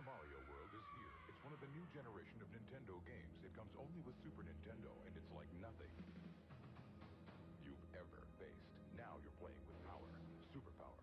Super Mario World is here. It's one of the new generation of Nintendo games. It comes only with Super Nintendo, and it's like nothing you've ever faced. Now you're playing with power. Superpower.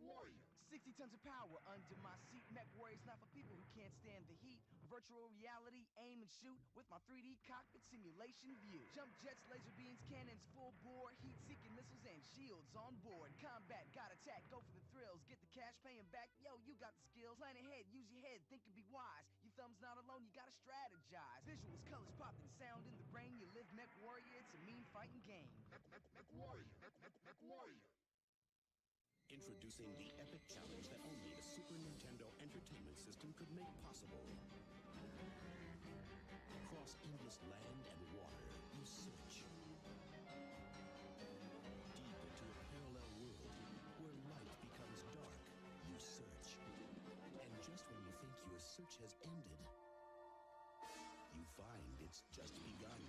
Warrior. 60 tons of power under my seat. Mech Warrior's not for people who can't stand the heat. Virtual reality, aim and shoot with my 3D cockpit simulation view. Jump jets, laser beams, cannons, full bore, heat-seeking missiles and shields on board. Combat, got attack, go for the thrills, get the cash, paying back. Yo, you got the skills. Plan ahead, use your head, think and be wise. Your thumb's not alone, you gotta strategize. Visuals, colors popping, sound in the brain. You live Mech Warrior, it's a mean fighting game. Mech Warrior. Mech Warrior. Introducing the epic challenge that only the Super Nintendo Entertainment System could make possible. Across endless land and water, you search. Deep into a parallel world, where light becomes dark, you search. And just when you think your search has ended, you find it's just begun.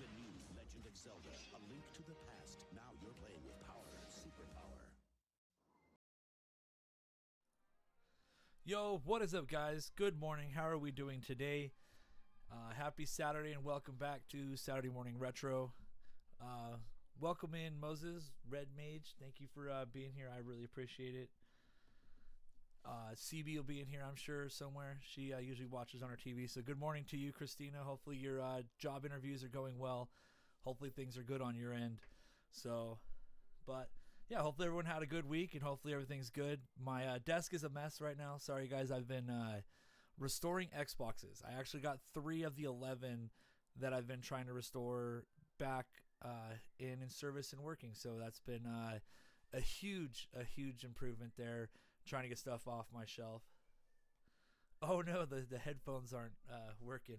The new Legend of Zelda, A Link to the Past. Now you're playing with power, superpower. Yo, what is up, guys? Good morning. How are we doing today? Happy Saturday and welcome back to Saturday Morning Retro. Welcome in, Moses, Red Mage. Thank you for being here. I really appreciate it. CB will be in here, I'm sure, somewhere. She usually watches on her TV. So good morning to you, Christina. Hopefully your job interviews are going well. Hopefully things are good on your end. Yeah, hopefully everyone had a good week and hopefully everything's good. My desk is a mess right now. Sorry, guys. I've been restoring Xboxes. I actually got 3 of the 11 that I've been trying to restore back in service and working. So that's been a huge improvement there, trying to get stuff off my shelf. Oh, no, the headphones aren't working.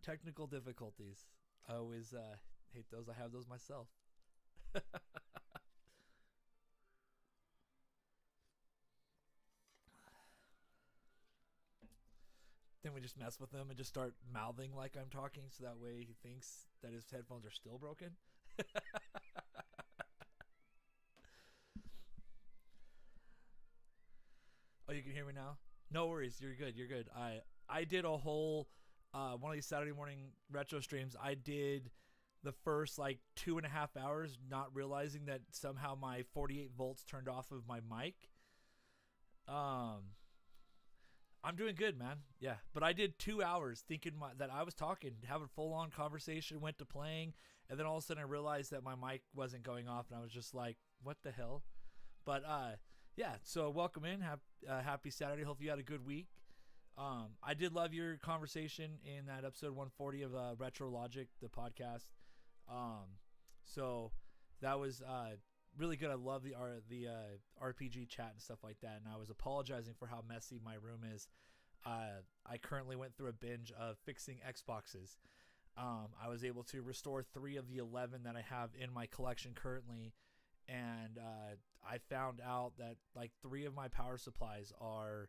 Technical difficulties. I always hate those. I have those myself. Then we just mess with him and just start mouthing like I'm talking, so that way he thinks that his headphones are still broken. Oh, you can hear me now? No worries, you're good. I did a whole one of these Saturday morning retro streams. I did the first like 2.5 hours, not realizing that somehow my 48 volts turned off of my mic. I'm doing good, man. Yeah, but I did 2 hours thinking that I was talking, having a full-on conversation, went to playing, and then all of a sudden I realized that my mic wasn't going off, and I was just like, what the hell? But, yeah, so welcome in. Happy Saturday. Hope you had a good week. I did love your conversation in that episode 140 of Retro Logic, the podcast. So that was really good. I love the RPG chat and stuff like that, and I was apologizing for how messy my room is. I currently went through a binge of fixing Xboxes. I was able to restore 3 of the 11 that I have in my collection currently, and I found out that like 3 of my power supplies are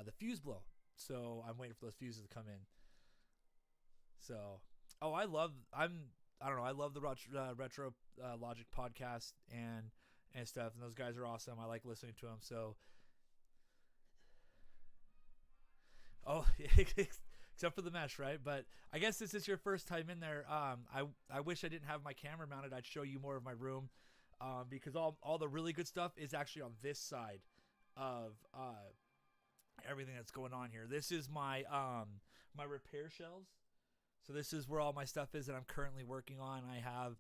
the fuse blow, so I'm waiting for those fuses to come in. So, I love the Retro Logic podcast and stuff, and those guys are awesome. I like listening to them. So, except for the mesh, right? But I guess this is your first time in there. I wish I didn't have my camera mounted. I'd show you more of my room, because all the really good stuff is actually on this side of everything that's going on here. This is my my repair shelves. So this is where all my stuff is that I'm currently working on. I have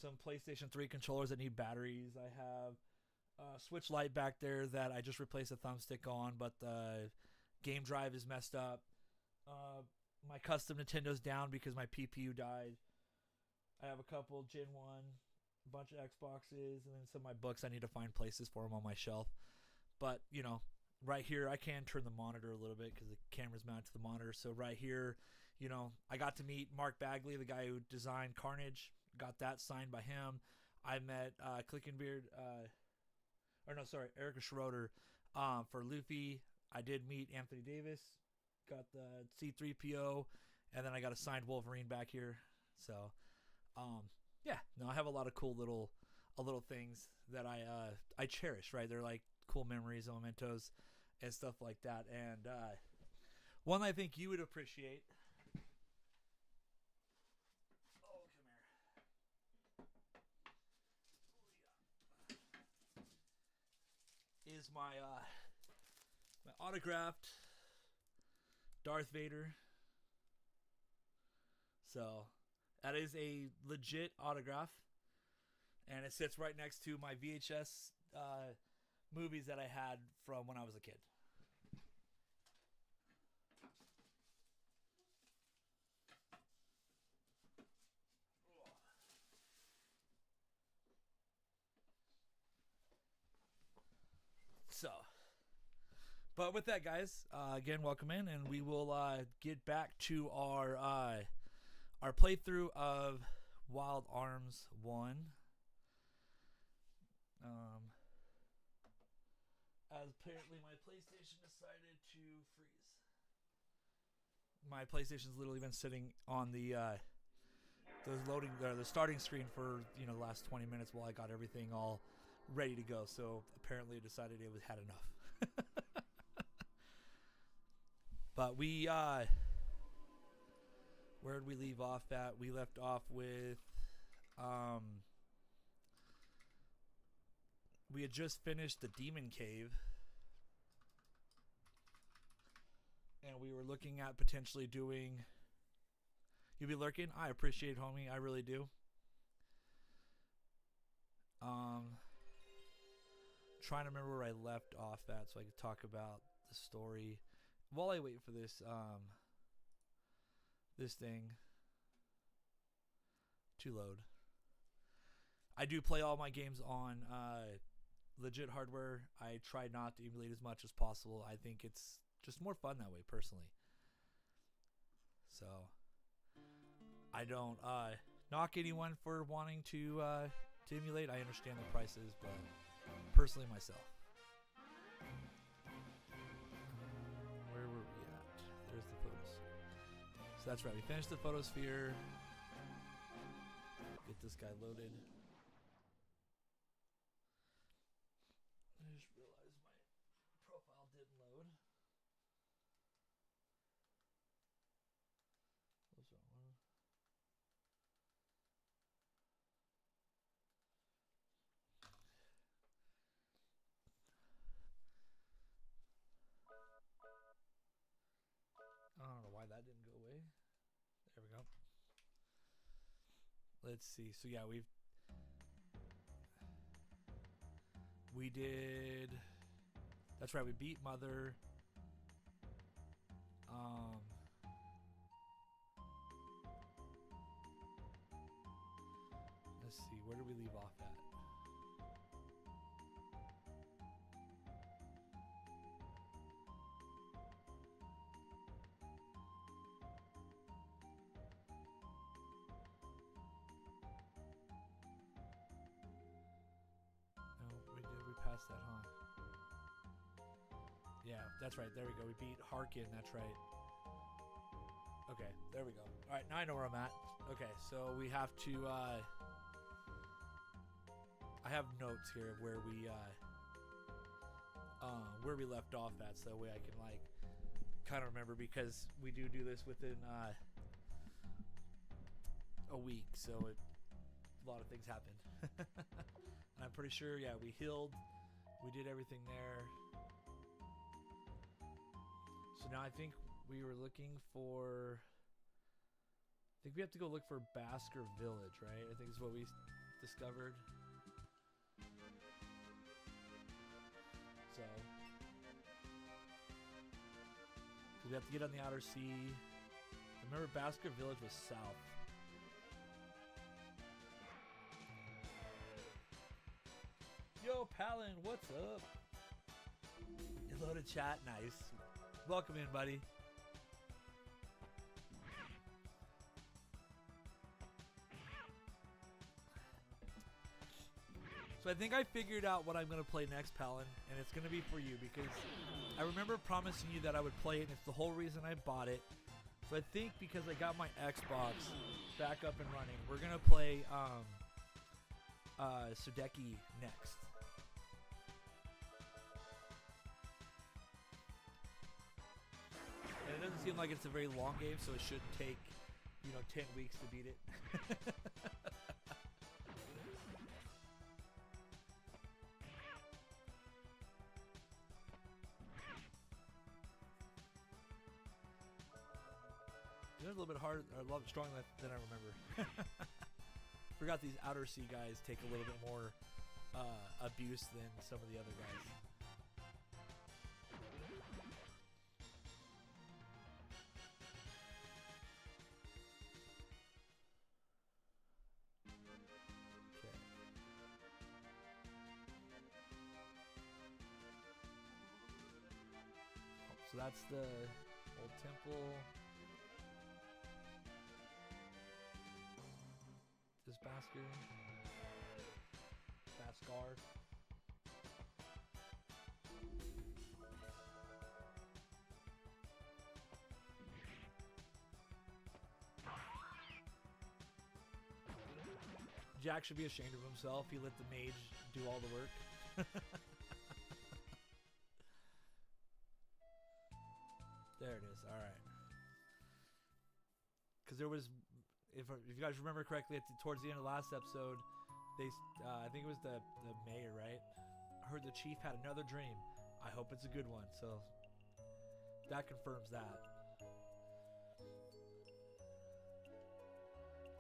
some PlayStation 3 controllers that need batteries. I have a Switch Lite back there that I just replaced a thumbstick on, but the game drive is messed up. My custom Nintendo's down because my PPU died. I have a couple Gen 1, a bunch of Xboxes, and then some of my books. I need to find places for them on my shelf. But, you know, right here, I can turn the monitor a little bit because the camera's mounted to the monitor. So right here, you know, I got to meet Mark Bagley, the guy who designed Carnage. Got that signed by him. I met Clickenbeard, Erica Schroeder for Luffy. I did meet Anthony Davis. Got the C-3PO. And then I got a signed Wolverine back here. So, yeah. No, I have a lot of cool little things that I cherish, right? They're like cool memories, mementos, and stuff like that. And one I think you would appreciate. Oh, come here. Is my autographed Darth Vader. So that is a legit autograph, and it sits right next to my VHS movies that I had from when I was a kid. So, but with that, guys, again, welcome in, and we will get back to our playthrough of Wild Arms 1. As apparently my PlayStation decided to freeze. My PlayStation's literally been sitting on the starting screen for the last 20 minutes while I got everything all ready to go. So apparently it decided it had enough. But we where did we leave off at? We left off with we had just finished the Demon Cave, and we were looking at potentially doing. You be lurking? I appreciate, homie. I really do. Trying to remember where I left off at so I could talk about the story while I wait for this this thing to load. I do play all my games on legit hardware. I try not to emulate as much as possible. I think it's just more fun that way, personally. So I don't knock anyone for wanting to emulate. I understand the prices, but personally myself. Where were we at? There's the photos. So that's right. We finished the photosphere. Get this guy loaded. I just realized my profile didn't load. What's that one? I don't know why that didn't go away. There we go. Let's see. So yeah, we did. That's right. We beat Mother. Let's see. Where did we leave off at? Past that, huh? Yeah, that's right. There we go. We beat Harkin. That's right. Okay, there we go. All right, now I know where I'm at. Okay, so we have to. I have notes here of where we left off at, so that way I can kind of remember, because we do this within a week, so a lot of things happened. And I'm pretty sure, yeah, we healed. We did everything there. So now I think we were looking for. I think we have to go look for Basker Village, right? I think is what we discovered. So we have to get on the outer sea. Remember, Basker Village was south. Yo, Palin, what's up? Hello to chat. Nice. Welcome in, buddy. So I think I figured out what I'm going to play next, Palin, and it's going to be for you because I remember promising you that I would play it, and it's the whole reason I bought it. So I think because I got my Xbox back up and running, we're going to play Sudeki next. And it doesn't seem like it's a very long game, so it shouldn't take, 10 weeks to beat it. It was a little bit harder, or a lot stronger than I remember. Forgot these Outer Sea guys take a little bit more abuse than some of the other guys. Okay. So that's the old temple. This Baskar. Jack should be ashamed of himself. He let the mage do all the work. There it is. All right. Because there was, if you guys remember correctly, towards the end of the last episode, they, I think it was the mayor, right? I heard the chief had another dream. I hope it's a good one. So that confirms that.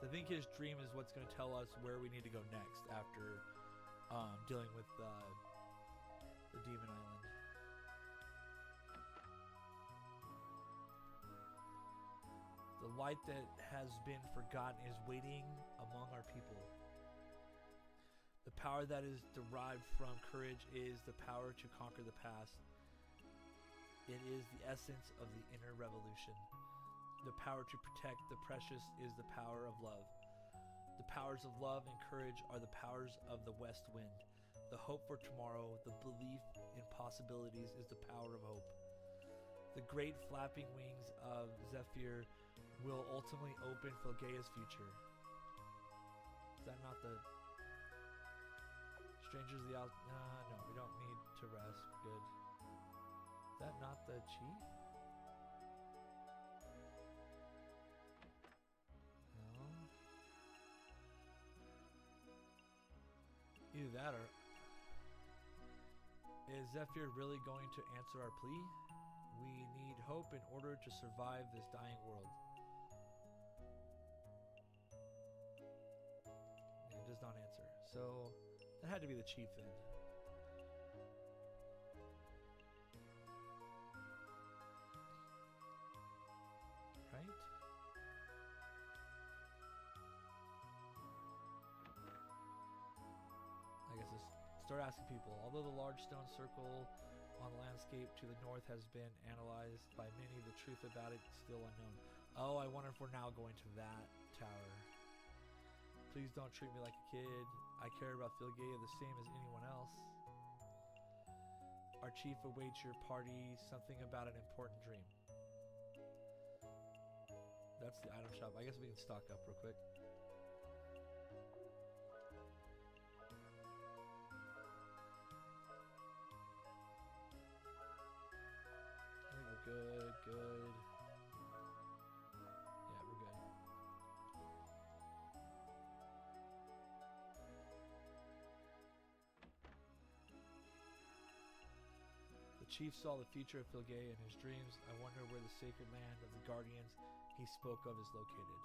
I think his dream is what's going to tell us where we need to go next after dealing with the Demon Island. The light that has been forgotten is waiting among our people. The power that is derived from courage is the power to conquer the past. It is the essence of the inner revolution. The power to protect the precious is the power of love. The powers of love and courage are the powers of the west wind. The hope for tomorrow, the belief in possibilities is the power of hope. The great flapping wings of Zephyr will ultimately open Filgaea's future. Is that not the Strangers of the Out? No, we don't need to rest. Good. Is that not the chief? No. Either that or... Is Zephyr really going to answer our plea? We need hope in order to survive this dying world. It does not answer. So, that had to be the chief then. Right? I guess it's start asking people. Although the large stone circle on the landscape to the north has been analyzed by many, the truth about it is still unknown. Oh, I wonder if we're now going to that tower. Please don't treat me like a kid. I care about Filgaea the same as anyone else. Our chief awaits your party. Something about an important dream. That's the item shop. I guess we can stock up real quick. I think we're good, good. Yeah, we're good. The chief saw the future of Filgaea in his dreams. I wonder where the sacred land of the Guardians he spoke of is located.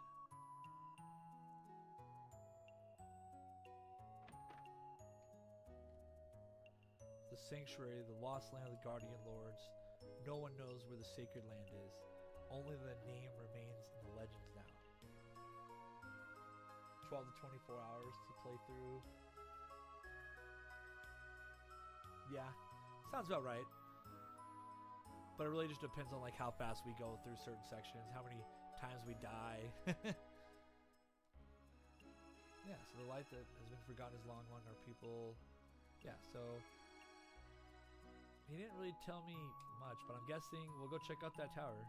The sanctuary, the lost land of the Guardian Lords. No one knows where the sacred land is. Only the name remains in the legends now. 12 to 24 hours to play through. Yeah, sounds about right. But it really just depends on like how fast we go through certain sections, how many times we die. Yeah, so the light that has been forgotten is long among our people. Yeah, so he didn't really tell me much, but I'm guessing we'll go check out that tower.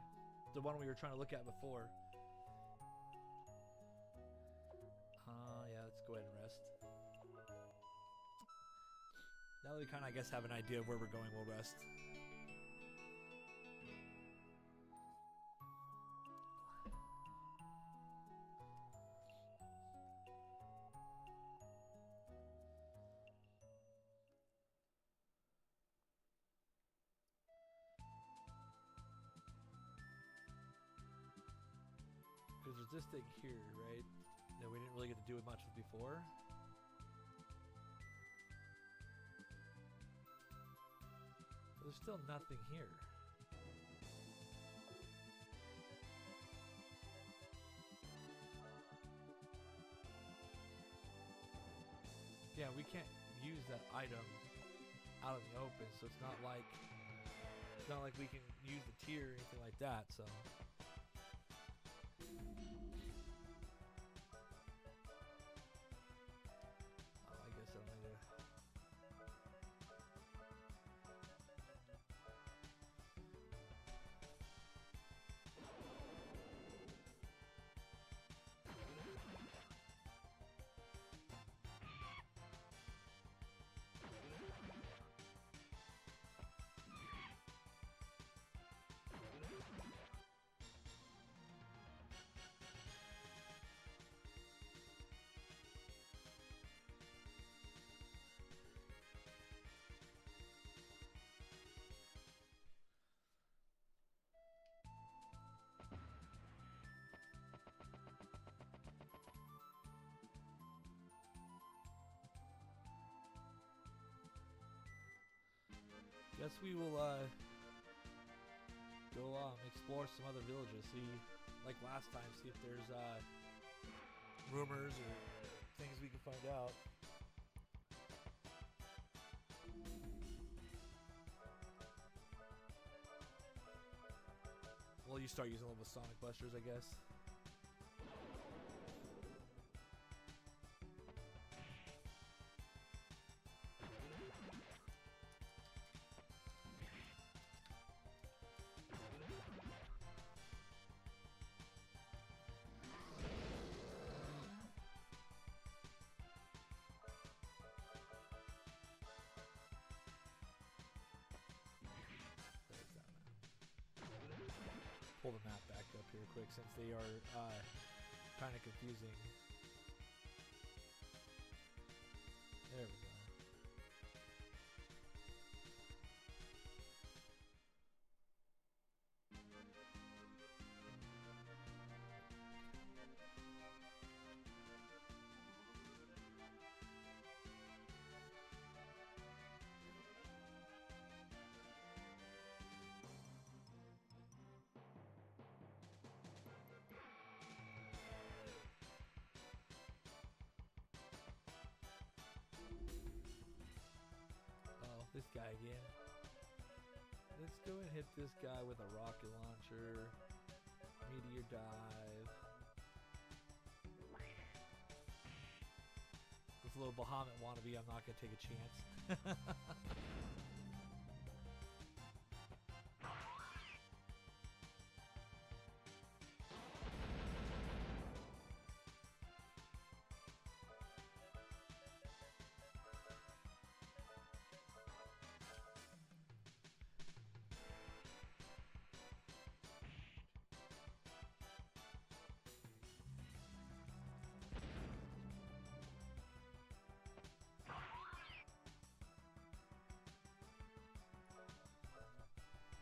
The one we were trying to look at before. Yeah, let's go ahead and rest. Now that we kind of, I guess, have an idea of where we're going, we'll rest. Because there's this thing here, right? That we didn't really get to do much with before. There's still nothing here. Yeah, we can't use that item out in the open, so it's not like we can use the tier or anything like that, so. I guess I don't need to. Guess we will go explore some other villages. See, like last time, see if there's rumors or things we can find out. Well, you start using a little bit of Sonic Busters, I guess. Pull the map back up here quick since they are kind of confusing. There we go. This guy again. Let's go and hit this guy with a rocket launcher. Meteor dive. This little Bahamut wannabe, I'm not gonna take a chance.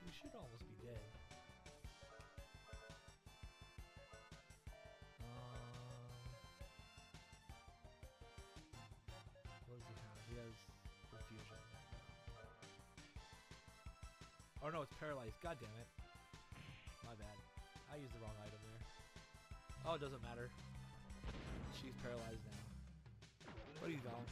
We should almost be dead. What does he have? He has confusion. Oh no, it's paralyzed. God damn it. My bad. I used the wrong item there. Oh, it doesn't matter. She's paralyzed now. What are you doing?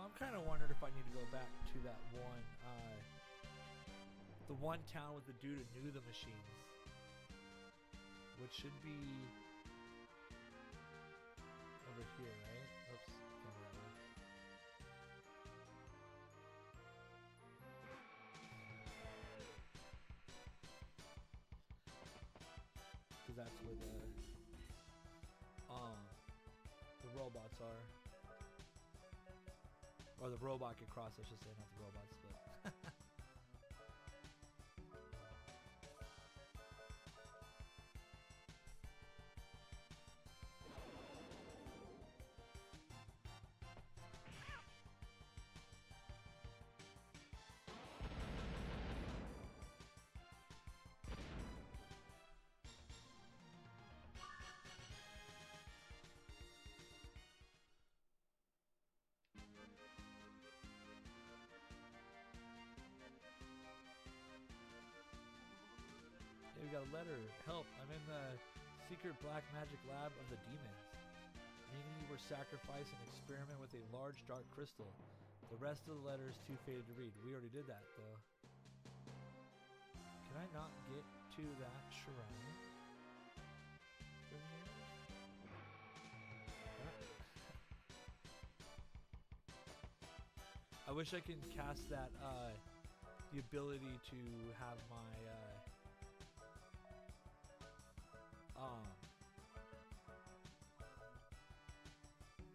I'm kind of wondering if I need to go back to that one, the one town with the dude who knew the machines, which should be over here, right? Oops, can't go that way. Because that's where the robots are. Or the robot can cross, I should say, not the robots, but we got a letter. Help, I'm in the secret black magic lab of the demons. Many were sacrificed in experiment with a large dark crystal. The rest of the letter is too faded to read. We already did that, though. Can I not get to that shrine from here? I wish I could cast that, the ability to have my,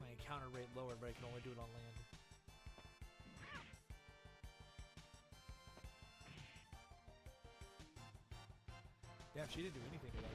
my encounter rate lower, but I can only do it on land. Damn, she didn't do anything to that guy.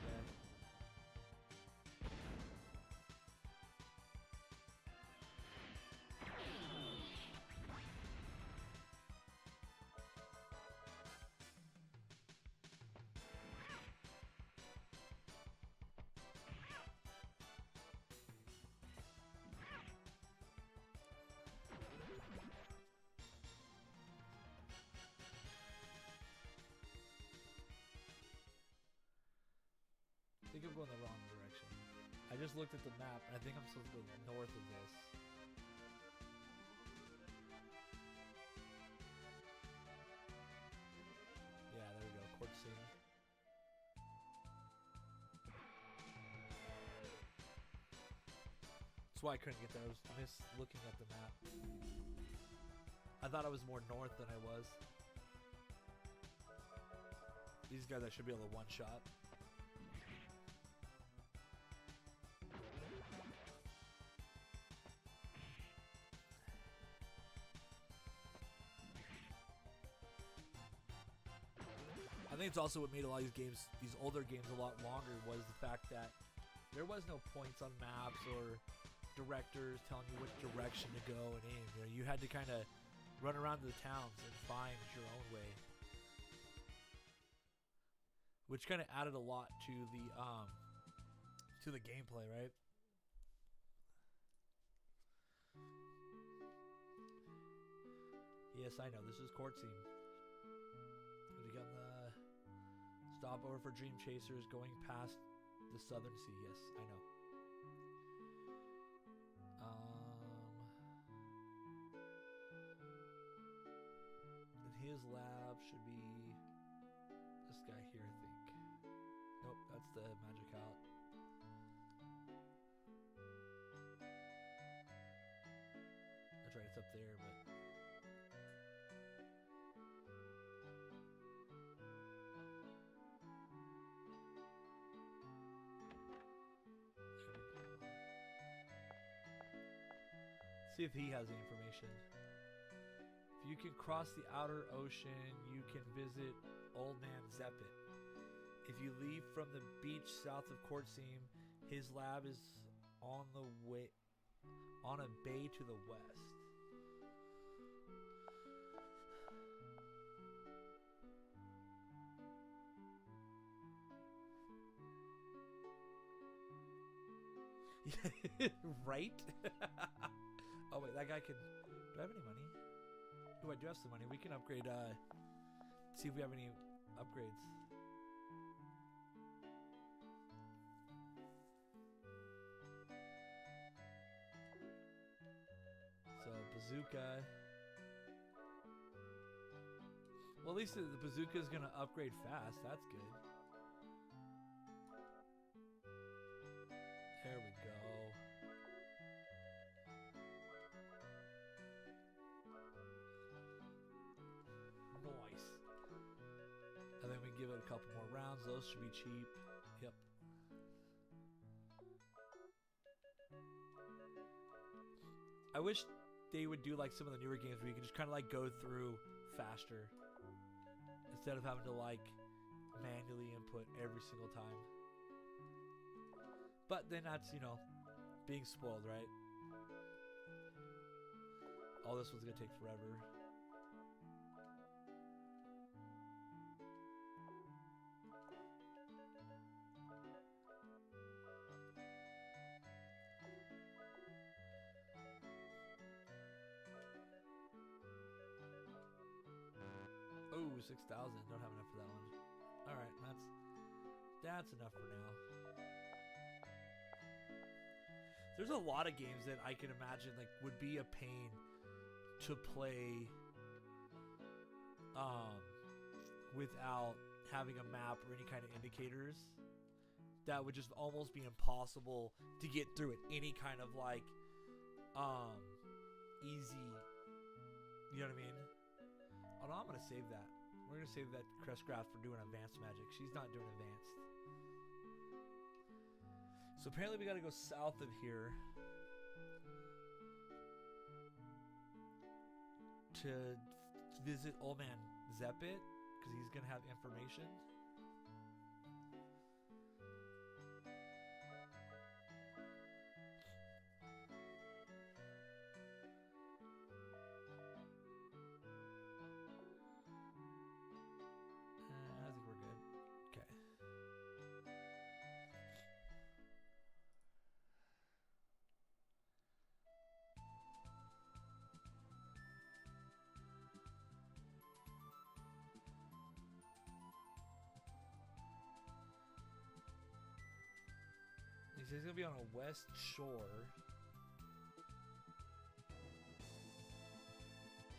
I think I'm going the wrong direction. I just looked at the map, and I think I'm supposed to go north of this. Yeah, there we go. Quartz scene. That's why I couldn't get there. I was looking at the map. I thought I was more north than I was. These guys I should be able to one-shot. I think it's also what made a lot of these games, these older games, a lot longer, was the fact that there was no points on maps or directors telling you which direction to go and aim. You know, you had to kind of run around the towns and find your own way, which kind of added a lot to the gameplay, right? Yes, I know this is court scene. We got the stopover for Dream Chasers going past the Southern Sea. Yes, I know. And his lab should be this guy here, I think. Nope, that's the magic out. That's right, it's up there, but see if he has the information. If you can cross the outer ocean, you can visit Old Man Zeppet. If you leave from the beach south of Quartzseam, his lab is on the way, on a bay to the west. Right? Oh wait, that guy can. Do I have any money? Oh, I do have some money. We can upgrade. See if we have any upgrades. So bazooka. Well, at least the bazooka is gonna upgrade fast. That's good. There we go. Nice. And then we give it a couple more rounds. Those should be cheap. Yep. I wish they would do like some of the newer games where you can just kind of like go through faster instead of having to like manually input every single time. But then that's, you know, being spoiled, right? All this one's gonna take forever. Oh, 6,000. Don't have enough for that one. All right, that's enough for now. There's a lot of games that I can imagine like would be a pain to play without having a map or any kind of indicators. That would just almost be impossible to get through at any kind of like easy, you know what I mean? Oh no, I'm gonna save that. We're gonna save that Crestcraft for doing advanced magic. She's not doing advanced. So apparently we gotta go south of here to visit Old Man Zeppit, because he's gonna have information. I think we're good. Okay. He says he's gonna be on a west shore.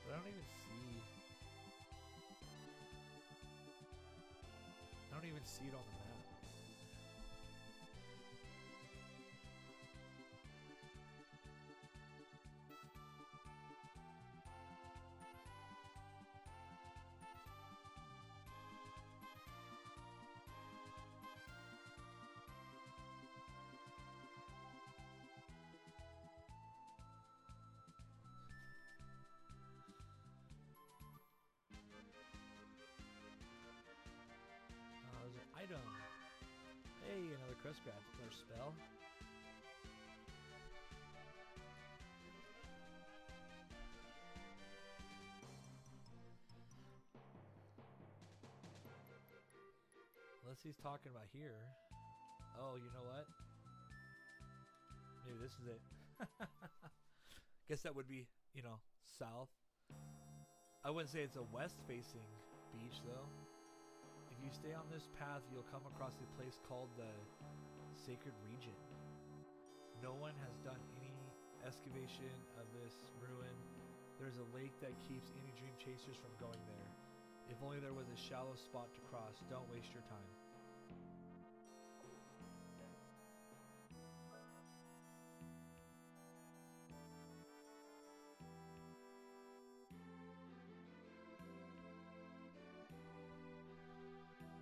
But I don't even see. I don't even see it on the map. There's an item. Hey, another crust grab. Another spell. Unless he's talking about here. Oh, you know what? Maybe this is it. Guess that would be, you know, south. I wouldn't say it's a west-facing beach, though. If you stay on this path, you'll come across a place called the Sacred Region. No one has done any excavation of this ruin. There's a lake that keeps any dream chasers from going there. If only there was a shallow spot to cross. Don't waste your time.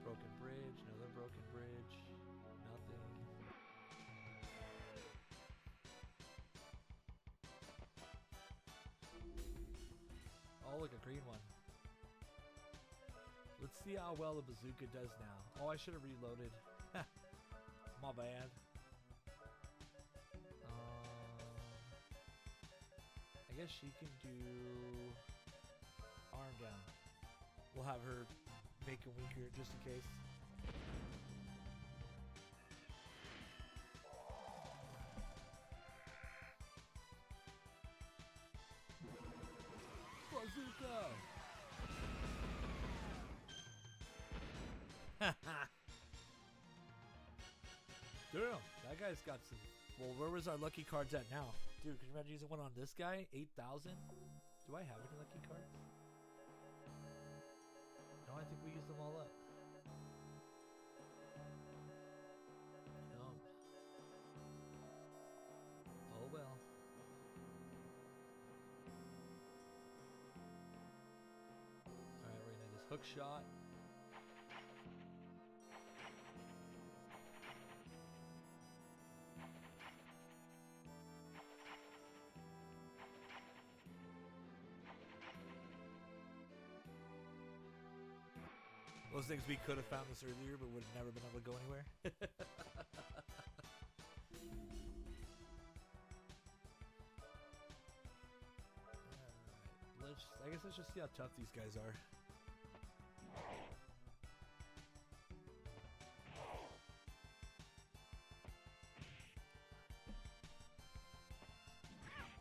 Broken bridge, another broken bridge, nothing. Oh, look, a green one. Let's see how well the bazooka does now. Oh, I should have reloaded. My bad. I guess she can do arm down. We'll have her make him weaker just in case. Bazooka! Damn, that guy's got some Well, where was our lucky cards at now? Dude, could you imagine using one on this guy? 8,000? Do I have any lucky cards? No, I think we used them all up. No. Oh well. Alright, we're gonna just hook shot. Those things we could have found this earlier, but would have never been able to go anywhere. Alright, I guess let's just see how tough these guys are.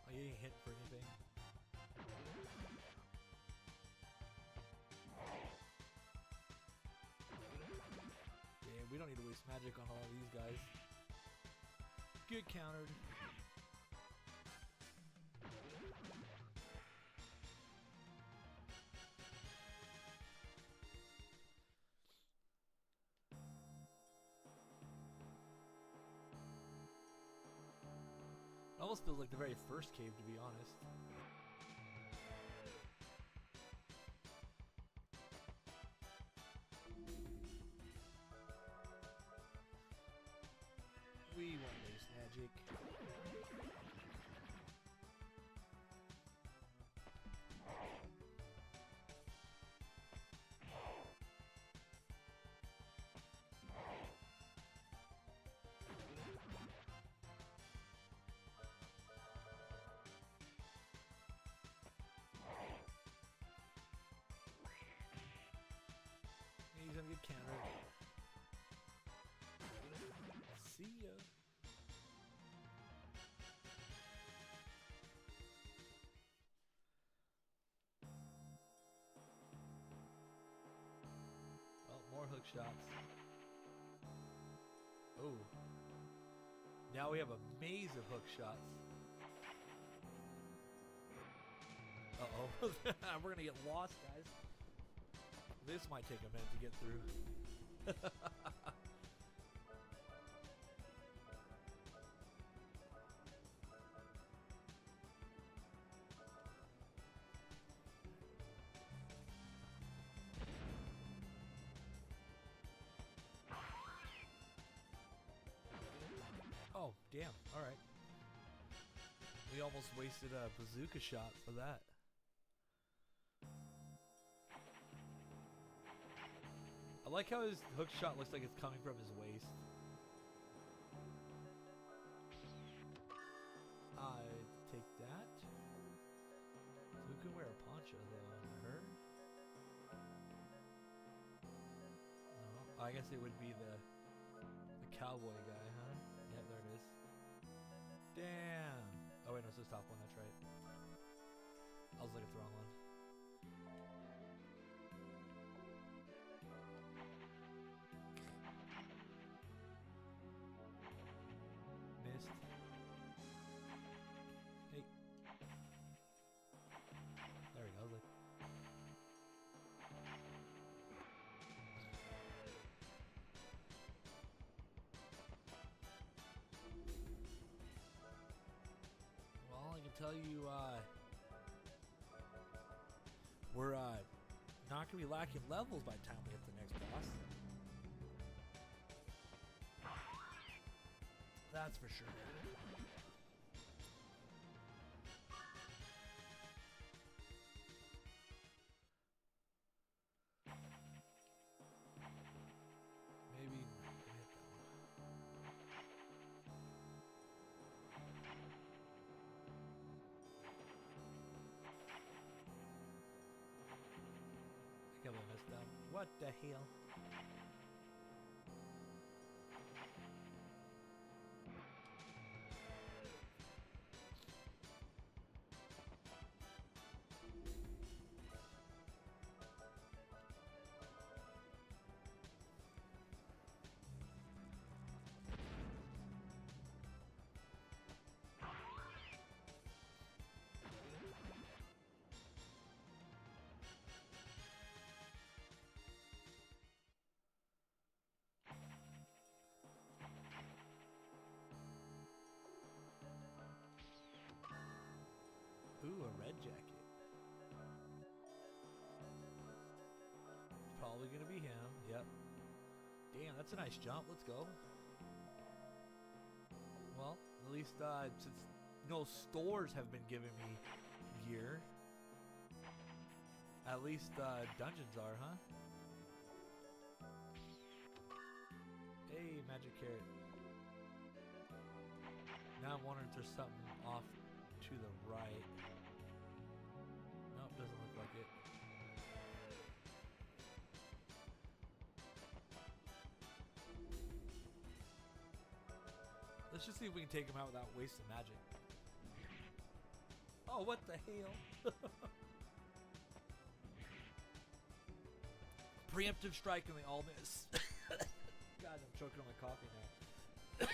Oh, you ain't hit for anything. We don't need to waste magic on all of these guys. Get countered. It almost feels like the very first cave, to be honest. We won't waste magic. He's gonna get countered. See ya. More hook shots. Oh. Now we have a maze of hook shots. Uh-oh. We're gonna get lost, guys. This might take a minute to get through. Oh, damn. Alright. We almost wasted a bazooka shot for that. I like how his hook shot looks like it's coming from his waist. I take that. Who can wear a poncho though? Her? No, I guess it would be the cowboy guy, huh? Yeah, there it is. Damn. Oh wait, no, it's the top one. That's right. I was looking at the wrong one. Missed. Hey. There we go. Look. Well, I can tell you, we're not gonna be lacking levels by the time we hit the next boss. That's for sure. Maybe hit that one. I think I messed up. What the hell? red jacket. It's probably gonna be him. Yep. Damn, that's a nice jump. Let's go. Well, at least since no stores have been giving me gear, at least dungeons are, huh? Hey, magic carrot. Now I'm wondering if there's something off to the right. Nope, doesn't look like it. Let's just see if we can take him out without wasting magic. Oh, what the hell? Preemptive strike and they all miss. God, I'm choking on my coffee now.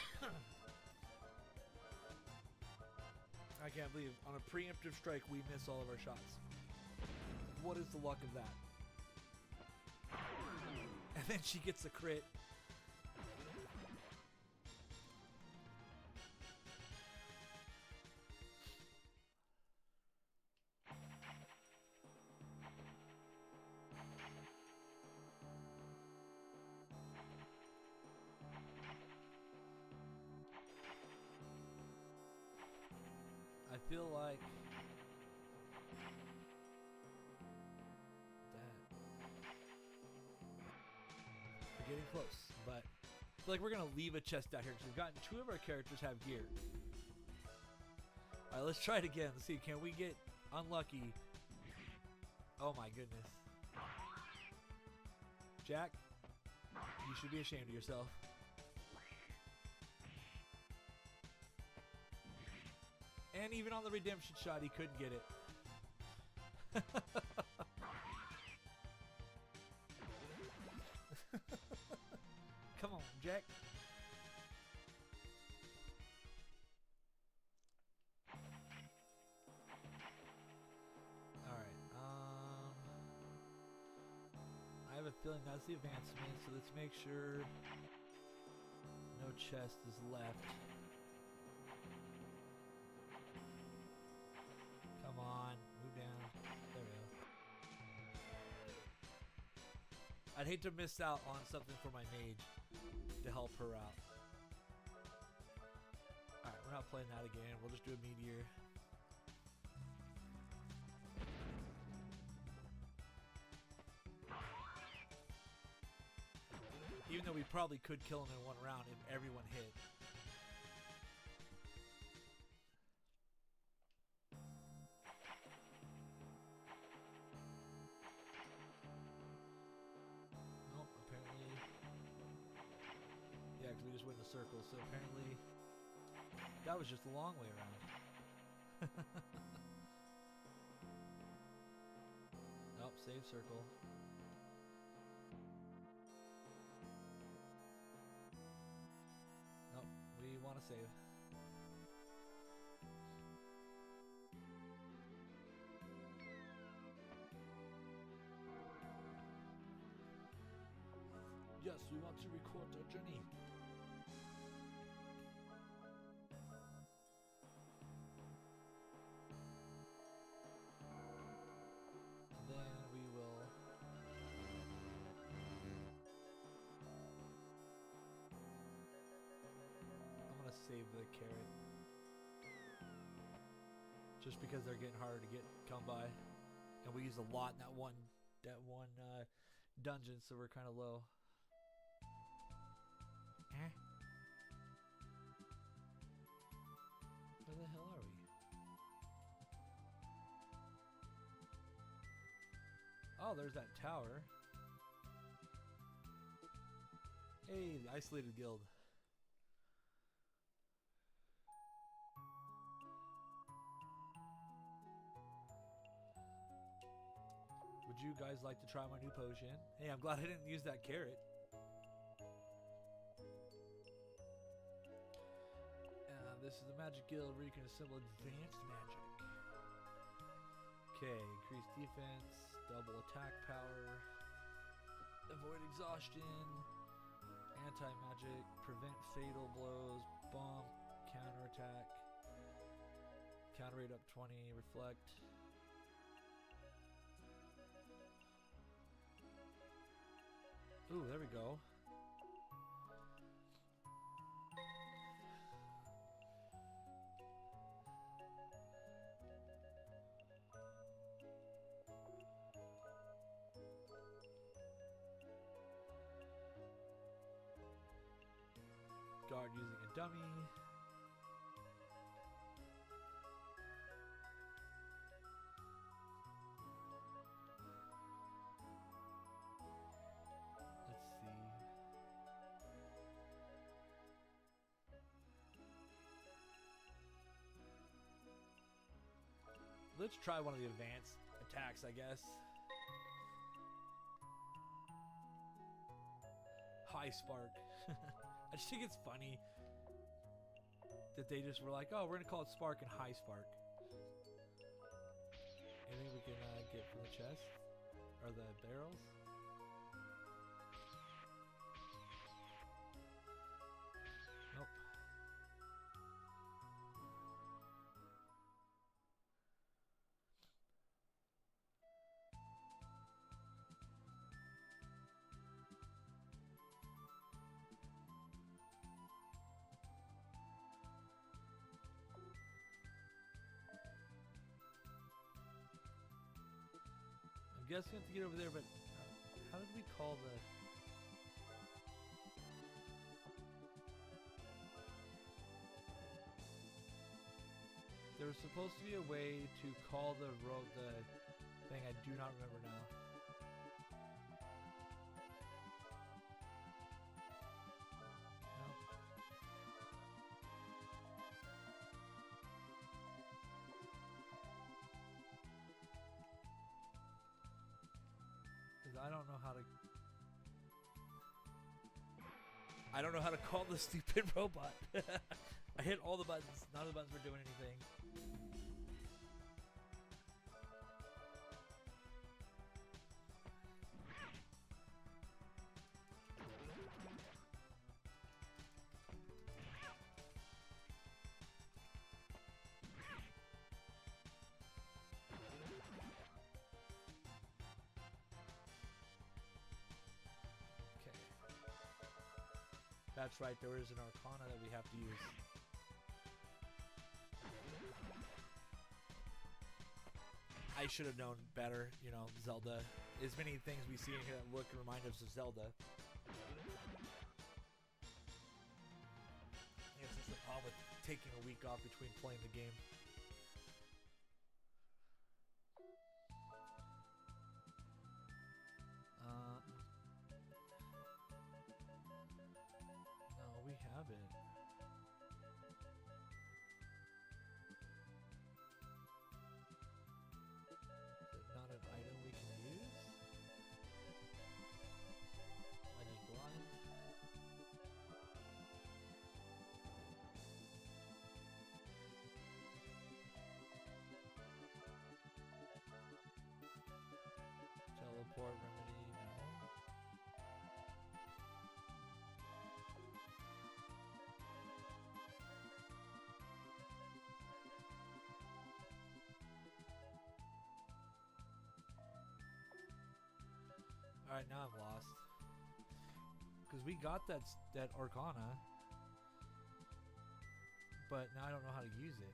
I can't believe on a preemptive strike we miss all of our shots. What is the luck of that? And then she gets a crit. I feel like that. We're getting close, but I feel like we're gonna leave a chest out here because we've gotten 2 of our characters have gear. All right, let's try it again. Let's see, can we get unlucky? Oh my goodness, Jack, you should be ashamed of yourself. And even on the redemption shot, he couldn't get it. Come on, Jack. Alright, I have a feeling that's the advancement, so let's make sure no chest is left. Come on, move down. There we go. I'd hate to miss out on something for my mage to help her out. Alright, we're not playing that again. We'll just do a meteor. Even though we probably could kill him in one round if everyone hit. We just went in a circle, so apparently that was just a long way around. Nope, save circle. Nope, we want to save. Yes, we want to record our journey. Save the carrot just because they're getting harder to come by, and we use a lot in that one dungeon, so we're kind of low. Where the hell are we? Oh, there's that tower. Hey, the isolated guild. Would you guys like to try my new potion? Hey, I'm glad I didn't use that carrot. This is the magic guild where you can assemble advanced magic. Okay, increase defense, double attack power, avoid exhaustion, anti-magic, prevent fatal blows, bomb, counterattack, counter rate up 20, reflect. Ooh, there we go. Guard using a dummy. Let's see. Let's try one of the advanced attacks, I guess. High spark. I just think it's funny that they just were like, oh, we're going to call it Spark and High Spark. Anything we can get from the chest? Or the barrels? Nope. I guess we have to get over there, but how did we call the... There was supposed to be a way to call the thing. I do not remember now. I don't know how to call the stupid robot. I hit all the buttons. None of the buttons were doing anything. That's right, there is an Arcana that we have to use. I should have known better, you know, Zelda. As many things we see in here that look and remind us of Zelda. I guess that's the problem with taking a week off between playing the game. Teleport remedy, no. Alright, now I'm lost. Because we got that Arcana, but now I don't know how to use it.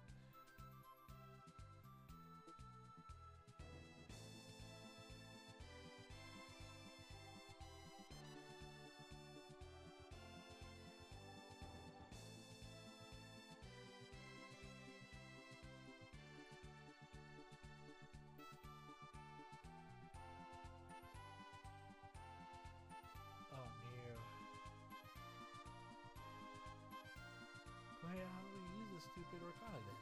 Hey, how do we use this stupid Arcana then?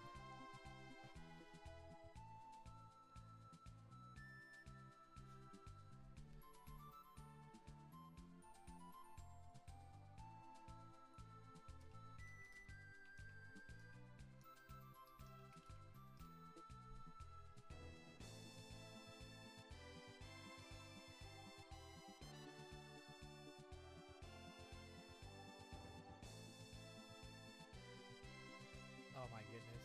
Oh my goodness.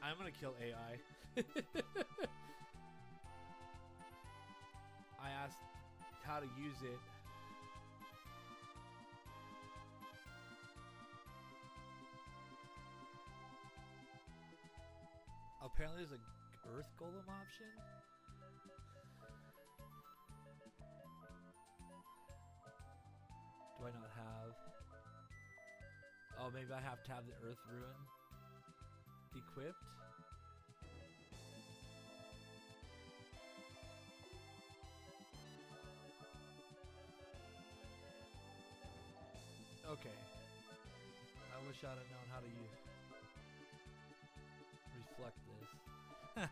I'm gonna kill AI. I asked how to use it apparently there's a earth golem option. Do I not have? Oh, maybe I have to have the earth ruin equipped. Okay. I wish I'd have known how to reflect this. Because,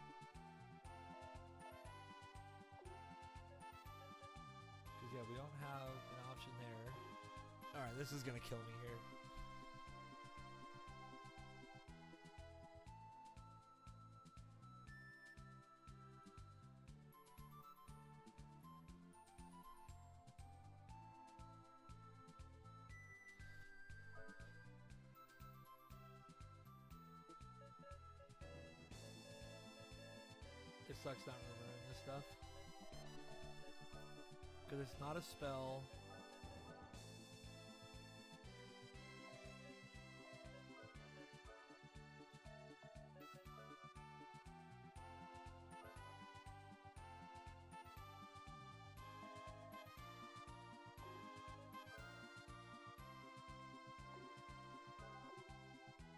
yeah, we don't have an option there. Alright, this is going to kill me here. It sucks not remembering this stuff. Because it's not a spell.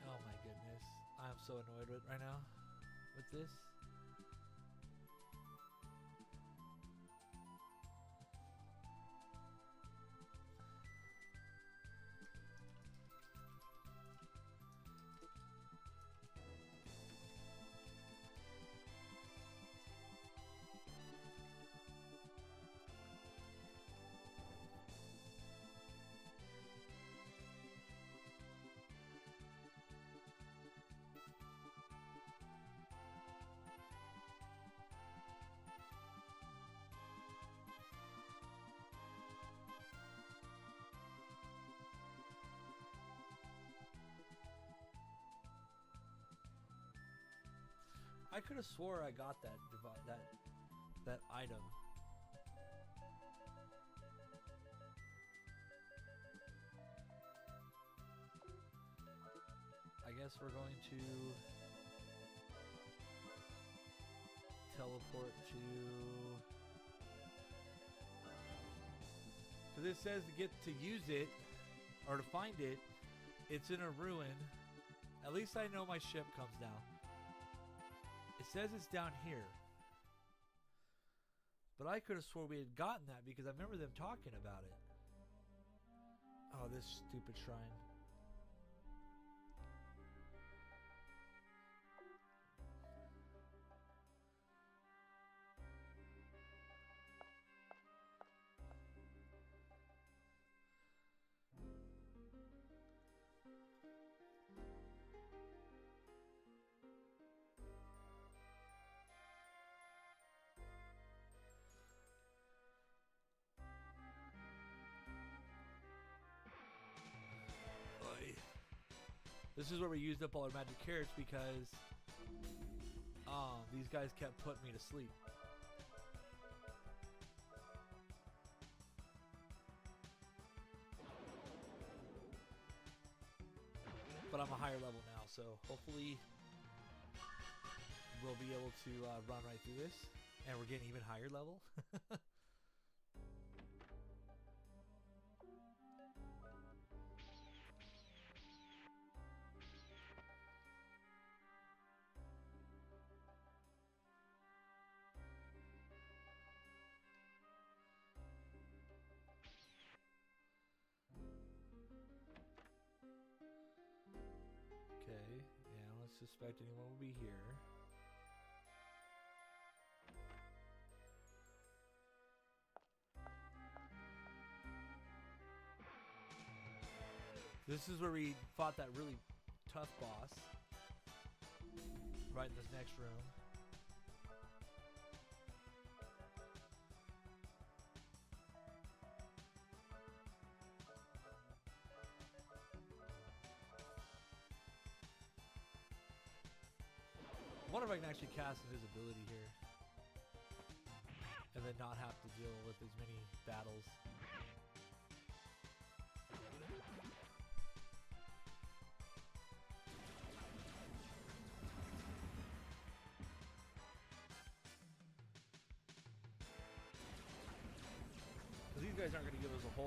Oh my goodness. I'm so annoyed with right now with this. I could have swore I got that that item. I guess we're going to teleport to, because it says to get to use it or to find it, it's in a ruin. At least I know my ship comes down. It says it's down here. But I could have swore we had gotten that because I remember them talking about it. Oh, this stupid shrine. This is where we used up all our magic carrots because these guys kept putting me to sleep. But I'm a higher level now, so hopefully we'll be able to run right through this. And we're getting even higher level. Suspect anyone will be here. This is where we fought that really tough boss. Right in this next room. I wonder if I can actually cast invisibility here and then not have to deal with as many battles.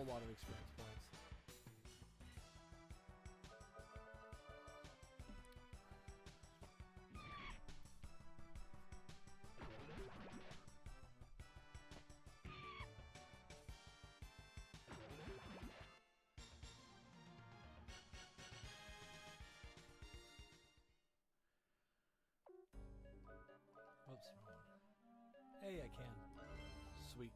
whole lot of experience points. Oops. Hey, I can. Sweet.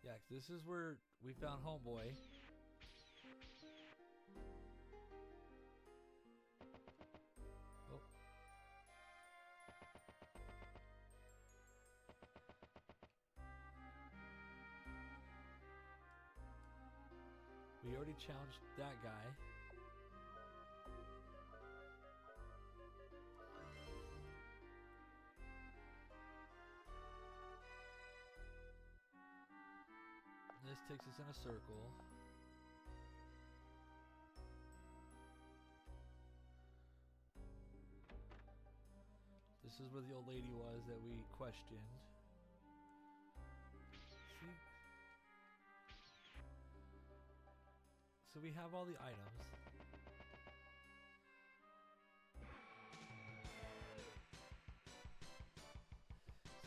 Yeah, this is where we found Homeboy. Oh. We already challenged that guy. This takes us in a circle. This is where the old lady was that we questioned. See? So we have all the items.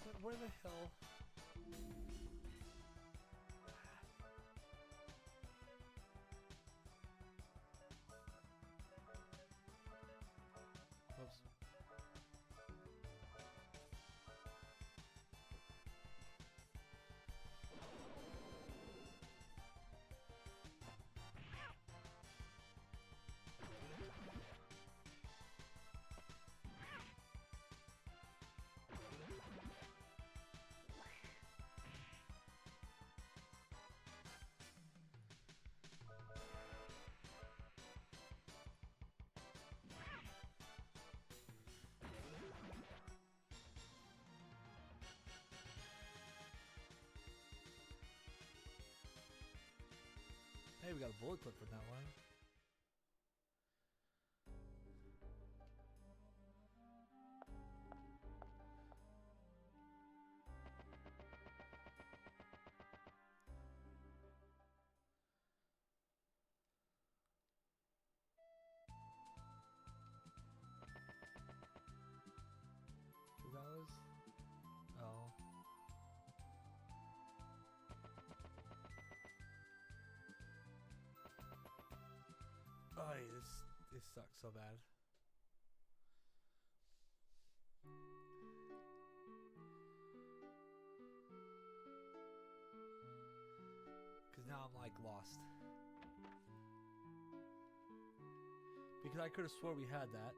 So where the hell? Oops. Hey, we got a bullet clip from that one. So that was... Oh. Oh, this sucks so bad. Cause now I'm like lost. Because I could have swore we had that.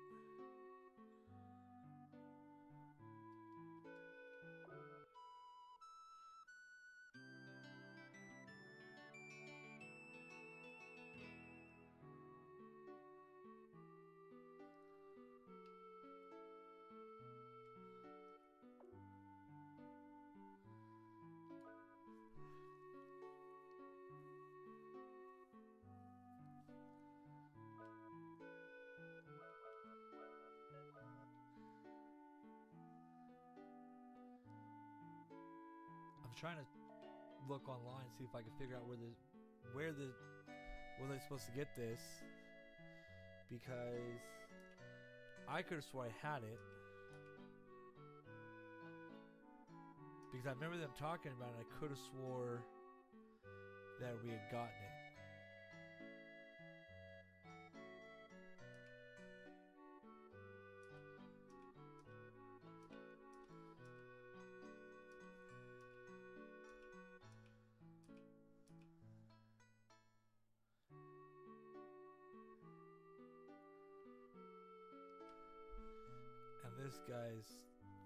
I'm trying to look online, see if I can figure out where they're supposed to get this, because I could have swore I had it, because I remember them talking about it. I could have swore that we had gotten it. And this guy's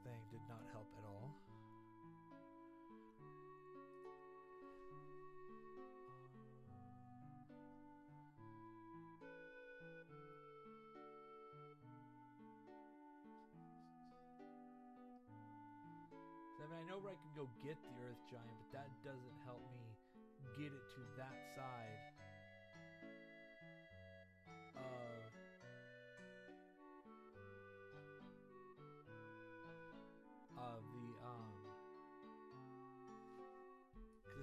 thing did not help at all. I mean, I know where I can go get the Earth Giant, but that doesn't help me get it to that side of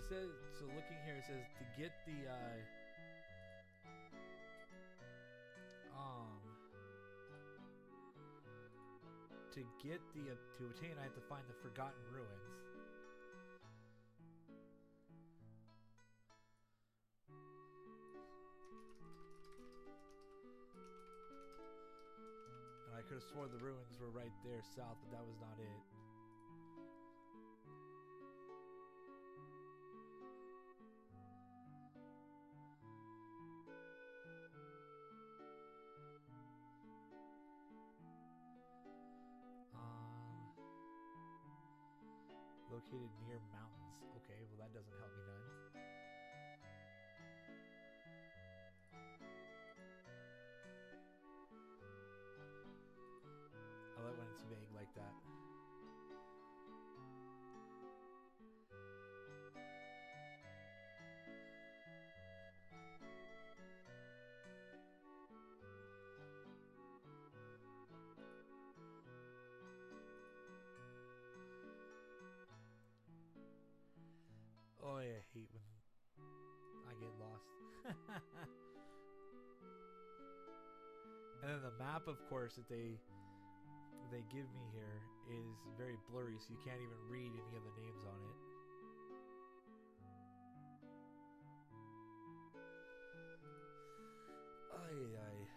says, so looking here, it says to get the to obtain, I have to find the Forgotten Ruins. And I could have sworn the ruins were right there south, but that was not it. Located near mountains. Okay, well that doesn't help me none. I like when it's vague like that. Oh, I hate when I get lost. And then the map, of course, that they give me here is very blurry, so you can't even read any of the names on it. Ay, ay.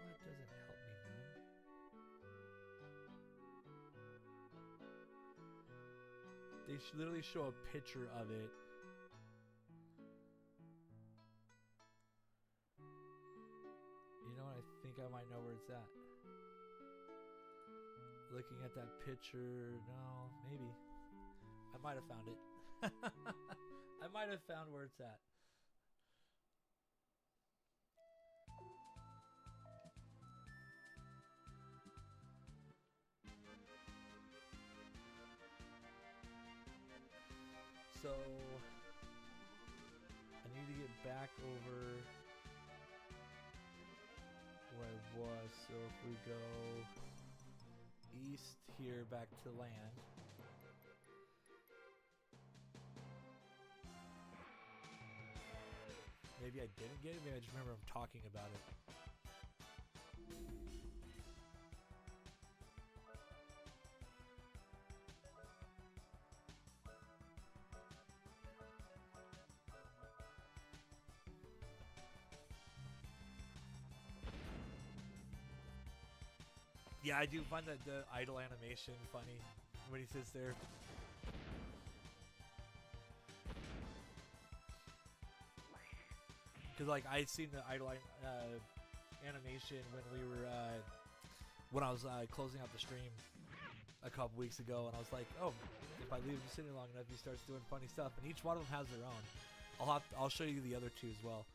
What doesn't help me none? They literally show a picture of it. You know what? I think I might know where it's at. Looking at that picture, no, maybe. I might have found it. I might have found where it's at. So I need to get back over where I was. So if we go east here back to land. Maybe I didn't get it. Maybe I just remember I'm talking about it. Yeah, I do find that the idle animation funny when he sits there. Because like I seen the idle animation when I was closing out the stream a couple weeks ago, and I was like, oh, if I leave him sitting long enough, he starts doing funny stuff, and each one of them has their own. I'll show you the other two as well.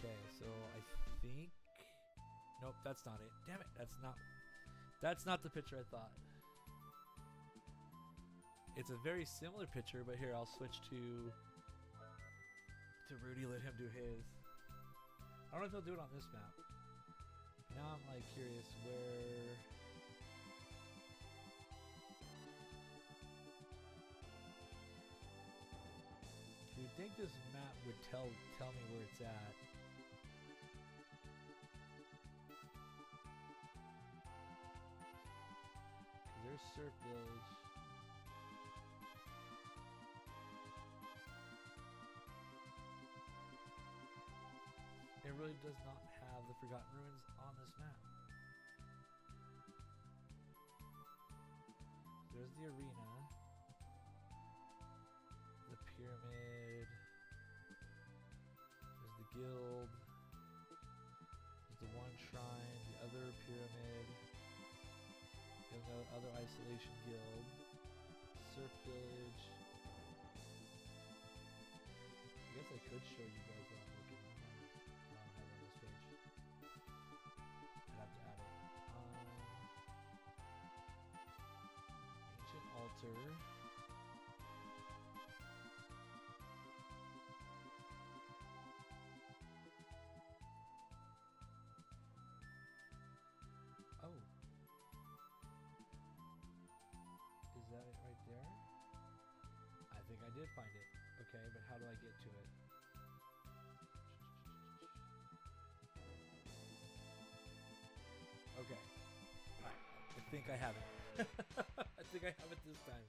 Okay, so I think nope, that's not it. Damn it, that's not the picture I thought. It's a very similar picture, but here I'll switch to Rudy, let him do his. I don't know if he'll do it on this map. Now I'm like curious where. You'd think this map would tell me where it's at. There's Surf Village. It really does not have the Forgotten Ruins on this map. There's the arena, the pyramid, there's the guild, there's the one shrine, the other pyramid, the other isolation guild, Surf Village. could show you guys what I'm looking at. I don't have it on this page. I'd have to add it. Ancient altar. Oh. Is that it right there? I think I did find it. Okay, but how do I get to it? Okay. Alright. I think I have it. I think I have it this time.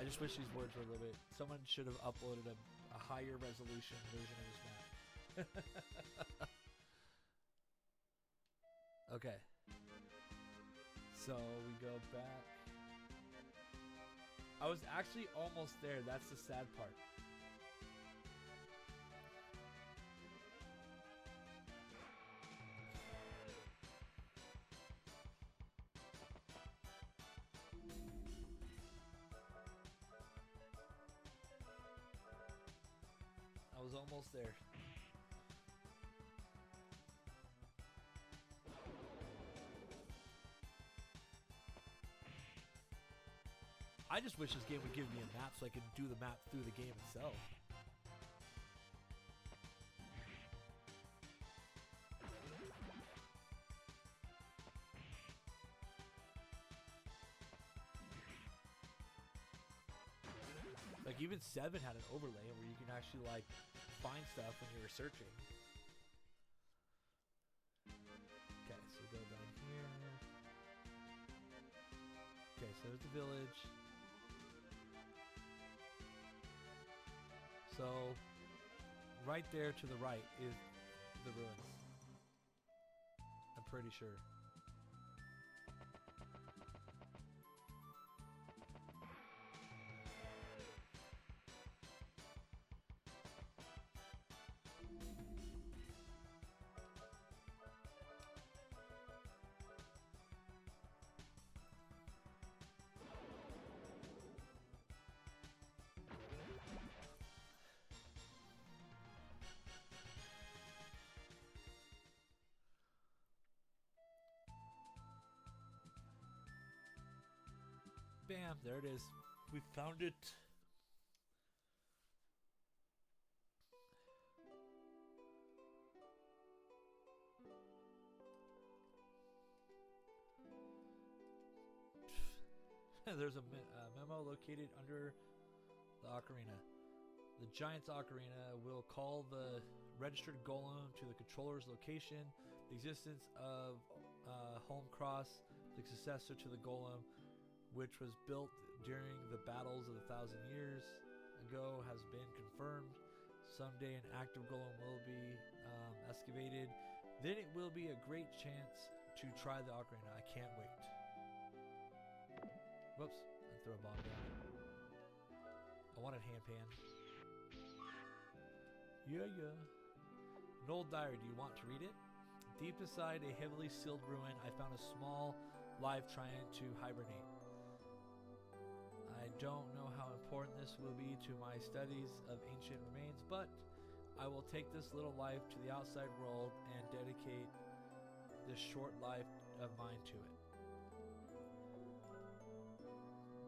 I just wish these words were a little bit... Someone should have uploaded a higher resolution version of this map. Okay. So we go back. I was actually almost there. That's the sad part. I was almost there. I just wish this game would give me a map so I could do the map through the game itself. Like even 7 had an overlay where you can actually like find stuff when you were searching. Okay, so we go down here. Okay, so there's the village. So, right there to the right is the ruins. I'm pretty sure. Bam, there it is. We found it. There's a memo located under the ocarina. The giant's ocarina will call the registered golem to the controller's location. The existence of Home Cross, the successor to the golem, which was built during the battles of the 1,000 years ago, has been confirmed. Someday an active golem will be excavated. Then it will be a great chance to try the ocarina. I can't wait. Whoops, I threw a bomb down. I wanted hand pan. Yeah. An old diary, do you want to read it? Deep inside a heavily sealed ruin, I found a small life trying to hibernate. I don't know how important this will be to my studies of ancient remains, but I will take this little life to the outside world and dedicate this short life of mine to it.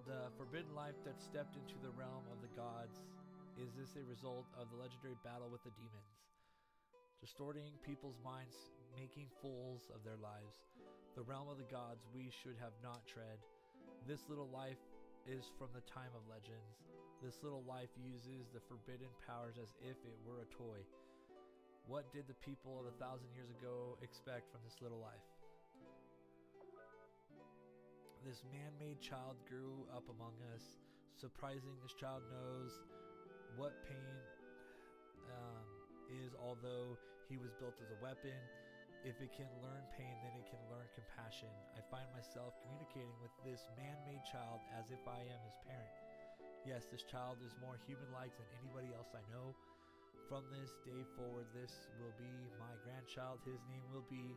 The forbidden life that stepped into the realm of the gods, is this a result of the legendary battle with the demons? Distorting people's minds, making fools of their lives. The realm of the gods we should have not tread. This little life is from the time of legends. This little life uses the forbidden powers as if it were a toy. What did the people of 1,000 years ago expect from this little life? This man-made child grew up among us. Surprising, this child knows what pain is, although he was built as a weapon. If it can learn pain, then it can learn compassion. I find myself communicating with this man-made child as if I am his parent. Yes, this child is more human-like than anybody else I know. From this day forward, this will be my grandchild. His name will be...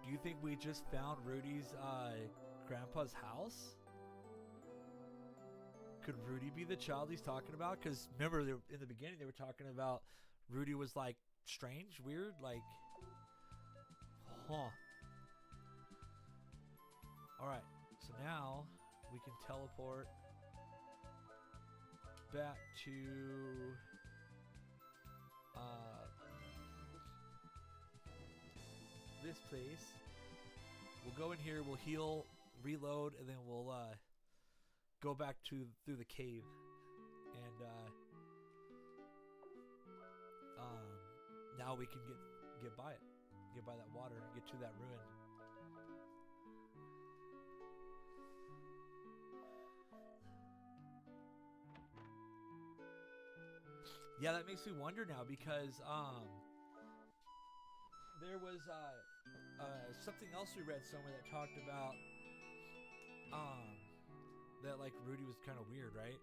Do you think we just found Rudy's grandpa's house? Could Rudy be the child he's talking about? Because remember, in the beginning, they were talking about Rudy was like strange, weird, like, huh. Alright, so now we can teleport back to this place. We'll go in here, we'll heal, reload, and then we'll go back through the cave, and now we can get by it, get by that water, get to that ruin. Yeah, that makes me wonder now, because there was something else we read somewhere that talked about that like Rudy was kind of weird, right?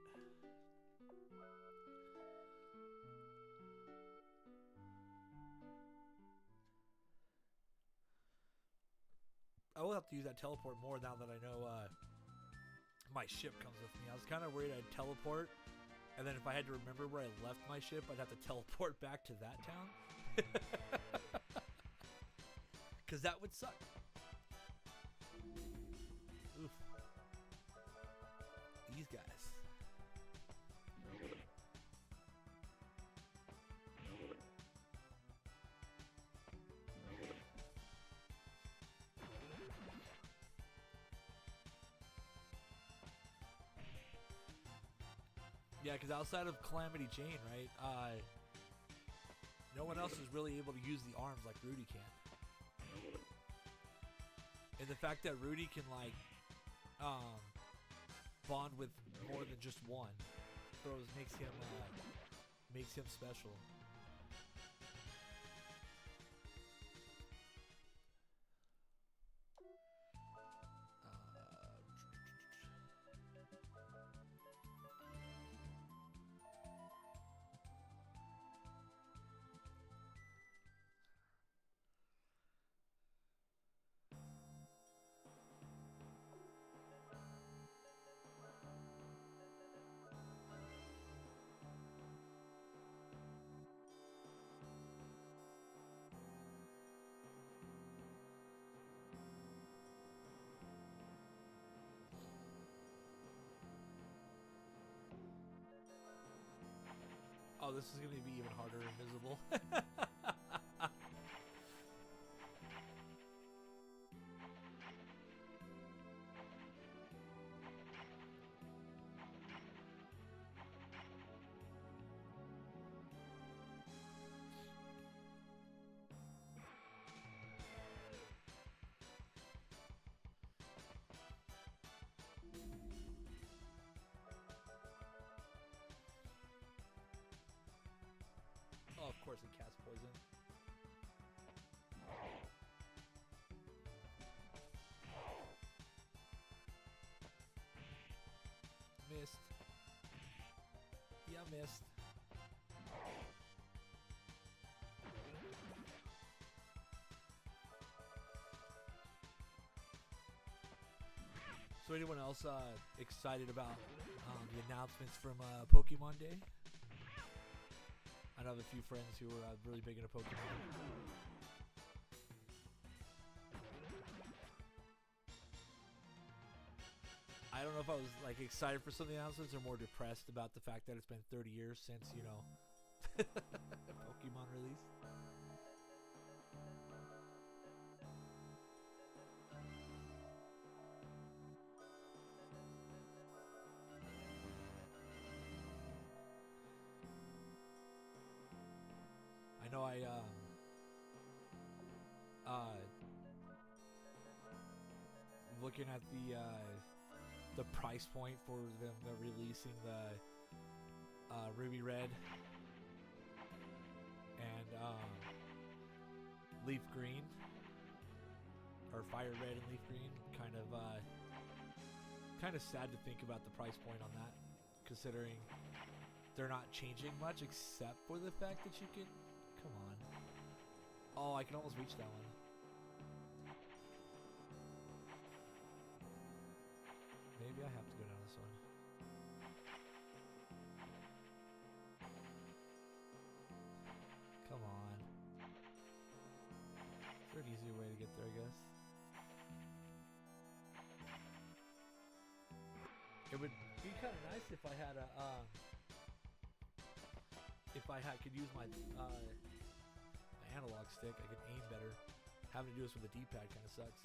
I will have to use that teleport more now that I know my ship comes with me. I was kind of worried I'd teleport, and then if I had to remember where I left my ship, I'd have to teleport back to that town. Because that would suck. Oof. These guys. Yeah, because outside of Calamity Jane, right, no one else is really able to use the arms like Rudy can. And the fact that Rudy can, like, bond with more than just one makes him special. Oh, this is going to be even harder invisible. Oh, of course it casts poison. Missed. Yeah, missed. So anyone else excited about the announcements from Pokemon Day? I know I have a few friends who are really big into Pokemon. I don't know if I was like excited for some of the announcements or more depressed about the fact that it's been 30 years since, you know, Pokemon release. I know looking at the price point for them releasing the Ruby Red and Leaf Green, or Fire Red and Leaf Green, kind of sad to think about the price point on that, considering they're not changing much except for the fact that you can. Come on. Oh, I can almost reach that one. Maybe I have to go down this one. Come on. Is there an easier way to get there, I guess? It would be kind of nice if I had a, could use my analog stick. I could aim better. Having to do this with a D-pad kind of sucks.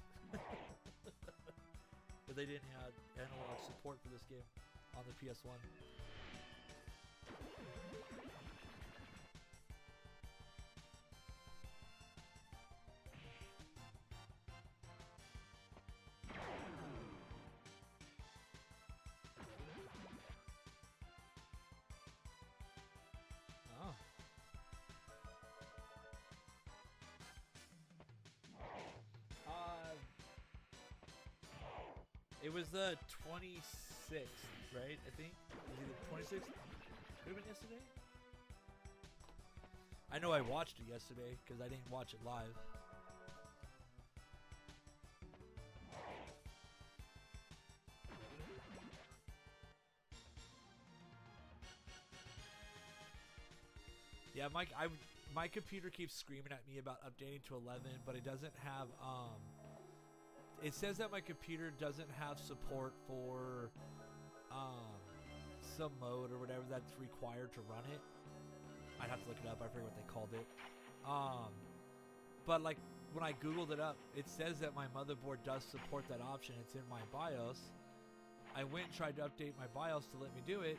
But they didn't have analog support for this game on the PS1. It was the 26th, right? I think. Was it the 26th? Could have been yesterday? I know I watched it yesterday because I didn't watch it live. Yeah, my computer keeps screaming at me about updating to 11, but it doesn't have it says that my computer doesn't have support for some mode or whatever that's required to run it. I'd have to look it up. I forget what they called it. But like when I googled it up, it says that my motherboard does support that option. It's in my BIOS. I went and tried to update my BIOS to let me do it,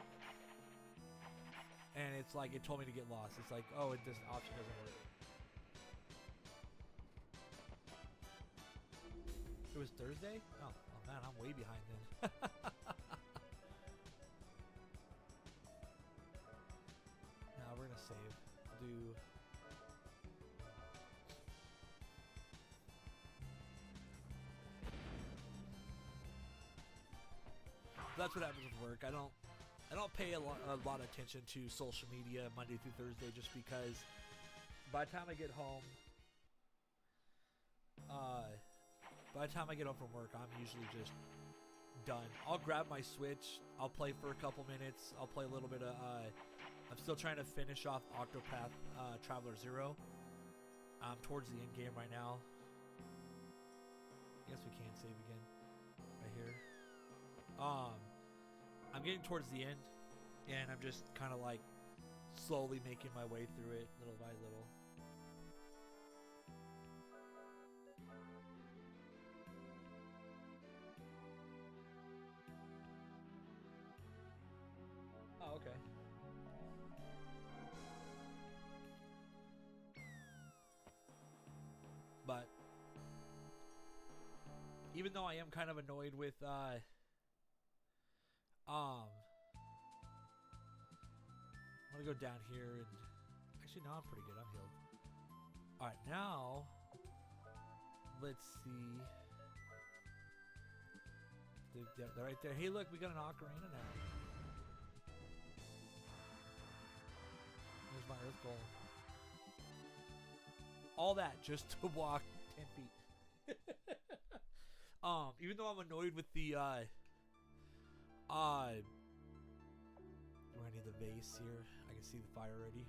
and it's like it told me to get lost. It's like, oh, this option doesn't work. It was Thursday? Oh man, I'm way behind then. Now we're gonna save. That's what happens with work. I don't pay a lot of attention to social media Monday through Thursday just because by the time I get home, from work, I'm usually just done. I'll grab my Switch. I'll play for a couple minutes. I'll play a little bit of. I'm still trying to finish off Octopath Traveler 0. I'm towards the end game right now. I guess we can save again right here. I'm getting towards the end, and I'm just kind of like slowly making my way through it little by little. Oh, okay. But even though I am kind of annoyed with I'm gonna go down here and actually no, I'm pretty good. I'm healed. Alright, now let's see. They're right there. Hey look, we got an ocarina now. There's my earth golem. All that just to walk 10 feet. Even though I'm annoyed with the where I need the vase here. I can see the fire already.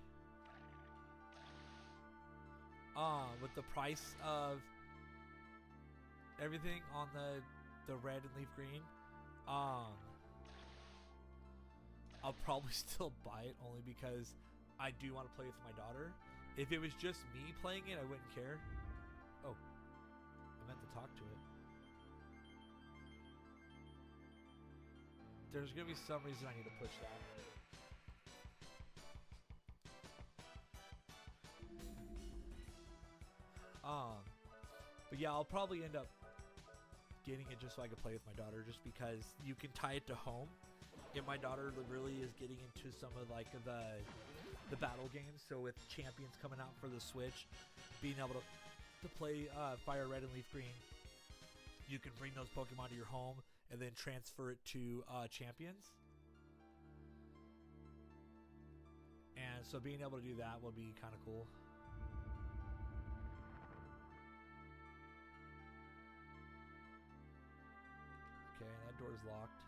With the price of everything on the red and leaf green, I'll probably still buy it only because I do want to play with my daughter. If it was just me playing it, I wouldn't care. Oh, I meant to talk to it. There's gonna be some reason I need to push that. But yeah, I'll probably end up getting it just so I can play with my daughter, just because you can tie it to home. And my daughter really is getting into some of like the battle games. So with Champions coming out for the Switch, being able to play Fire Red and Leaf Green, you can bring those Pokemon to your home and then transfer it to Champions. And so being able to do that will be kind of cool. Okay, that door door's locked.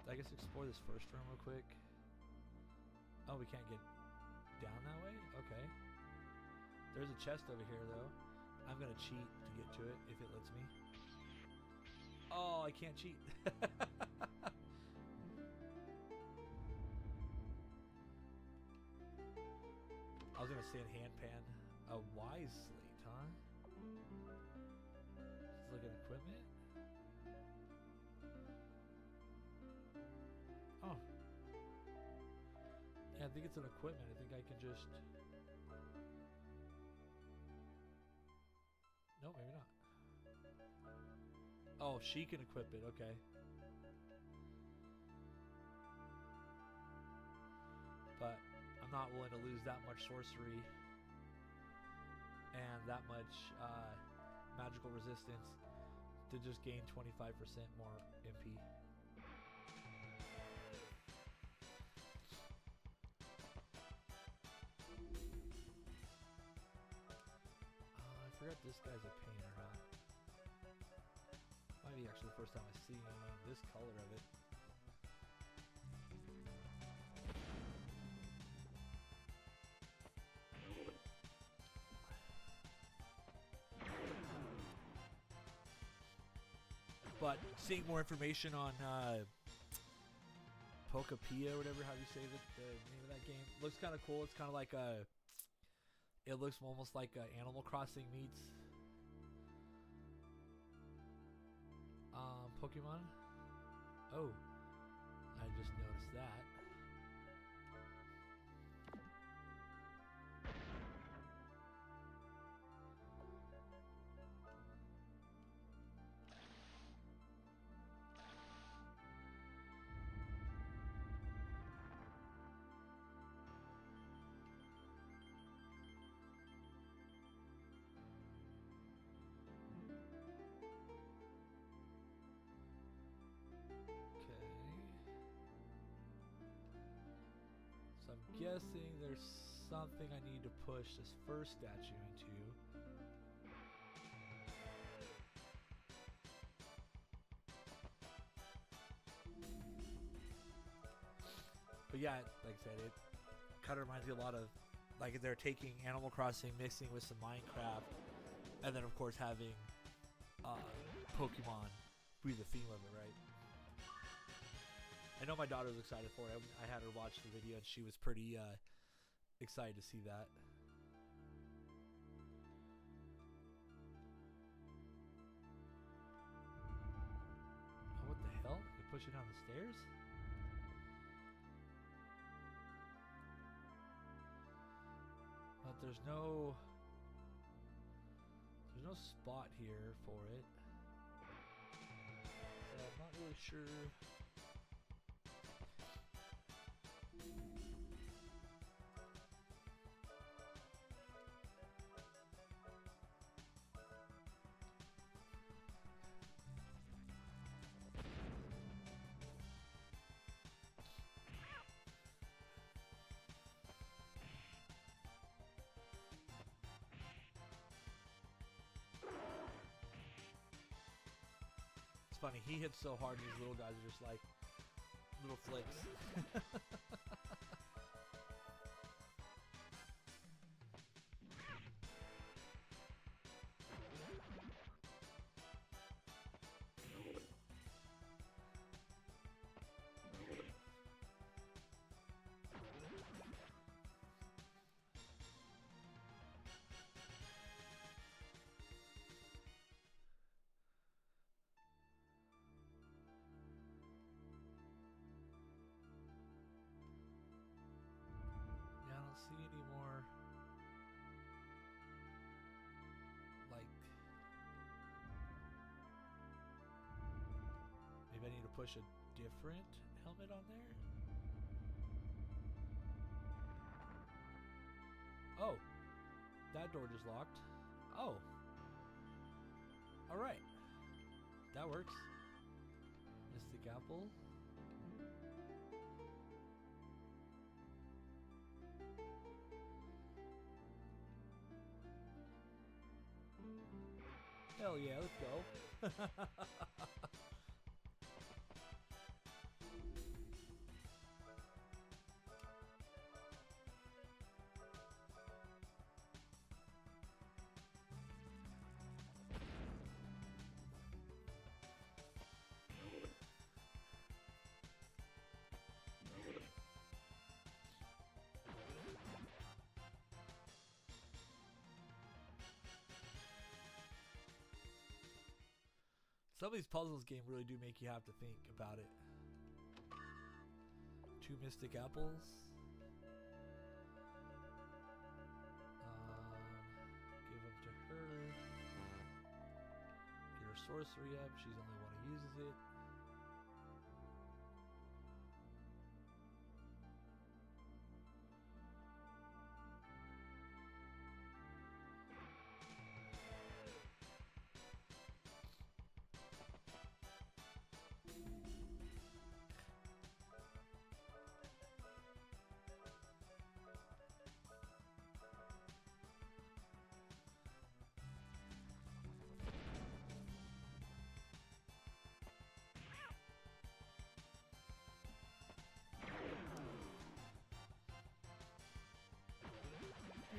I guess explore this first room real quick. Oh, we can't get down that way? Okay. There's a chest over here, though. I'm going to cheat to get to it, if it lets me. Oh, I can't cheat. I was going to say in hand pan. A wise slate, huh? Let's look at equipment. Oh. Yeah, I think it's an equipment. I think I can just... No, maybe not. Oh, she can equip it. Okay. But I'm not willing to lose that much sorcery and that much magical resistance to just gain 25% more MP. I forgot this guy's a painter, huh? Might be actually the first time I see this color of it. But seeing more information on Pokapia, or whatever, how do you say the name of that game? Looks kind of cool. It's kind of like a... It looks almost like Animal Crossing meets Pokemon. Oh, I just noticed that. So I'm guessing there's something I need to push this first statue into. But yeah, like I said, it kind of reminds me a lot of, like, they're taking Animal Crossing, mixing with some Minecraft, and then of course having Pokemon be the theme of it, right? I know my daughter was excited for it. I had her watch the video, and she was pretty excited to see that. Oh, what the hell? You push it down the stairs? But there's no spot here for it. So I'm not really sure. Funny, he hits so hard, these little guys are just like little flicks. See any more, like, maybe I need to push a different helmet on there. Oh, that door just locked. Oh, all right, that works. Mystic apple. Hell yeah, let's go. Some of these puzzles game really do make you have to think about it. 2 mystic apples. Give them to her. Get her sorcery up. She's the only one who uses it.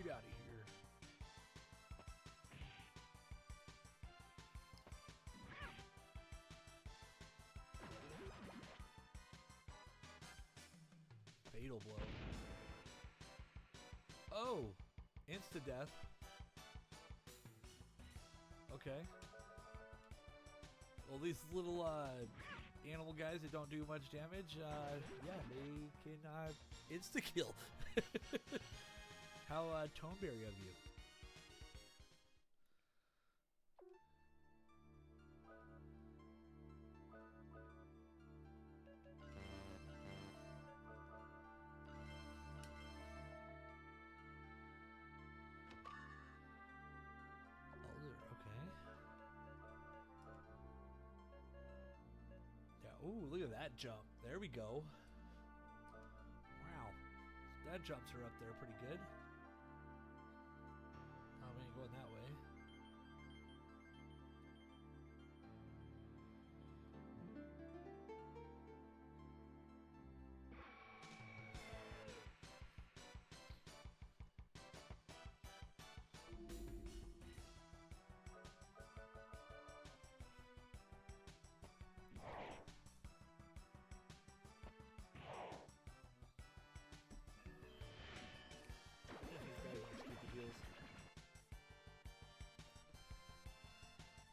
Get out of here. Fatal blow. Oh, insta death. Okay. Well, these little animal guys that don't do much damage, yeah, they can insta kill. How Toneberry of you. Okay. Yeah, ooh, look at that jump. There we go. Wow. That jumps her up there pretty good. Oh, we ain't going that way.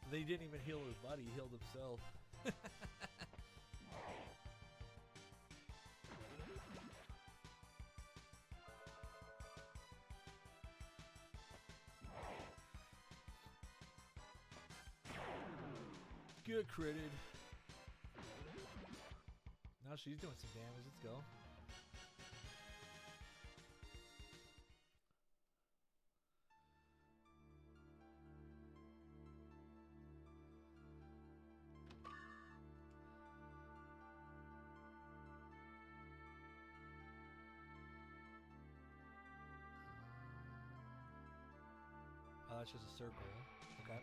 They didn't even heal his buddy, he healed himself. Get critted. Now she's doing some damage, let's go. Oh, that's just a circle. Okay.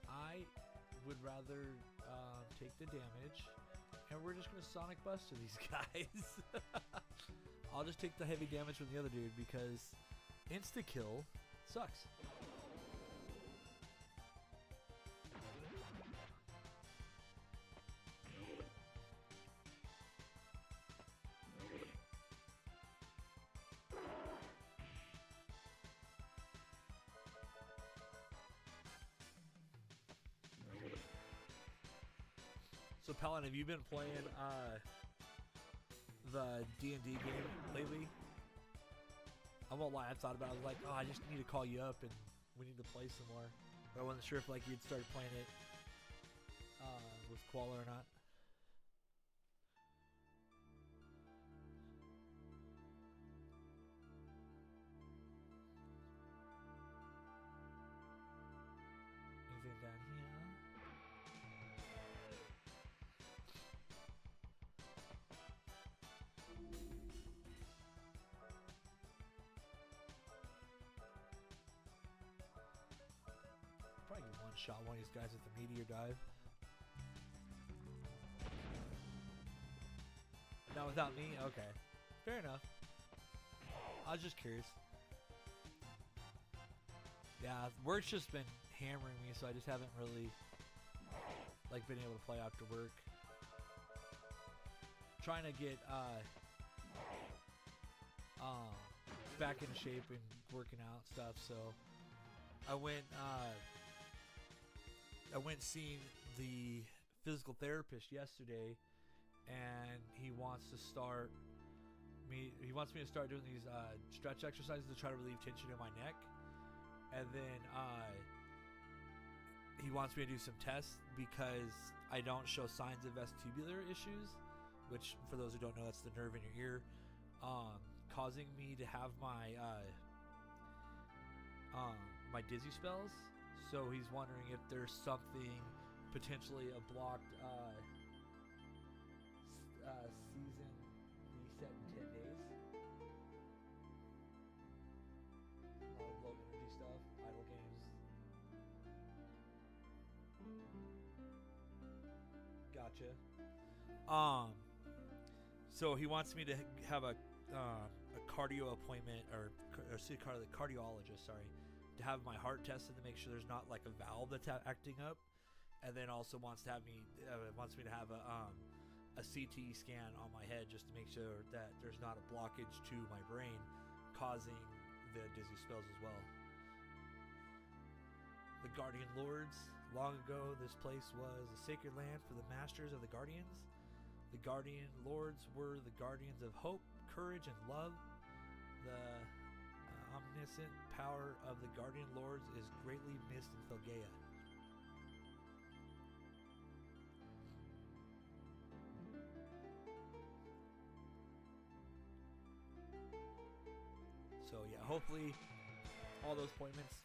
I would rather take the damage, and we're just gonna Sonic Buster these guys. I'll just take the heavy damage from the other dude because insta kill sucks. So Paladin, have you been playing the D&D game lately? I won't lie, I thought about it. I was like, oh, I just need to call you up and we need to play some more. But I wasn't sure if like you'd started playing it with Koala or not. Anything down here? one-shot one of these guys with the meteor dive. Not without me? Okay. Fair enough. I was just curious. Yeah, work's just been hammering me, so I just haven't really been able to play after work. Trying to get back into shape and working out stuff. So I went seeing the physical therapist yesterday, and he wants me to start doing these stretch exercises to try to relieve tension in my neck, and then he wants me to do some tests because I don't show signs of vestibular issues, which, for those who don't know, that's the nerve in your ear, causing me to have my my dizzy spells. So he's wondering if there's something, potentially a blocked season reset in 10 days. A lot of low energy stuff, idle games. Gotcha. So he wants me to have a cardio appointment, or see the cardiologist, sorry, to have my heart tested to make sure there's not like a valve that's acting up, and then also wants me to have a CT scan on my head just to make sure that there's not a blockage to my brain causing the dizzy spells as well. The Guardian Lords. Long ago, this place was a sacred land for the masters of the Guardians. The Guardian Lords were the guardians of hope, courage, and love. The omniscient power of the Guardian Lords is greatly missed in Felgaea. So yeah, hopefully all those appointments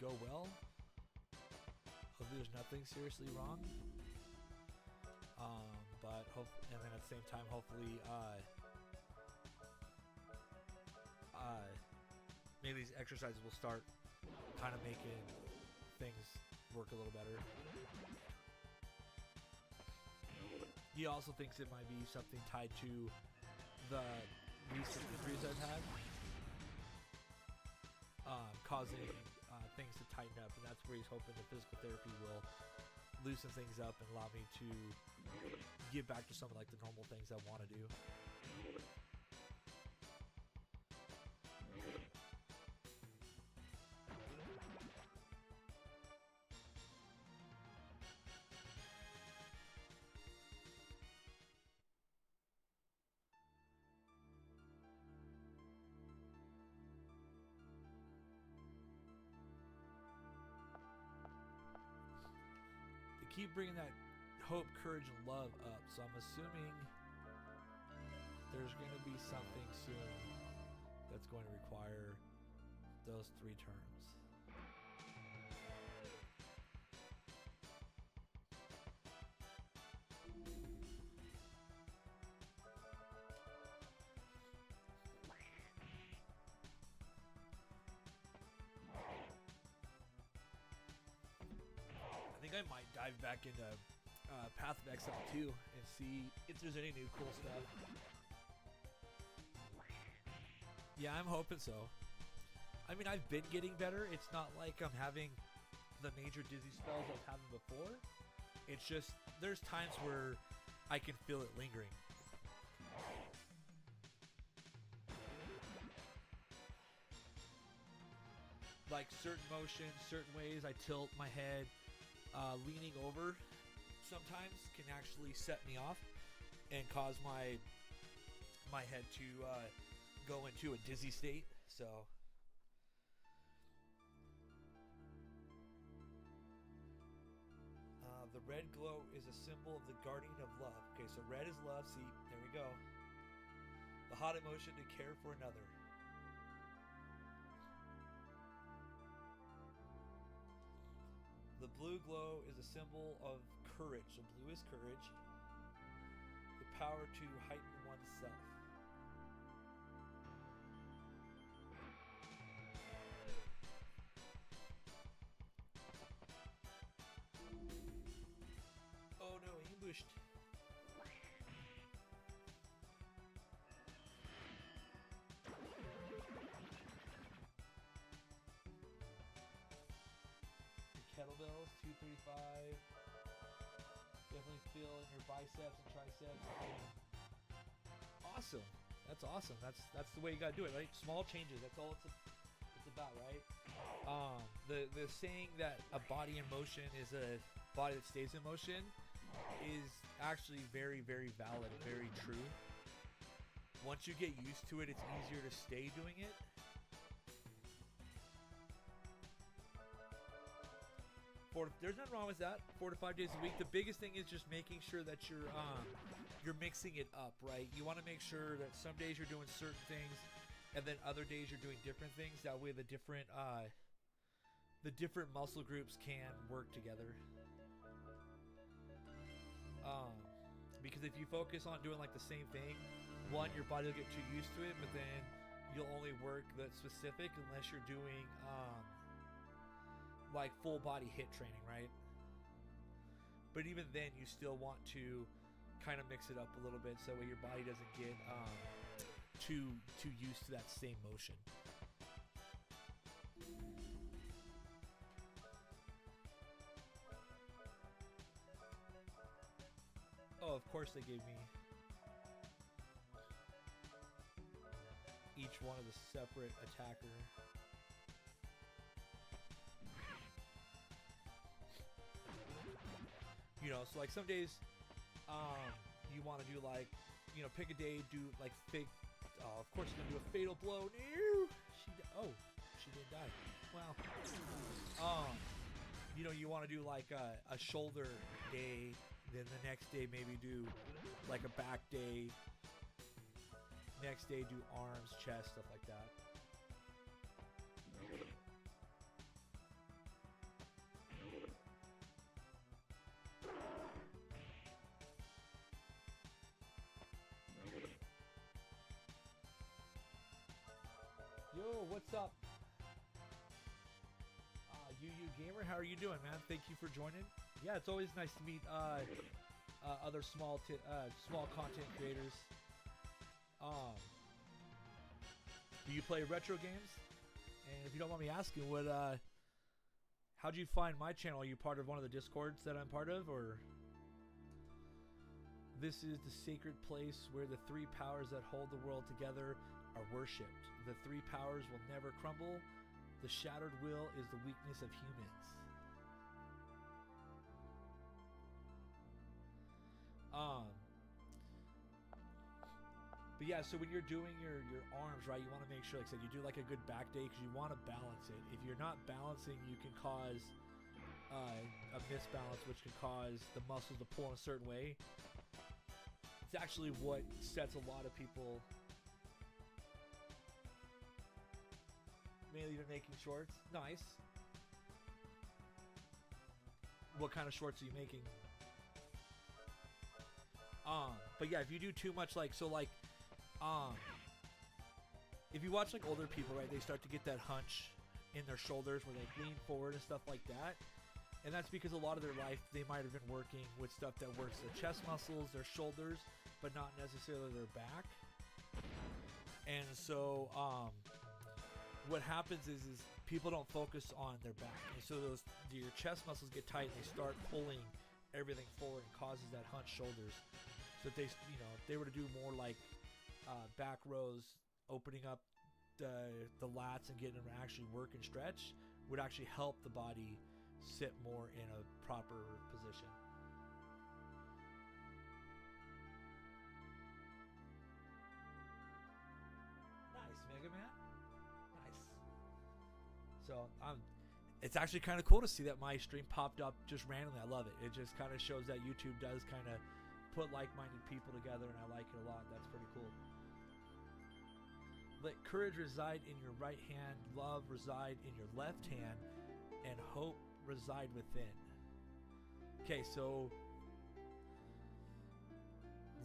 go well. Hopefully there's nothing seriously wrong. And then at the same time, hopefully, maybe these exercises will start kind of making things work a little better. He also thinks it might be something tied to the recent injuries I've had, causing things to tighten up, and that's where he's hoping the physical therapy will loosen things up and allow me to get back to some of like the normal things I want to do. Keep bringing that hope, courage, and love up. So I'm assuming there's going to be something soon that's going to require those three terms. I think I might dive back into Path of Exile 2 and see if there's any new cool stuff. Yeah, I'm hoping so. I mean, I've been getting better. It's not like I'm having the major dizzy spells I was having before. It's just, there's times where I can feel it lingering. Like certain motions, certain ways I tilt my head, leaning over sometimes can actually set me off and cause my head to go into a dizzy state. So the red glow is a symbol of the guardian of love. Okay, so red is love. See, there we go. The hot emotion to care for another. The blue glow is a symbol of courage. So blue is courage. The power to heighten oneself. finished. Kettlebells, 235. Definitely feel in your biceps and triceps. Awesome. That's awesome. That's the way you gotta do it, right? Small changes. That's all it's about, right? The saying that a body in motion is a body that stays in motion is actually very, very valid and very true. Once you get used to it, it's easier to stay doing it. There's nothing wrong with that. 4 to 5 days a week. The biggest thing is just making sure that you're mixing it up, right? You want to make sure that some days you're doing certain things, and then other days you're doing different things. That way, the different muscle groups can work together. Because if you focus on doing like the same thing, one, your body will get too used to it, but then you'll only work that specific unless you're doing like full body hit training, right? But even then, you still want to kind of mix it up a little bit so that way your body doesn't get too used to that same motion. Oh, of course they gave me each one of the separate attacker. You know, so like some days, you want to do like, you know, pick a day, do like fake. Oh, of course you're gonna do a fatal blow. She didn't die. Wow. You know, you want to do like a shoulder day. Then the next day maybe do like a back day. Next day do arms, chest, stuff like that. Yo, what's up? Gamer, how are you doing, man? Thank you for joining. Yeah, it's always nice to meet other small content creators. Do you play retro games? And if you don't mind me asking, how'd you find my channel? Are you part of one of the Discords that I'm part of, or? This is the sacred place where the three powers that hold the world together are worshipped. The three powers will never crumble. The shattered will is the weakness of humans. But yeah, so when you're doing your arms, right, you want to make sure, like I said, you do like a good back day because you want to balance it. If you're not balancing, you can cause a misbalance, which can cause the muscles to pull in a certain way. It's actually what sets a lot of people. Mainly you're making shorts. Nice. What kind of shorts are you making? But yeah, if you do too much, like, so like, if you watch like older people, right, they start to get that hunch in their shoulders where they lean forward and stuff like that. And that's because a lot of their life, they might have been working with stuff that works their chest muscles, their shoulders, but not necessarily their back. And so, what happens is people don't focus on their back. And so your chest muscles get tight and they start pulling everything forward and causes that hunched shoulders. So if they, you know, if they were to do more like back rows, opening up the lats and getting them to actually work and stretch, would actually help the body sit more in a proper position. Nice, Mega Man. Nice. So it's actually kind of cool to see that my stream popped up just randomly. I love it. It just kind of shows that YouTube does kind of put like-minded people together, and I like it a lot. That's pretty cool. Let courage reside in your right hand, love reside in your left hand, and hope reside within. Okay, so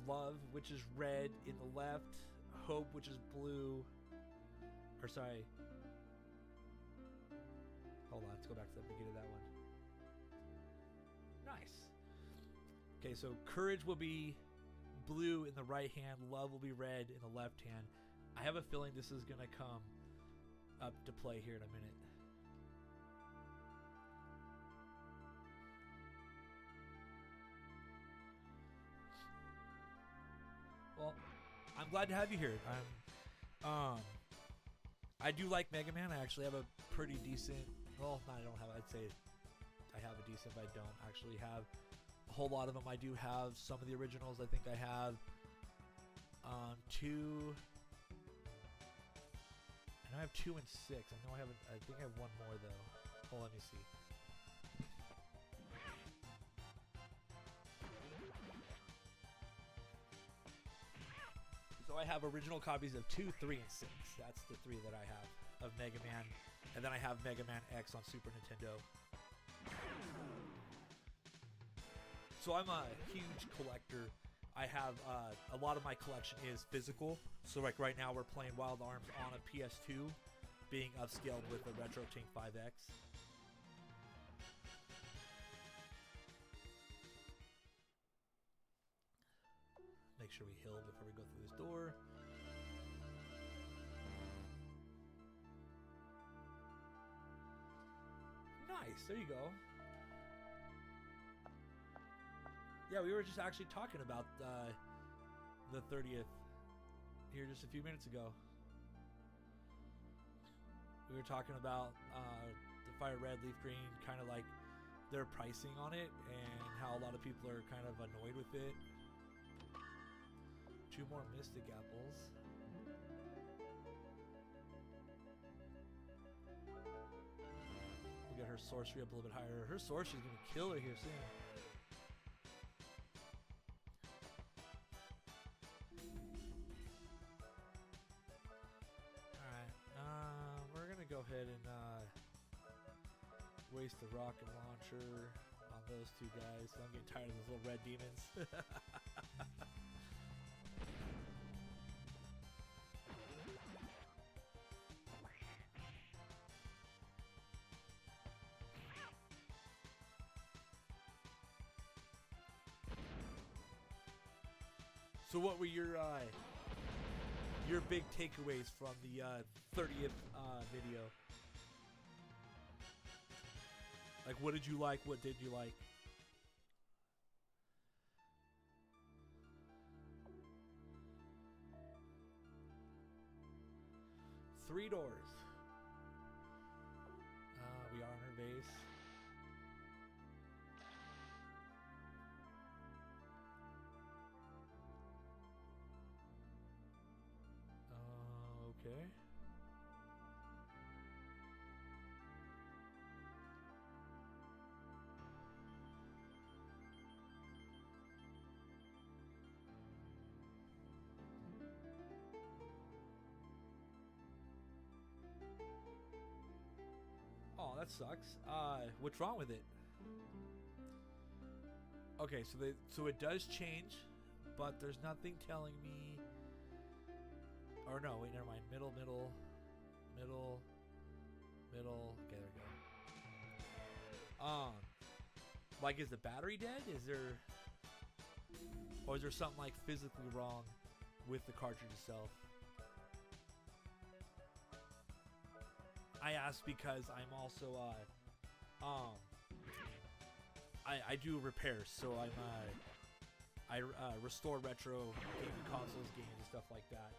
love, which is red, in the left, hope, which is blue, or sorry, hold on, let's go back to the beginning of that one. Nice. Okay, so courage will be blue in the right hand, love will be red in the left hand. I have a feeling this is going to come up to play here in a minute. Well, I'm glad to have you here. I do like Mega Man. I actually have a pretty decent, well, I don't have, I'd say I have a decent, but I don't actually have a whole lot of them. I do have some of the originals. I think I have two, and I have 2 and 6. I know I haven't, I think I have one more though. Oh, let me see. So I have original copies of 2, 3, and 6. That's the 3 that I have of Mega Man. And then I have Mega Man X on Super Nintendo. So I'm a huge collector. I have a lot of my collection is physical. So like right now we're playing Wild Arms on a PS2, being upscaled with a Retro Tink 5X. Make sure we heal before we go through this door. Nice, there you go. Yeah, we were just actually talking about the 30th here just a few minutes ago. We were talking about the Fire Red, Leaf Green, kind of like their pricing on it and how a lot of people are kind of annoyed with it. 2 more Mystic Apples. We'll get her sorcery up a little bit higher. Her sorcery is going to kill her here soon. Alright, we're going to go ahead and waste the rocket launcher on those 2 guys. So I'm getting tired of those little red demons. So what were your big takeaways from the 30th video? Like, what did you like? What did you like? Three doors. We are on her base. Okay. Oh, that sucks. What's wrong with it? Okay, so it does change, but there's nothing telling me. Or no, wait, never mind. Middle. Okay, there we go. Like, is the battery dead? Is there, or is there something like physically wrong with the cartridge itself? I ask because I'm also I do repairs, so I restore retro gaming consoles, games, and stuff like that.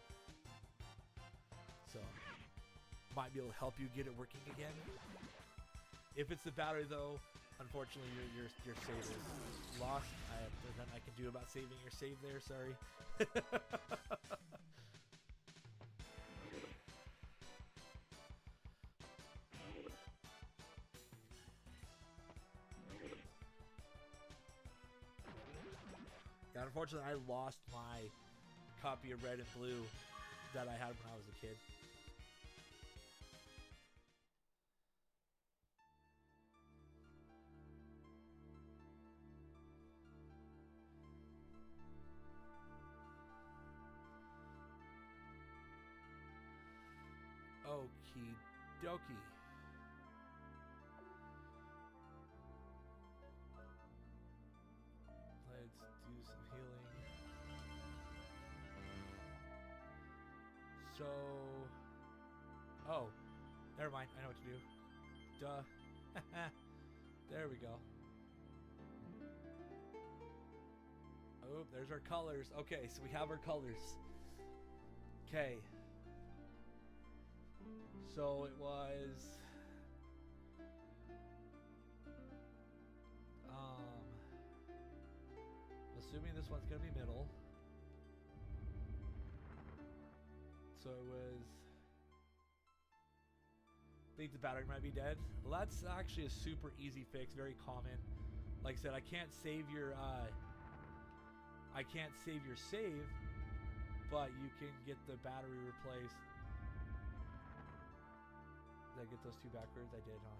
So might be able to help you get it working again. If it's the battery, though, unfortunately your save is lost. There's nothing I can do about saving your save there. Sorry. Yeah, unfortunately, I lost my copy of Red and Blue that I had when I was a kid. Okie dokie. Let's So, oh, never mind. I know what to do. Duh. There we go. Oh, there's our colors. Okay, so we have our colors. Okay. So it was assuming this one's gonna be middle. So it was, I think the battery might be dead. Well, that's actually a super easy fix, very common. Like I said, I can't save your save, but you can get the battery replaced. Did I get those two backwards? I did, huh?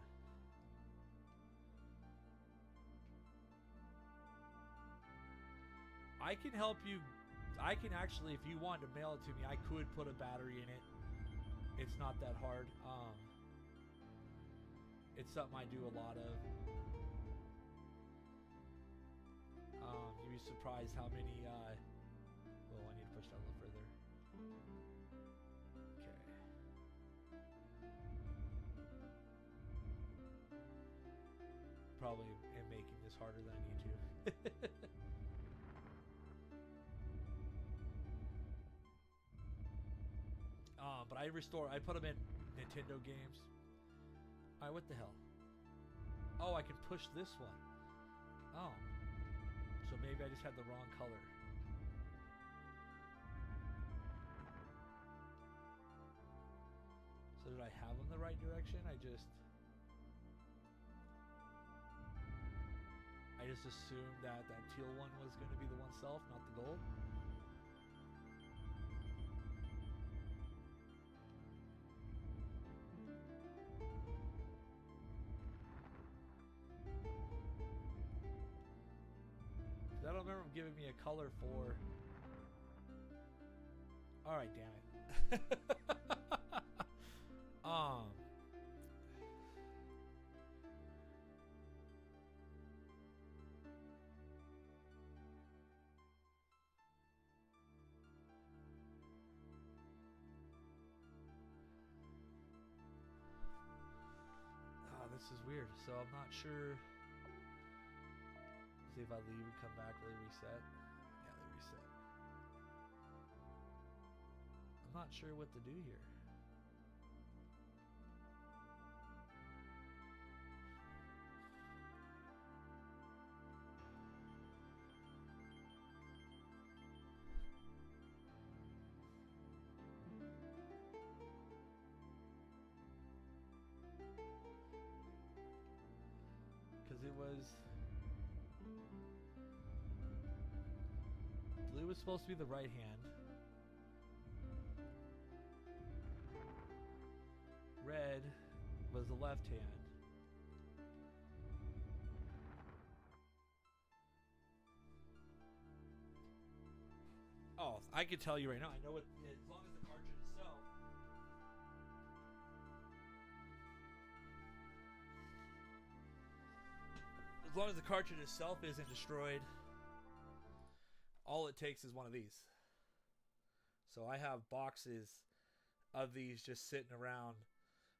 I can help you. I can actually, if you want to mail it to me, I could put a battery in it. It's not that hard. It's something I do a lot of. You'd be surprised how many, well, I need to push that a little further. Okay. Probably am making this harder than I need to. But I put them in Nintendo games. Alright, what the hell? Oh, I can push this one. Oh. So maybe I just had the wrong color. So did I have them the right direction? I just assumed that teal one was going to be the one self, not the gold. I don't remember him giving me a color for. Alright, damn it. This is weird. So I'm not sure. See if I leave and come back, will they reset? Yeah, they reset. I'm not sure what to do here. Because it was... Blue was supposed to be the right hand. Red was the left hand. Oh, I can tell you right now. I know what. As long as the cartridge itself. As long as the cartridge itself isn't destroyed. All it takes is one of these. So I have boxes of these just sitting around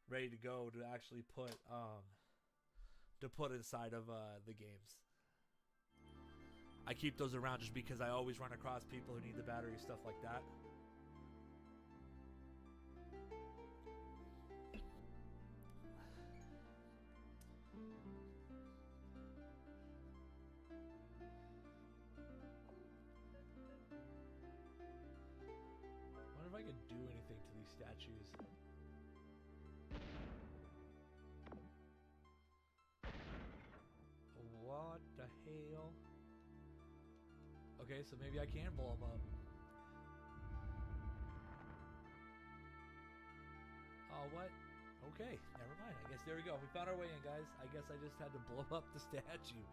ready to go to actually put inside of the games. I keep those around just because I always run across people who need the battery, stuff like that. I can do anything to these statues. What the hell? Okay, so maybe I can blow them up. Oh, what? Okay, never mind. I guess there we go. We found our way in, guys. I guess I just had to blow up the statue.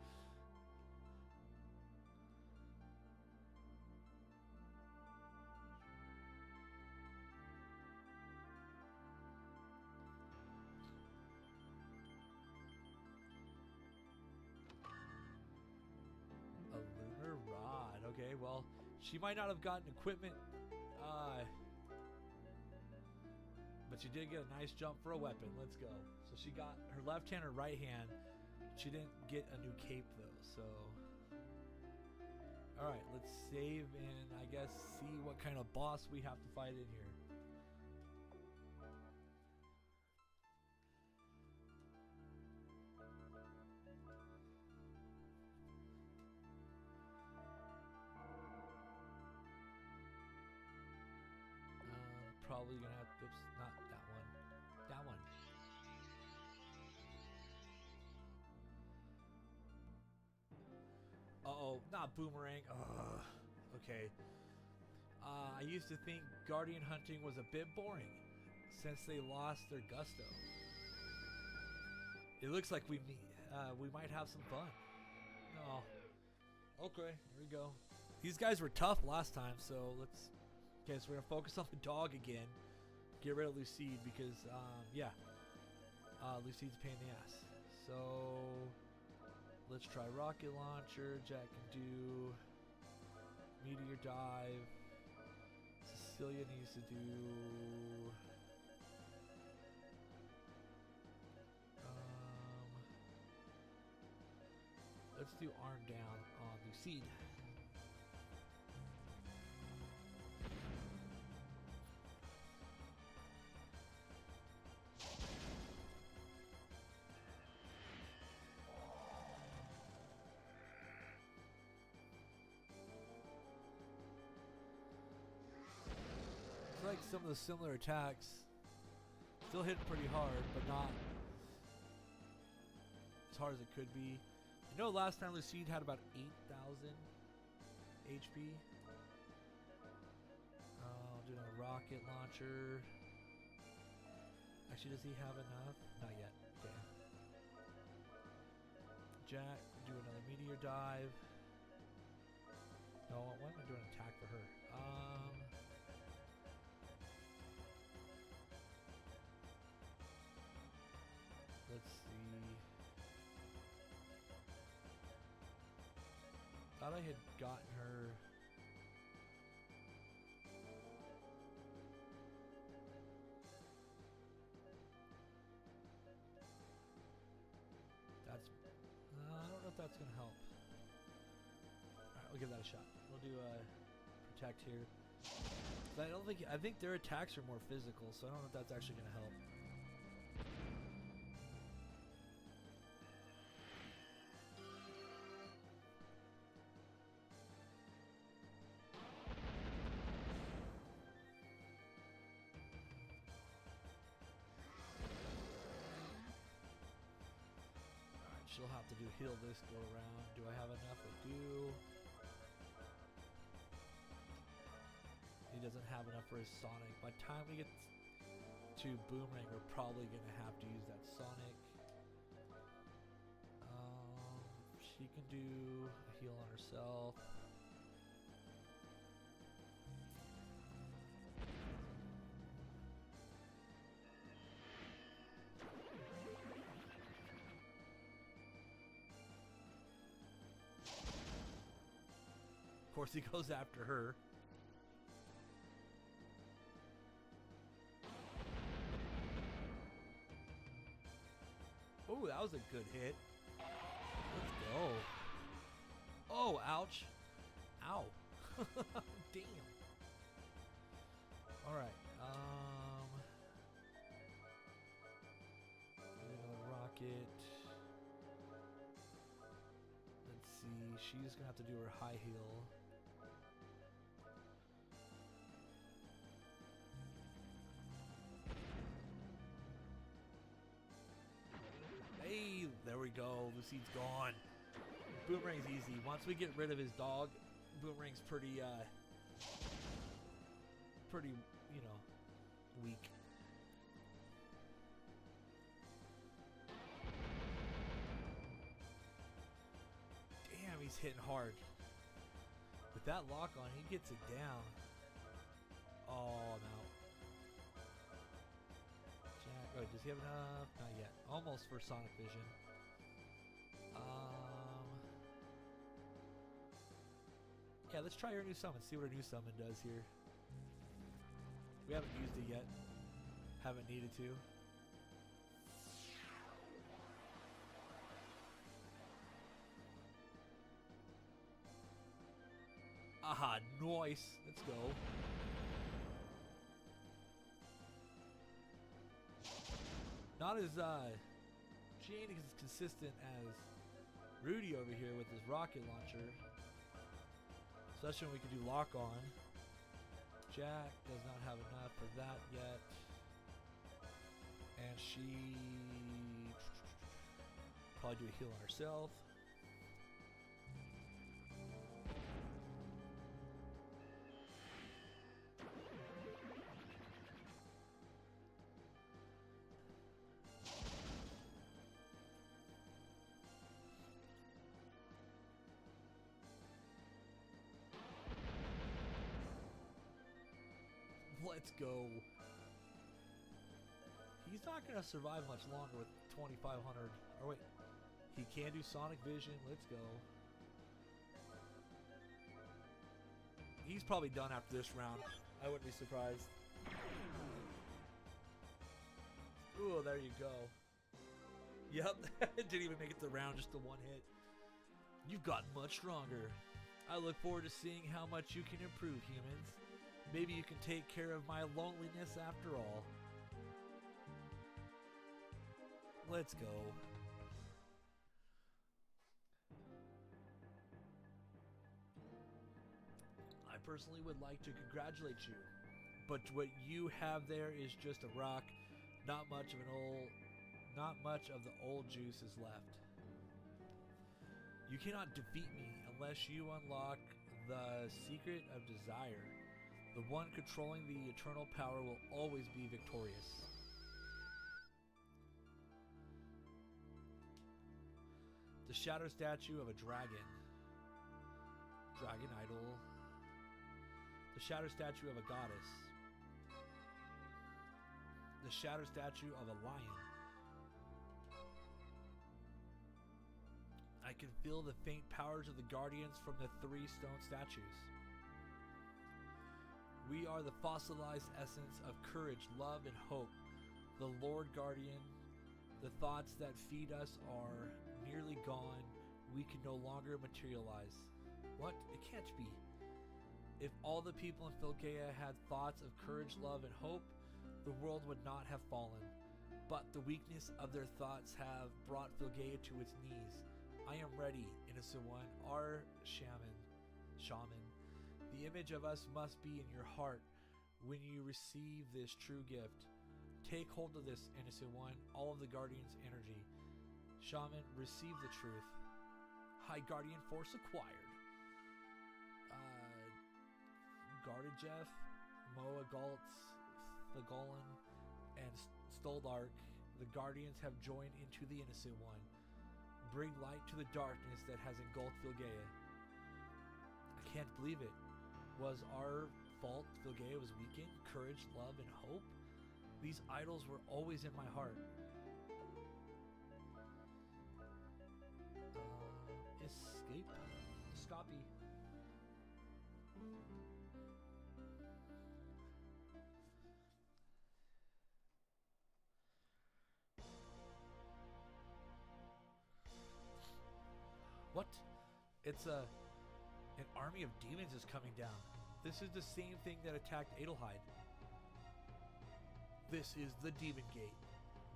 Okay, well, she might not have gotten equipment. But she did get a nice jump for a weapon. Let's go. So she got her left hand or right hand. She didn't get a new cape though, so. Alright, let's save and I guess see what kind of boss we have to fight in here. Probably gonna have to, oops, not that one. That one. Uh-oh, not boomerang. Ugh. Okay. I used to think guardian hunting was a bit boring since they lost their gusto. It looks like we might have some fun. Oh. Okay, here we go. These guys were tough last time, so let's. Okay, so we're gonna focus on the dog again. Get rid of Lucide because, yeah, Lucide's a pain in the ass. So let's try rocket launcher. Jack can do meteor dive. Cecillia needs to do. Let's do arm down on Lucide. Like some of the similar attacks still hit pretty hard, but not as hard as it could be. You know, last time Lucide had about 8,000 HP. Doing a rocket launcher. Actually, does he have enough? Not yet. Okay. Jack, do another meteor dive. No, why am I doing an attack for her? Let's see. Thought I had gotten her. That's. I don't know if that's gonna help. Alright, we'll give that a shot. We'll do protect here. I think their attacks are more physical, so I don't know if that's actually gonna help. She'll have to do heal this go around. Do I have enough? I do. He doesn't have enough for his Sonic. By the time we get to Boomerang, we're probably going to have to use that Sonic. She can do a heal on herself. Of course, he goes after her. Oh, that was a good hit. Let's go. Oh, ouch. Ow. Damn. Alright. Another rocket. Let's see. She's gonna have to do her high heal. Hey, there we go. Lucide's gone. Boomerang's easy. Once we get rid of his dog, Boomerang's pretty, you know, weak. Damn, he's hitting hard. With that lock on, he gets it down. Oh, I'm out. Jack, oh, does he have enough? Not yet. Almost for Sonic Vision. Yeah, let's try our new summon. See what our new summon does here. We haven't used it yet. Haven't needed to. Aha, nice. Let's go. Not as, she ain't as consistent as Rudy over here with his rocket launcher. Especially when we can do lock on. Jack does not have enough for that yet. And she probably do a heal on herself. Let's go. He's not going to survive much longer with 2,500. Or wait, he can do Sonic Vision. Let's go. He's probably done after this round. I wouldn't be surprised. Ooh, there you go. Yep, didn't even make it to the round, just the one hit. You've gotten much stronger. I look forward to seeing how much you can improve, humans. Maybe you can take care of my loneliness after all. Let's go. I personally would like to congratulate you, but what you have there is just a rock. Not much of the old juice is left. You cannot defeat me unless you unlock the secret of desire. The one controlling the eternal power will always be victorious. The shadow statue of a dragon. Dragon idol. The shadow statue of a goddess. The shadow statue of a lion. I can feel the faint powers of the guardians from the 3 stone statues. We are the fossilized essence of courage, love, and hope. The Lord Guardian, the thoughts that feed us are nearly gone. We can no longer materialize. What? It can't be. If all the people in Filgaia had thoughts of courage, love, and hope, the world would not have fallen. But the weakness of their thoughts have brought Filgaia to its knees. I am ready, innocent one, our shaman. The image of us must be in your heart when you receive this true gift. Take hold of this, innocent one, all of the Guardian's energy. Shaman, receive the truth. High Guardian force acquired. Gardajeff, Moa Galtz, Thagolin, and Stoldark, the Guardians have joined into the innocent one. Bring light to the darkness that has engulfed Filgaia. I can't believe it. Was our fault Filgaia was weakened? Courage, love, and hope? These idols were always in my heart. Escape? Escape. What? It's an army of demons is coming down. This is the same thing that attacked Adelheid. This is the Demon Gate.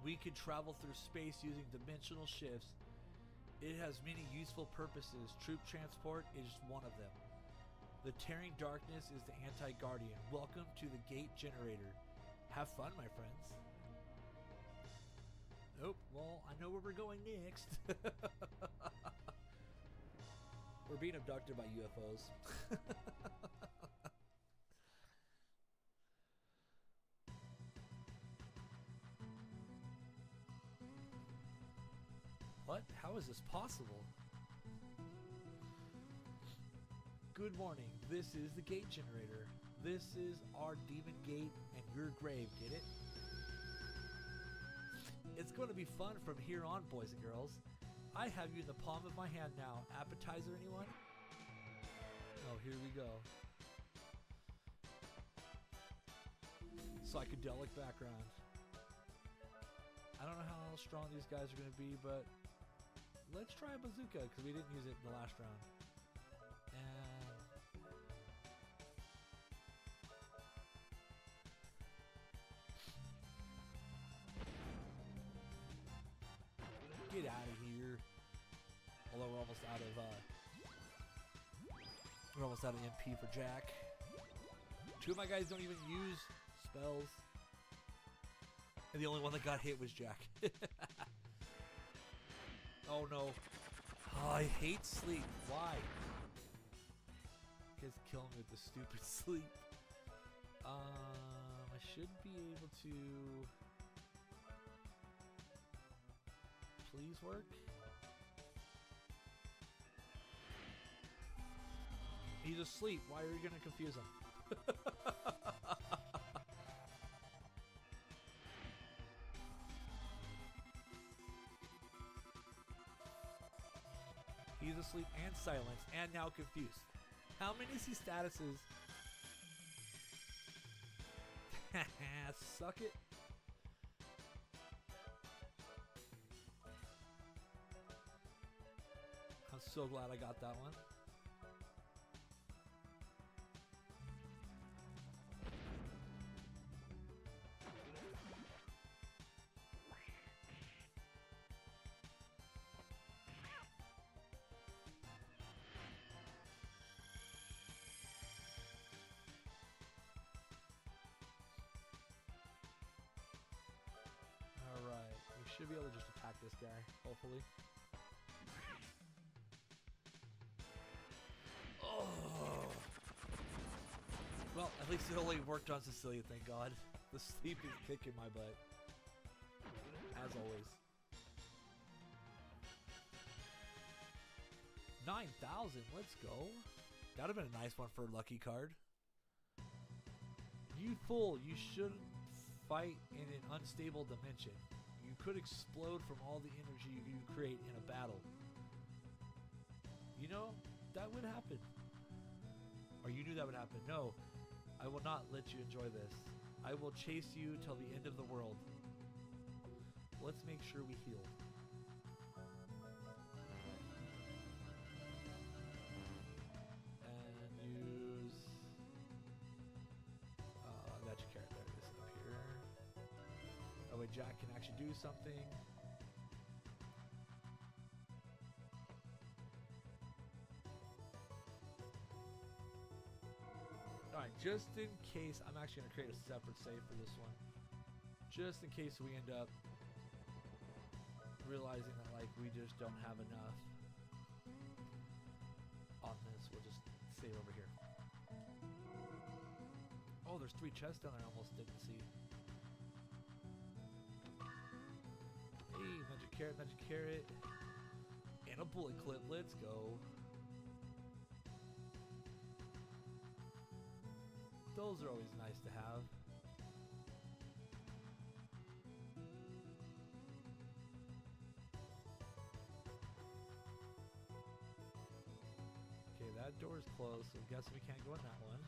We can travel through space using dimensional shifts. It has many useful purposes. Troop transport is one of them. The tearing darkness is the anti-guardian. Welcome to the gate generator. Have fun, my friends. Nope, well, I know where we're going next. We're being abducted by UFOs. What? How is this possible? Good morning. This is the gate generator. This is our demon gate and your grave, get it? It's going to be fun from here on, boys and girls. I have you in the palm of my hand now. Appetizer, anyone? Oh, here we go. Psychedelic background. I don't know how strong these guys are going to be, but let's try a bazooka because we didn't use it in the last round. And get out of here. Although we're almost out of MP for Jack. Two of my guys don't even use spells. And the only one that got hit was Jack. Oh no. Oh, I hate sleep. Why? You guys kill me with the stupid sleep. I should be able to please work. He's asleep. Why are you gonna confuse him? He's asleep and silenced and now confused. How many C statuses? Suck it. I'm so glad I got that one. Should be able to just attack this guy, hopefully. Oh! Well, at least it only worked on Cecillia, thank God. The sleep is kicking my butt. As always. 9,000, let's go. That would have been a nice one for a lucky card. You fool, you shouldn't fight in an unstable dimension. You could explode from all the energy you create in a battle. You know, that would happen. Or you knew that would happen. No, I will not let you enjoy this. I will chase you till the end of the world. Let's make sure we heal. And use magic carrot. There it is up here. That way Jack can actually do something. Alright, just in case, I'm actually going to create a separate save for this one. Just in case we end up realizing that like we just don't have enough on this, we'll just save over here. Oh, there's 3 chests down there I almost didn't see. Hey, magic carrot, and a bullet clip, let's go. Those are always nice to have. Okay, that door is closed, so I guess we can't go in that one.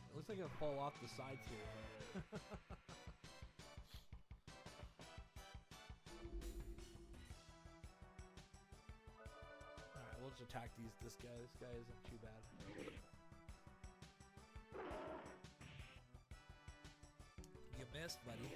It looks like it'll fall off the sides here. We'll just attack this guy. This guy isn't too bad. You missed, buddy.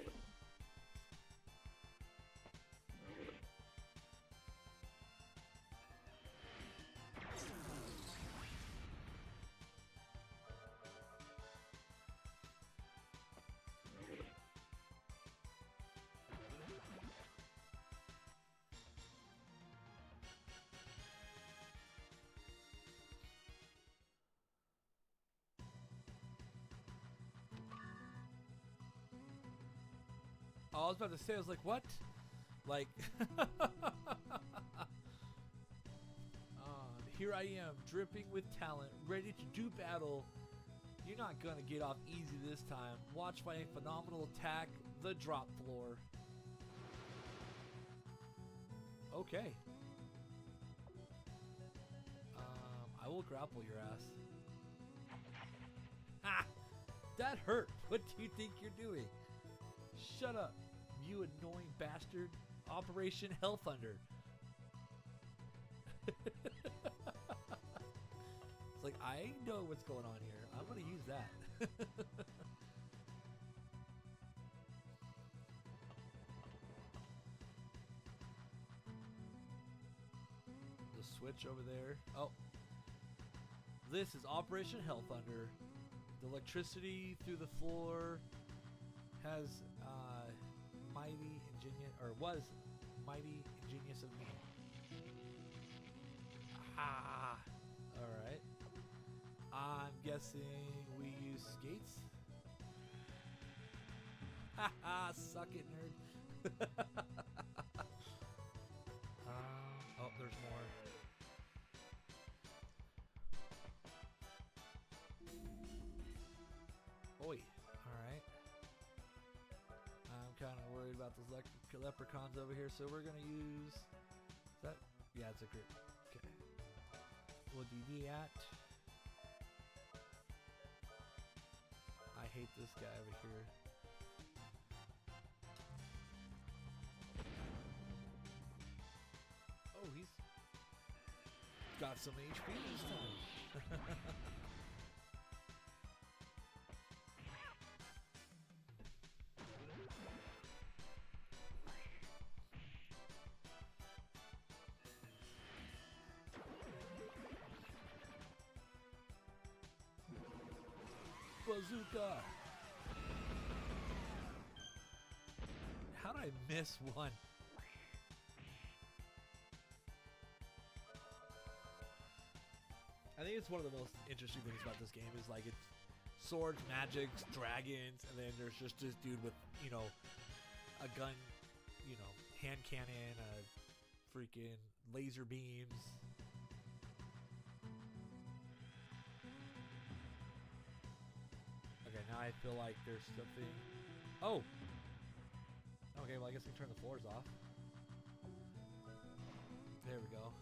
I was about to say, I was like, what? Like, here I am, dripping with talent, ready to do battle. You're not gonna get off easy this time. Watch my phenomenal attack, the drop floor. Okay. I will grapple your ass. Ah! That hurt. What do you think you're doing? Shut up, you annoying bastard. Operation Hellthunder. It's like, I know what's going on here. I'm gonna use that. The switch over there. Oh. This is Operation Hellthunder. The electricity through the floor has mighty ingenious, or was mighty ingenious of me. Ah, all right. I'm guessing we use skates. Haha, suck it, nerd. Oh, there's more. Oi, all right. I'm kind of worried about those leprechauns over here, so we're gonna use that. Yeah, it's a group. Okay, we'll do that. I hate this guy over here. Oh, he's got some HP this time. Bazooka! How did I miss one? I think it's one of the most interesting things about this game is like it's swords, magics, dragons, and then there's just this dude with, you know, a gun, you know, hand cannon, freaking laser beams. Okay, now I feel like there's something. Oh! Okay, well I guess we can turn the floors off. There we go.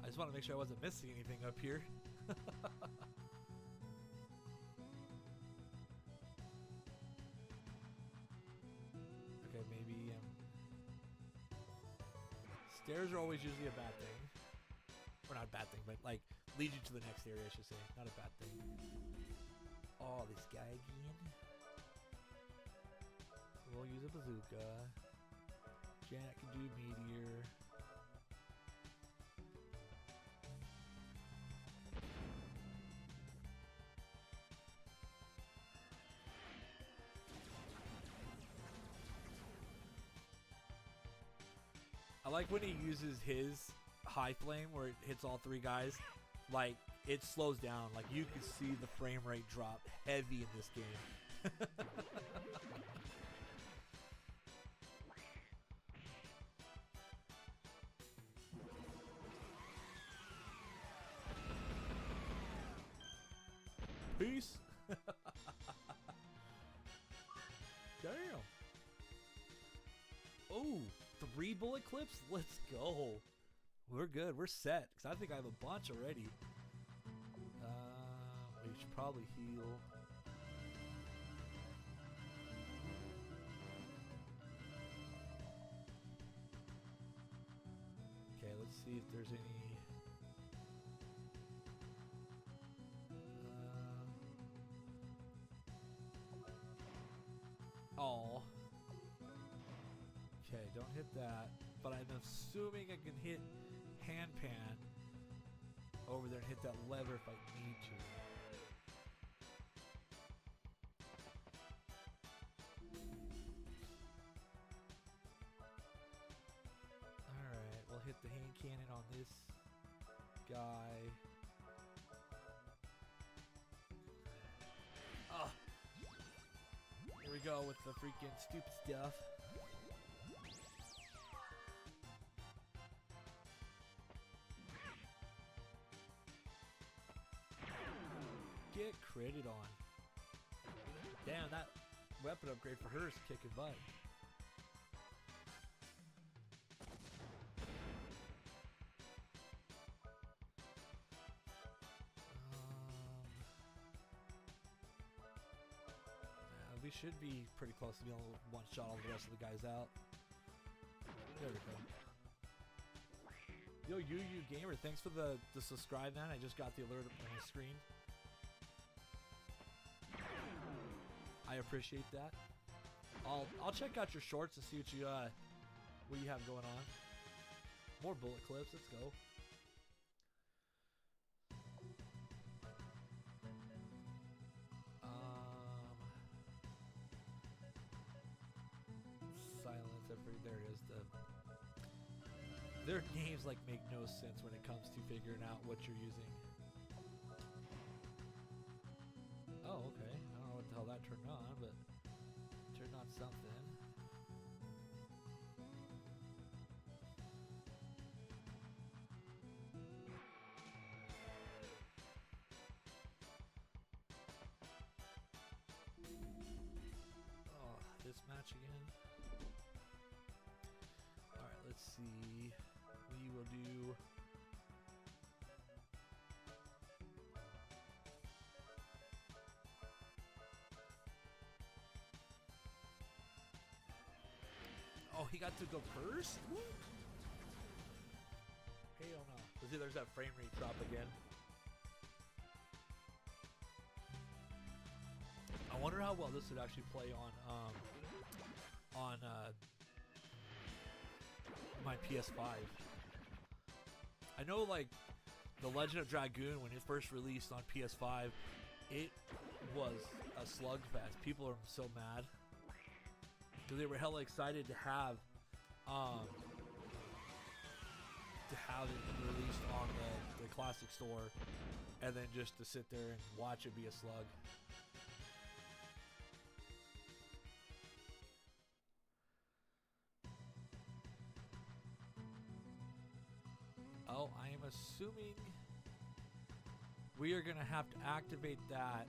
I just want to make sure I wasn't missing anything up here. Okay, maybe stairs are always usually a bad thing. Or not a bad thing, but like lead you to the next area, I should say. Not a bad thing. Oh, this guy again. We'll use a bazooka. Janet can do meteor. I like when he uses his high flame where it hits all three guys. Like, it slows down. Like, you can see the frame rate drop heavy in this game. Peace. Damn. Oh, 3 bullet clips? Let's go. We're good. We're set. Because I think I have a bunch already. We should probably heal. Okay, let's see if there's any... Oh. Okay, don't hit that. But I'm assuming I can hit hand pan over there and hit that lever if I need to. Alright, we'll hit the hand cannon on this guy. Oh. Here we go with the freaking stupid stuff. Get critted on. Damn, that weapon upgrade for her is kicking butt. we should be pretty close to being able to one-shot all the rest of the guys out. There we go. Yo, you gamer, thanks for the subscribe, man. I just got the alert on my screen. I appreciate that. I'll check out your shorts and see what you have going on. More bullet clips. Let's go. Silence. There it is. Their names like make no sense when it comes to figuring out what you're using. Oh, okay. I don't know what the hell that turned on, but turned on something. Oh, this match again. Alright, let's see. We will do... Oh, he got to go first? What? Hell no. See, there's that frame rate drop again. I wonder how well this would actually play on my PS5. I know, like, The Legend of Dragoon, when it first released on PS5, it was a slugfest. People are so mad because they were hella excited to have it released on the classic store, and then just to sit there and watch it be a slug. Oh, I am assuming we are going to have to activate that.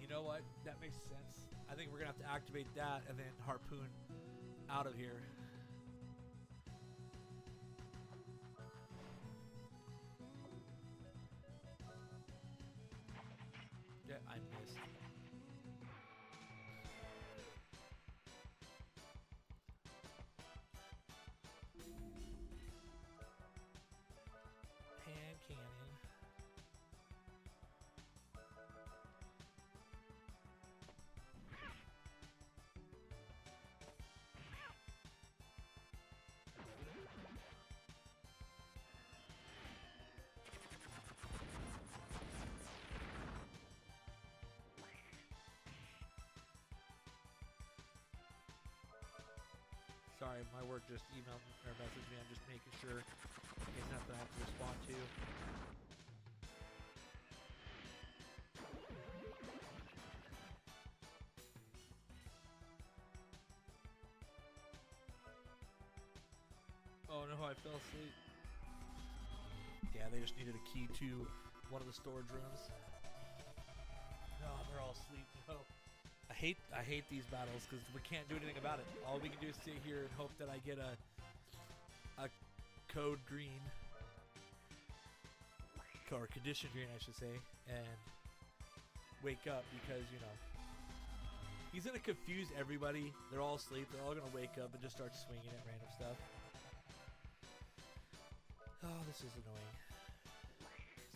You know what? That makes sense. I think we're going to have to activate that and then harpoon out of here. Yeah, I missed. Hand cannon. Sorry, my work just emailed or messaged me. I'm just making sure it's nothing I have to respond to. Oh no, I fell asleep. Yeah, they just needed a key to one of the storage rooms. No, they're all asleep. No. I hate these battles because we can't do anything about it. All we can do is sit here and hope that I get a code green, or condition green, I should say, and wake up because, you know, he's gonna confuse everybody. They're all asleep. They're all gonna wake up and just start swinging at random stuff. Oh, this is annoying.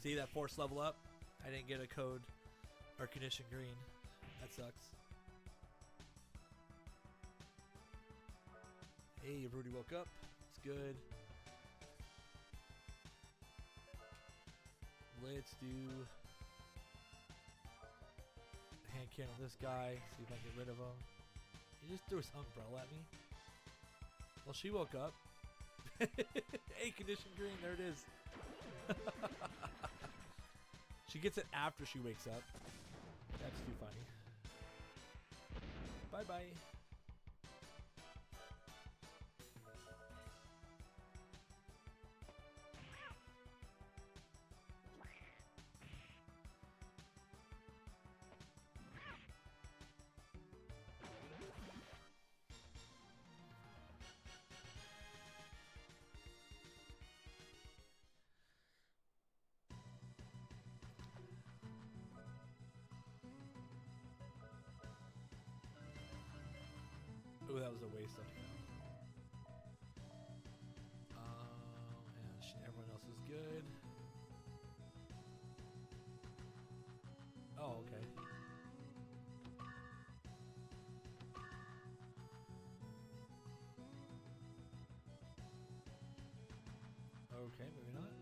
See that force level up? I didn't get a code or condition green. That sucks. Hey, Rudy woke up. It's good. Let's do hand cannon this guy. See if I can get rid of him. He just threw his umbrella at me. Well, she woke up. Hey, condition green. There it is. She gets it after she wakes up. That's too funny. Bye-bye. Ooh, that was a waste of time. And everyone else is good. Oh, okay. Okay, maybe not.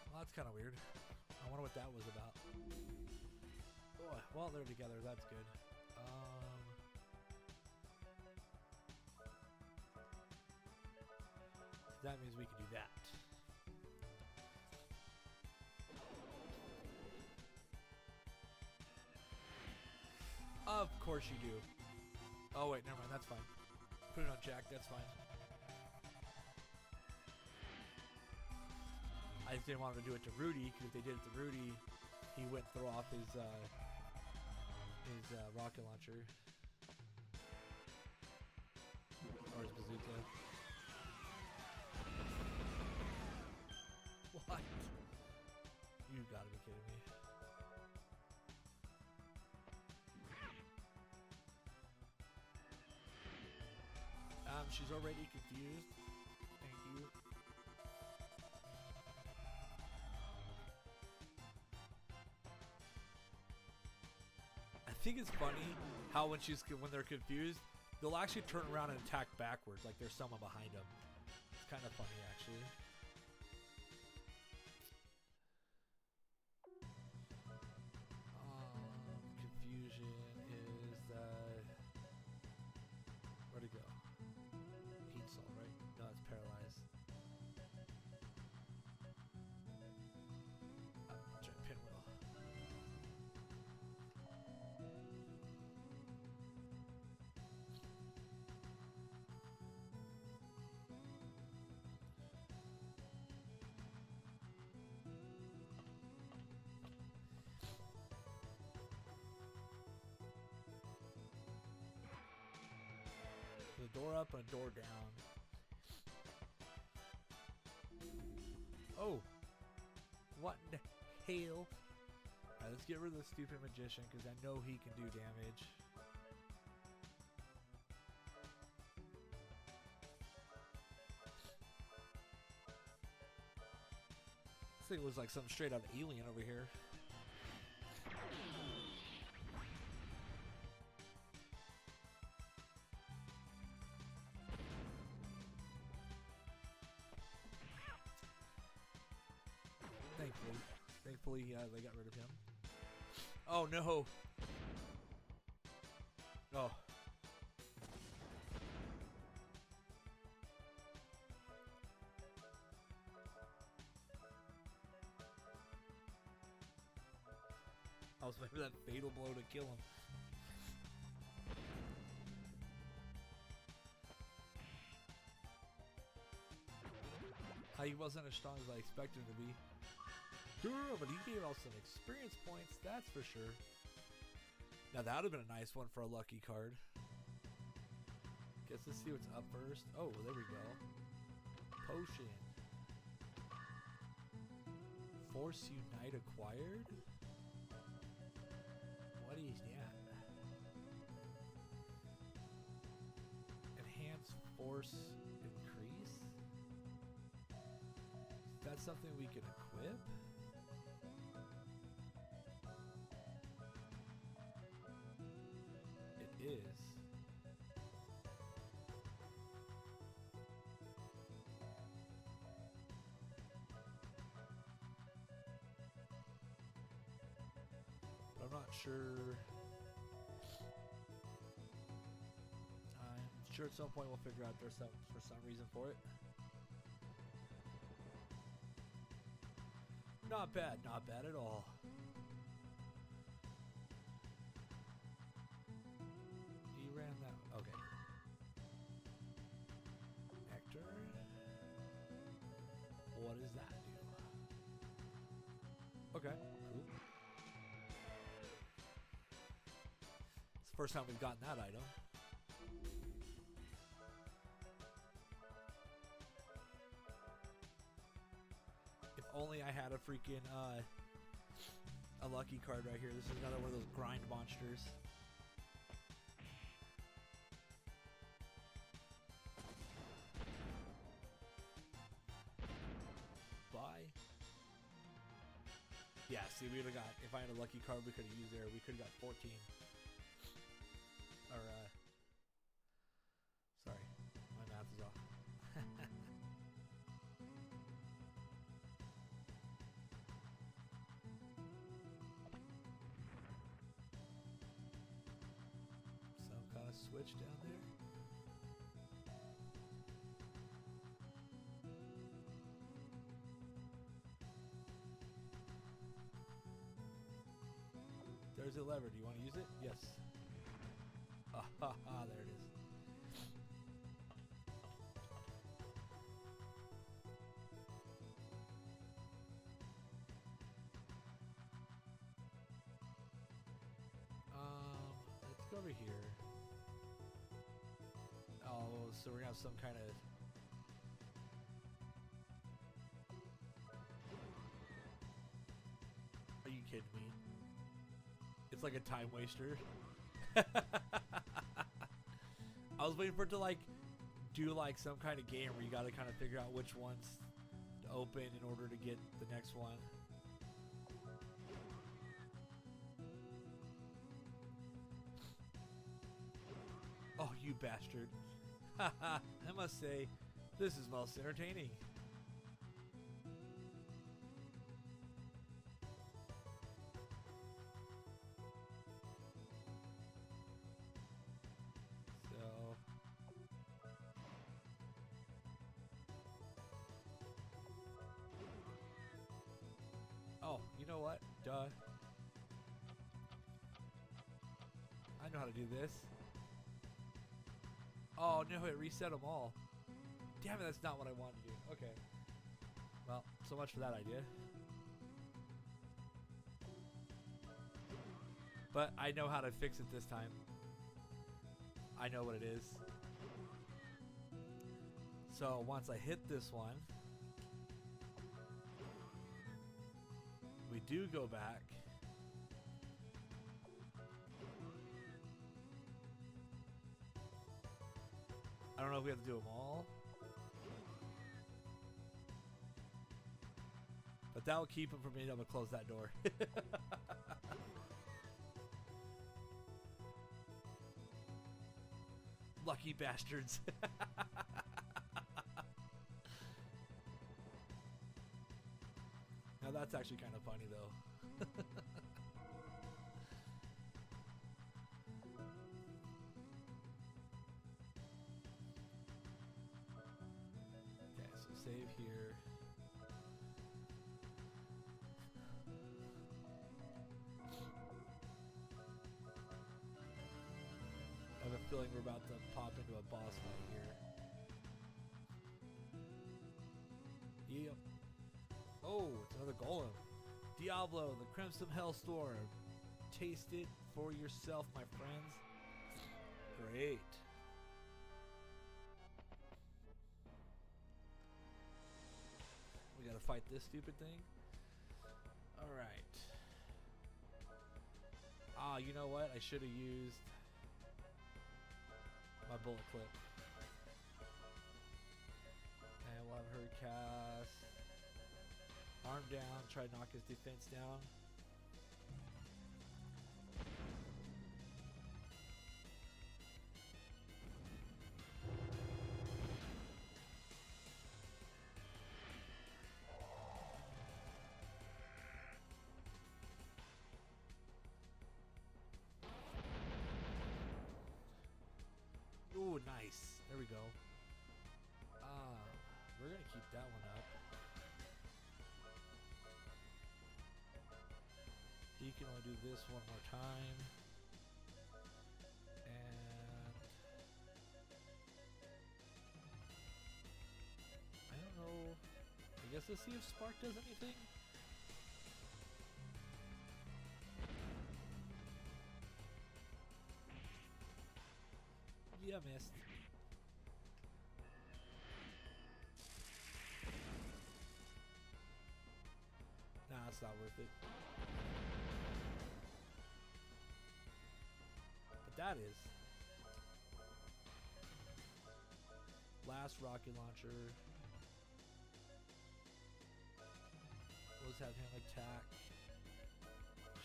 Well, that's kind of weird. I wonder what that was about. Oh, well, they're together. That's good. That means we can do that. Of course you do. Oh, wait, never mind. That's fine. Put it on Jack. That's fine. I just didn't want to do it to Rudy, because if they did it to Rudy, he wouldn't throw off his rocket launcher. Or his bazooka. What? You gotta be kidding me. She's already confused. Thank you. I think it's funny how when they're confused, they'll actually turn around and attack backwards, like there's someone behind them. It's kind of funny, actually. Confusion is that. Where'd it go? Heat soul, right? No, it's paralyzed. Try pinwheel. The door up and a door down. Oh! What in the hell? Alright, let's get rid of the stupid magician, because I know he can do damage. This thing was like some straight out alien over here. Thankfully, they got rid of him. Oh no! Oh. I was waiting for that fatal blow to kill him. He wasn't as strong as I expected him to be. But he gave us some experience points, that's for sure. Now that would have been a nice one for a lucky card. Guess let's see what's up first. Oh, there we go. Potion. Force Unite acquired? What is that? Enhance force increase? Is that something we can equip? Is. But I'm not sure. I'm sure at some point we'll figure out there's some reason for it. Not bad at all. Okay. Hector. What does that do? Okay, cool. It's the first time we've gotten that item. If only I had a freaking a lucky card right here. This is another one of those grind monsters. Bye. Yeah, see, we would have got, if I had a lucky card we could have used there, we could have got 14. Or, sorry, my math is off. Some kind of switch down there. There's a lever. Do you want to use it? Yes. Ah, ha, ha, there it is. Let's go over here. Oh, so we're gonna have some kind of. Are you kidding me? It's like a time waster. I was waiting for it to like do like some kind of game where you got to kind of figure out which ones to open in order to get the next one. Oh, you bastard. Haha, I must say, this is most entertaining. Oh, you know what? Duh. I know how to do this. Oh no, it reset them all. Damn it, that's not what I wanted to do. Okay. Well, so much for that idea. But I know how to fix it this time. I know what it is. So once I hit this one, we do go back. I don't know if we have to do them all. But that will keep him from being able to close that door. Lucky bastards. Now that's actually kind of funny though. Okay, so save here. I have a feeling we're about to pop into a boss fight here. Yep. Oh, it's another golem. Diablo, the Crimson Hellstorm. Taste it for yourself, my friends. Great. We gotta fight this stupid thing. Alright. Ah, you know what? I should have used my bullet clip. And we'll have her cast arm down, try to knock his defense down. Ooh, nice. There we go. We're gonna keep that one up. He can only do this one more time. And I don't know. I guess let's see if Spark does anything. Yeah, missed. Nah, it's not worth it. that is. Last rocket launcher. Let's have him attack.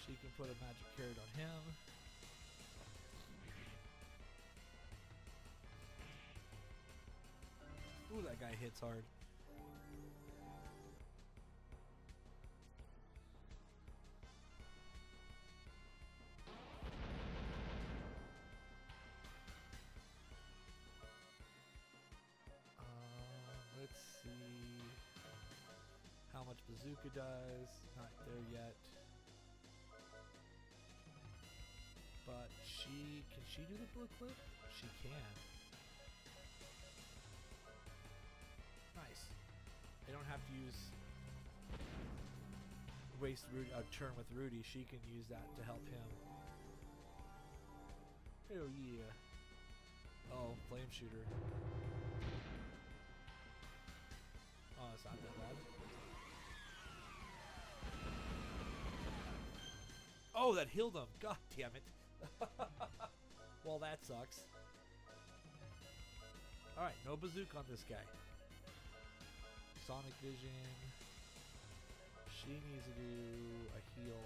She can put a magic carrot on him. Ooh, that guy hits hard. Let's see how much bazooka does. Not there yet. But can she do the blue clip? She can. Nice. I don't have to waste a turn with Rudy. She can use that to help him. Hell yeah. Oh, flame shooter. Oh, it's not that bad. Oh, that healed him. God damn it. Well, that sucks. Alright, no bazooka on this guy. Sonic Vision. She needs to do a heal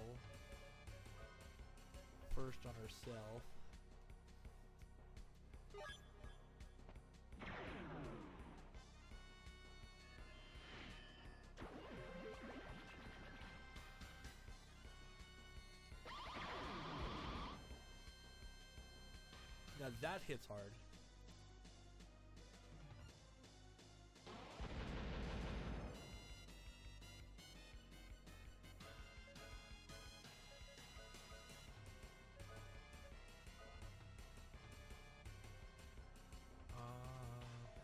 first on herself. Now that hits hard.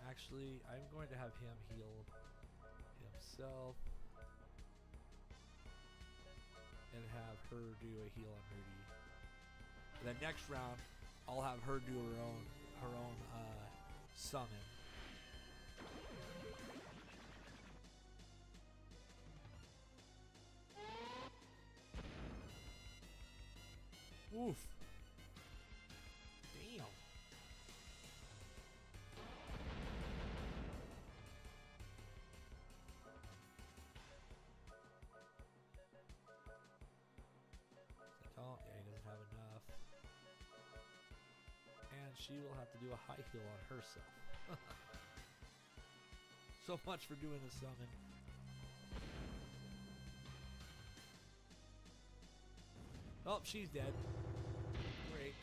Actually, I'm going to have him heal himself and have her do a heal on Rudy. And then next round, I'll have her do her own summon. Oof. Damn. Oh, yeah, he doesn't have enough. And she will have to do a high heal on herself. So much for doing the summon. Oh, she's dead. Great.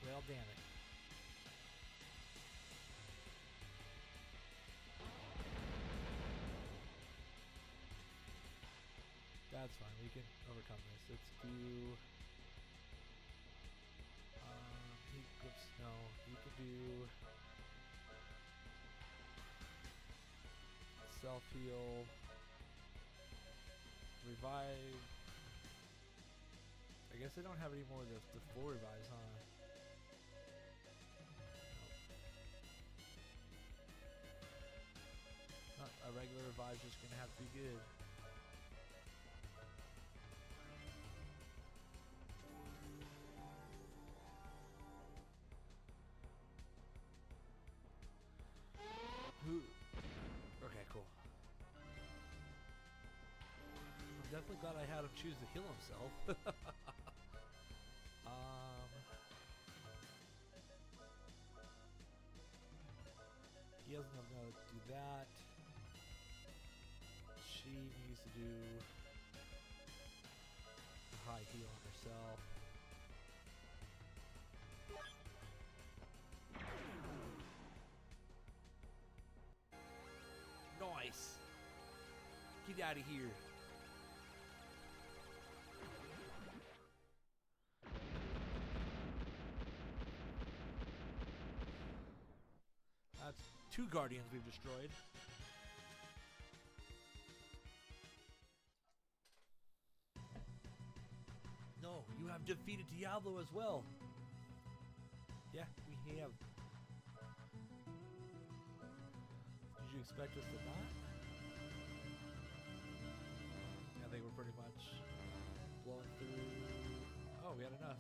Well, damn it. That's fine. We can overcome this. Let's do... you can do... self-heal... revive... I guess I don't have any more of the full revives, huh? Nope. A regular revive's just gonna have to be good. Okay, cool. I'm definitely glad I had him choose to heal himself. He doesn't know how to do that. She needs to do a high heal on herself. Nice. Get out of here. That's 2 Guardians we've destroyed. No, you have defeated Diablo as well. Yeah, we have. Did you expect us to not? I think we're pretty much blowing through. Oh, we had enough.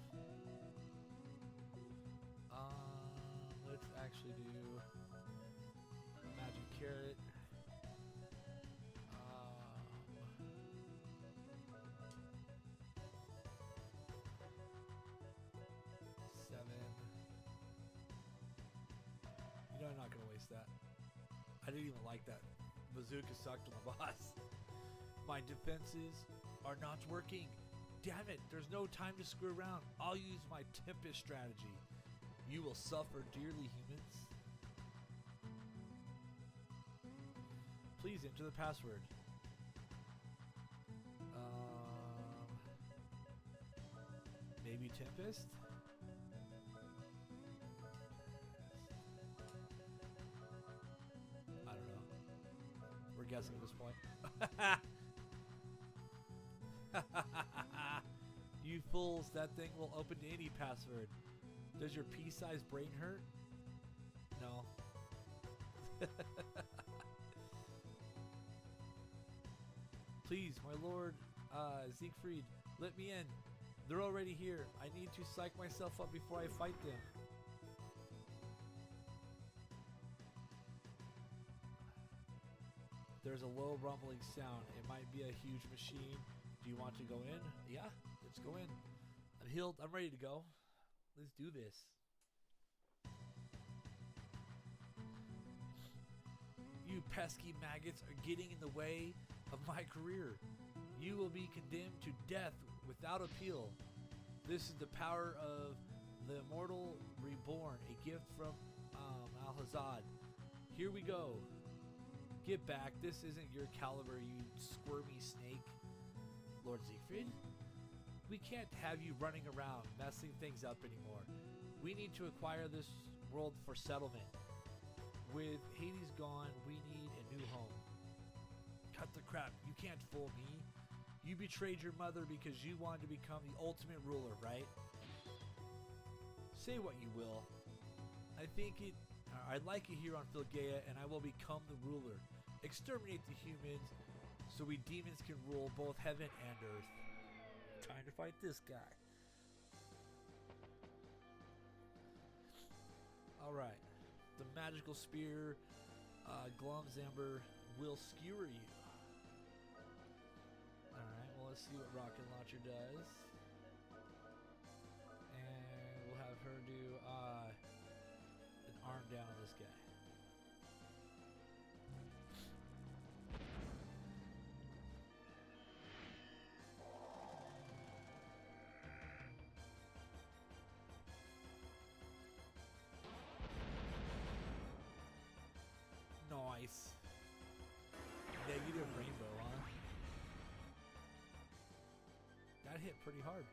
Let's actually do magic carrot. 7. You know I'm not gonna waste that. I didn't even like that. Bazooka sucked on the boss. My defenses are not working. Damn it, there's no time to screw around. I'll use my Tempest strategy. You will suffer dearly, humans. Please enter the password. Maybe Tempest? I don't know. We're guessing at this point. You fools, that thing will open to any password. Does your pea-sized brain hurt? No. Please, my lord, Siegfried, let me in. They're already here. I need to psych myself up before I fight them. There's a low rumbling sound. It might be a huge machine. Do you want to go in? Yeah, let's go in. I'm healed. I'm ready to go. Let's do this. You pesky maggots are getting in the way of my career. You will be condemned to death without appeal. This is the power of the immortal reborn, a gift from Alhazad. Here we go. Get back. This isn't your caliber, you squirmy snake. Lord Siegfried, we can't have you running around messing things up anymore. We need to acquire this world for settlement. With Hades gone, we need a new home. Cut the crap. You can't fool me. You betrayed your mother because you wanted to become the ultimate ruler, right? Say what you will. I like it here on Filgaea, and I will become the ruler. Exterminate the humans so we demons can rule both heaven and earth. Time to fight this guy. Alright. The magical spear, Glumzamber, will skewer you. Alright, well, let's see what Rocket Launcher does. And we'll have her do an arm down on this guy. Nice. Negative rainbow, huh? That hit pretty hard.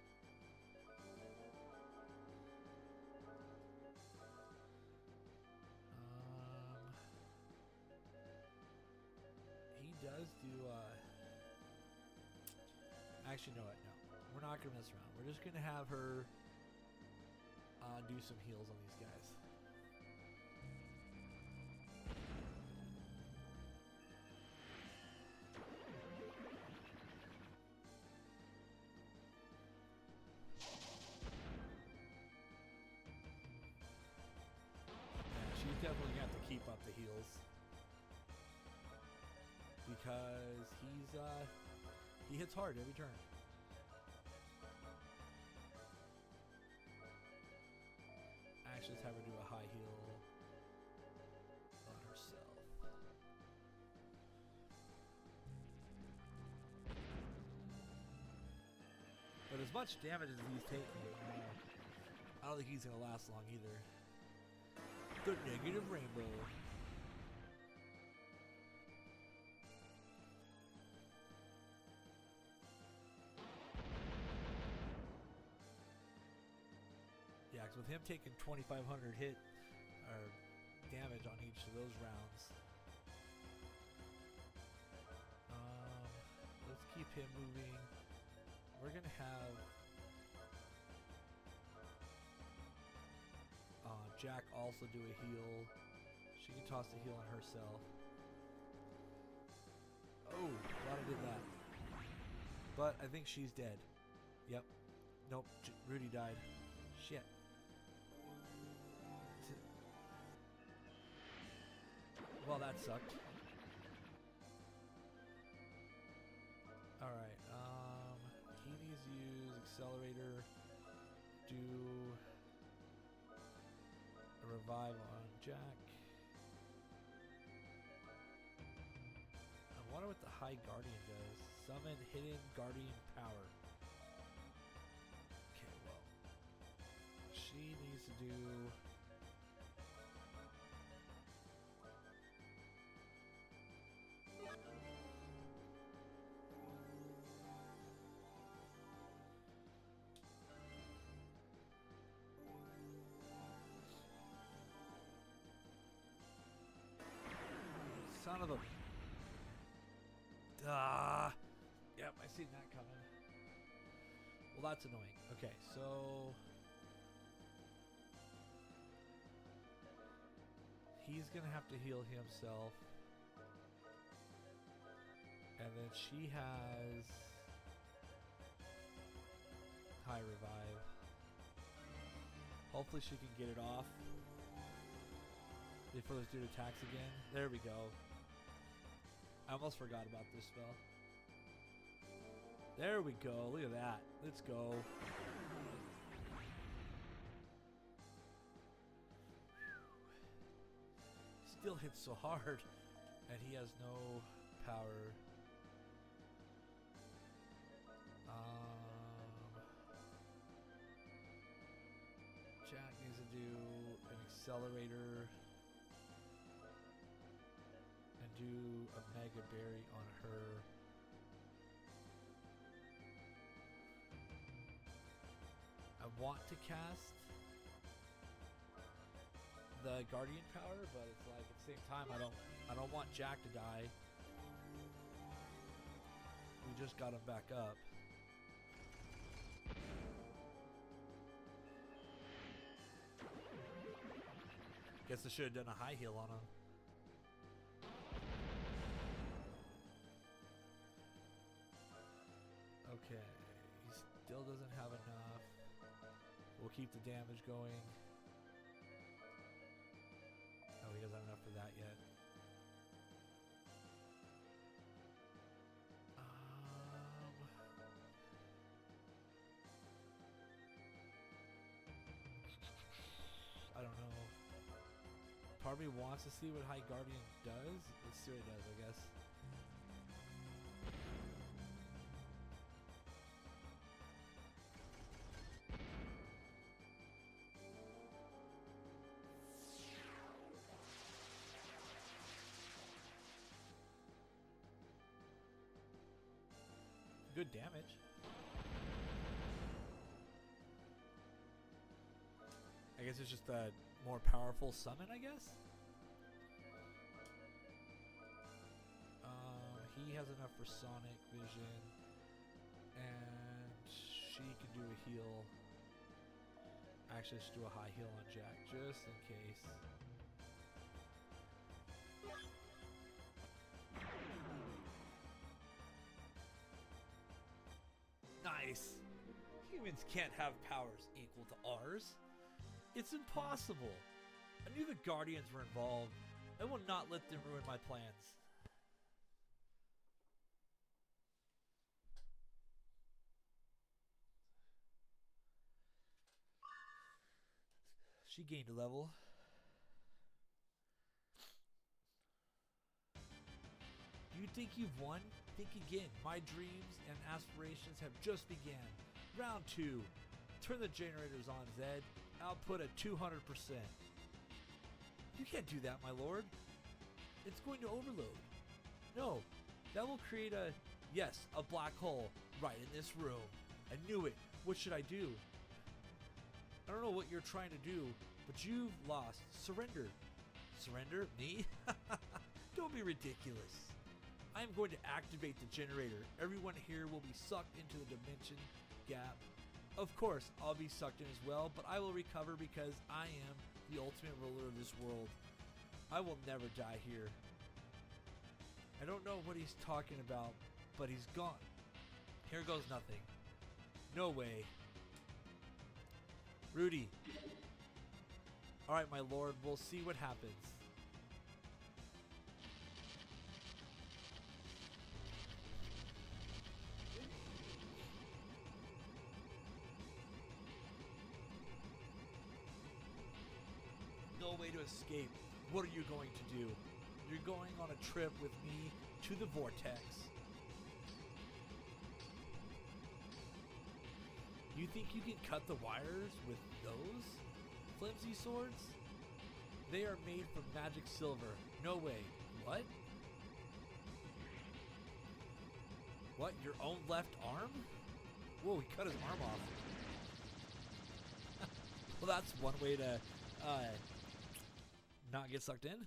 He does do, actually, no, no. We're not gonna mess around. We're just gonna have her, do some heals on these guys. She's definitely gonna have to keep up the heals because he hits hard every turn. Actually, let's have her do a high heal on herself. But as much damage as he's taking, I don't think he's gonna last long either. The negative rainbow. Yeah, because with him taking 2,500 hit or damage on each of those rounds, let's keep him moving. We're gonna have Jack also do a heal. She can toss a heal on herself. Oh, glad I did that. But I think she's dead. Yep. Nope. Rudy died. Shit. Well, that sucked. Alright, he needs to use accelerator, do a revive on Jack. I wonder what the High Guardian does. Summon hidden Guardian power. Okay, well, she needs to do... Son of a... Yep, I seen that coming. Well, that's annoying. Okay, so... he's gonna have to heal himself. And then she has... high revive. Hopefully she can get it off before those dude attacks again. There we go. I almost forgot about this spell. There we go. Look at that. Let's go. Still hits so hard. And he has no power. Jack needs to do an accelerator. And do a Mega Berry on her. I want to cast the Guardian power, but it's like at the same time I don't want Jack to die. We just got him back up. Guess I should have done a high heal on him. Okay, he still doesn't have enough. We'll keep the damage going. Oh, he doesn't have enough for that yet. I don't know. Part of me wants to see what High Guardian does. Let's see what it does, I guess. Good damage. I guess it's just a more powerful summon, I guess? He has enough for Sonic Vision. And she can do a heal. Actually, let's do a high heal on Jack, just in case. Nice! Humans can't have powers equal to ours. It's impossible. I knew the Guardians were involved. I will not let them ruin my plans. She gained a level. You think you've won? Think again. My dreams and aspirations have just began. Round 2. Turn the generators on, Zed. Output at 200%. You can't do that, my lord. It's going to overload. No, that will create a black hole right in this room. I knew it. What should I do? I don't know what you're trying to do, but you've lost. Surrender. Surrender? Me? Don't be ridiculous. I am going to activate the generator. Everyone here will be sucked into the dimension gap. Of course, I'll be sucked in as well, but I will recover because I am the ultimate ruler of this world. I will never die here. I don't know what he's talking about, but he's gone. Here goes nothing. No way. Rudy. Alright, my lord, we'll see what happens. No way to escape. What are you going to do? You're going on a trip with me to the vortex. You think you can cut the wires with those flimsy swords? They are made from magic silver. No way. What? What? Your own left arm? Whoa, he cut his arm off. Well, that's one way to not get sucked in.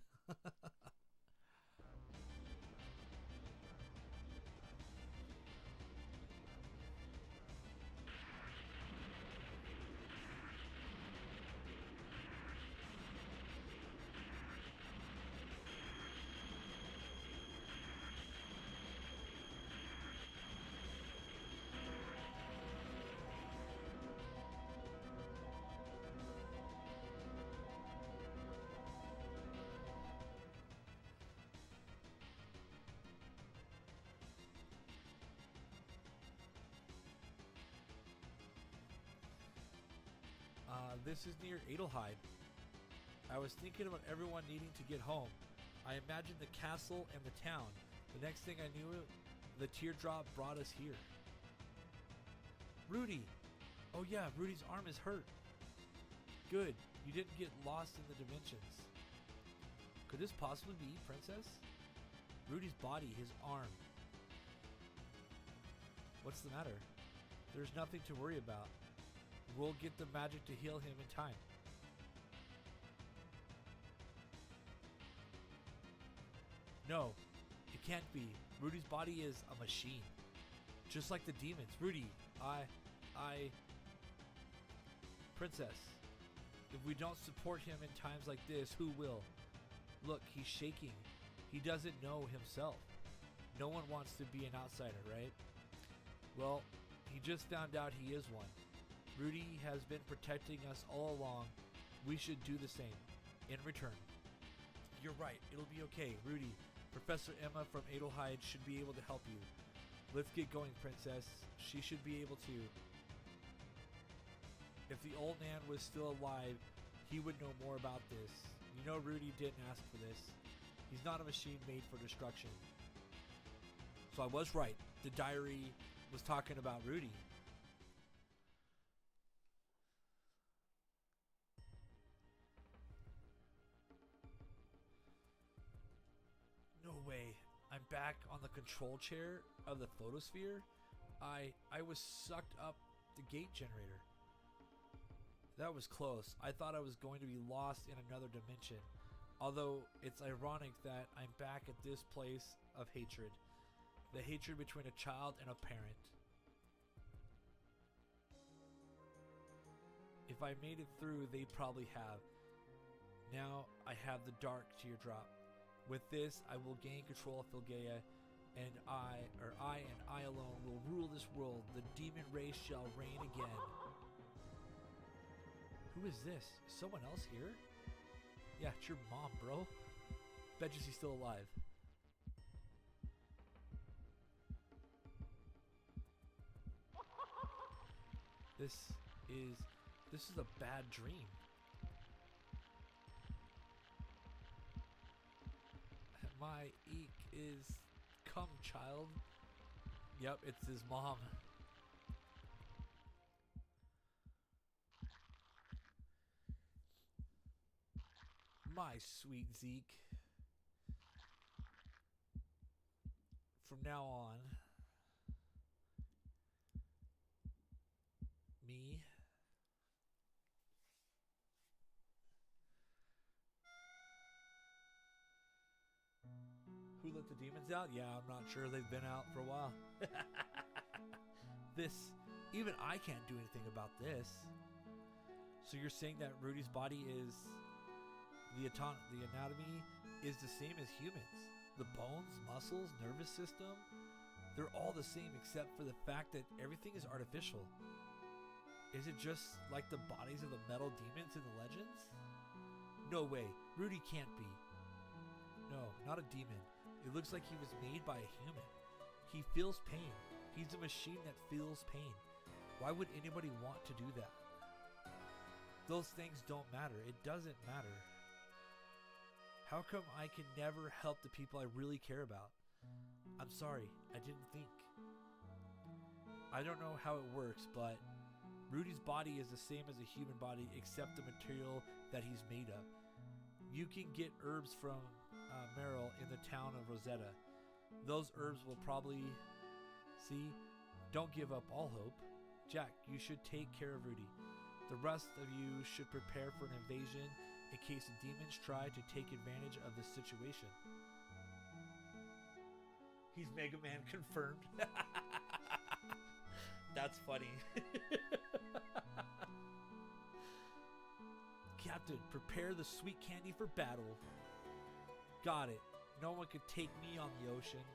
This is near Adelheid. I was thinking about everyone needing to get home. I imagined the castle and the town. The next thing I knew, the teardrop brought us here. Rudy! Oh yeah, Rudy's arm is hurt. Good, you didn't get lost in the dimensions. Could this possibly be Princess? Rudy's body, his arm. What's the matter? There's nothing to worry about. We'll get the magic to heal him in time. No, it can't be. Rudy's body is a machine. Just like the demons. Rudy, Princess, if we don't support him in times like this, who will? Look, he's shaking. He doesn't know himself. No one wants to be an outsider, right? Well, he just found out he is one. Rudy has been protecting us all along. We should do the same. In return. You're right. It'll be okay. Rudy, Professor Emma from Adelheid should be able to help you. Let's get going, Princess. She should be able to. If the old man was still alive, he would know more about this. You know Rudy didn't ask for this. He's not a machine made for destruction. So I was right. The diary was talking about Rudy. No way. I'm back on the control chair of the photosphere. I was sucked up the gate generator. That was close. I thought I was going to be lost in another dimension. Although it's ironic that I'm back at this place of hatred. The hatred between a child and a parent. If I made it through, they probably have. Now I have the dark teardrop. With this, I will gain control of Filgaia, and I alone will rule this world. The demon race shall reign again. Who is this? Is someone else here? Yeah, it's your mom, bro. Bet you she's still alive. This is a bad dream. My eek is come, child. Yep, it's his mom. My sweet Zeke. From now on, me. Who let the demons out? Yeah, I'm not sure. They've been out for a while. Even I can't do anything about this. So you're saying that Rudy's body is, the anatomy is the same as humans? The bones, muscles, nervous system, They're all the same except for the fact that everything is artificial. Is it just like the bodies of the metal demons in the legends? No way. Rudy can't be. No, not a demon. It looks like he was made by a human. He feels pain. He's a machine that feels pain. Why would anybody want to do that? Those things don't matter. It doesn't matter. How come I can never help the people I really care about? I'm sorry, I didn't think. I don't know how it works, but Rudy's body is the same as a human body except the material that he's made of. You can get herbs from Merrill in the town of Rosetta. Those herbs will probably... See? Don't give up all hope. Jack, you should take care of Rudy. The rest of you should prepare for an invasion in case the demons try to take advantage of the situation. He's Mega Man confirmed. That's funny. Captain, prepare the sweet candy for battle. Got it. No one could take me on the ocean.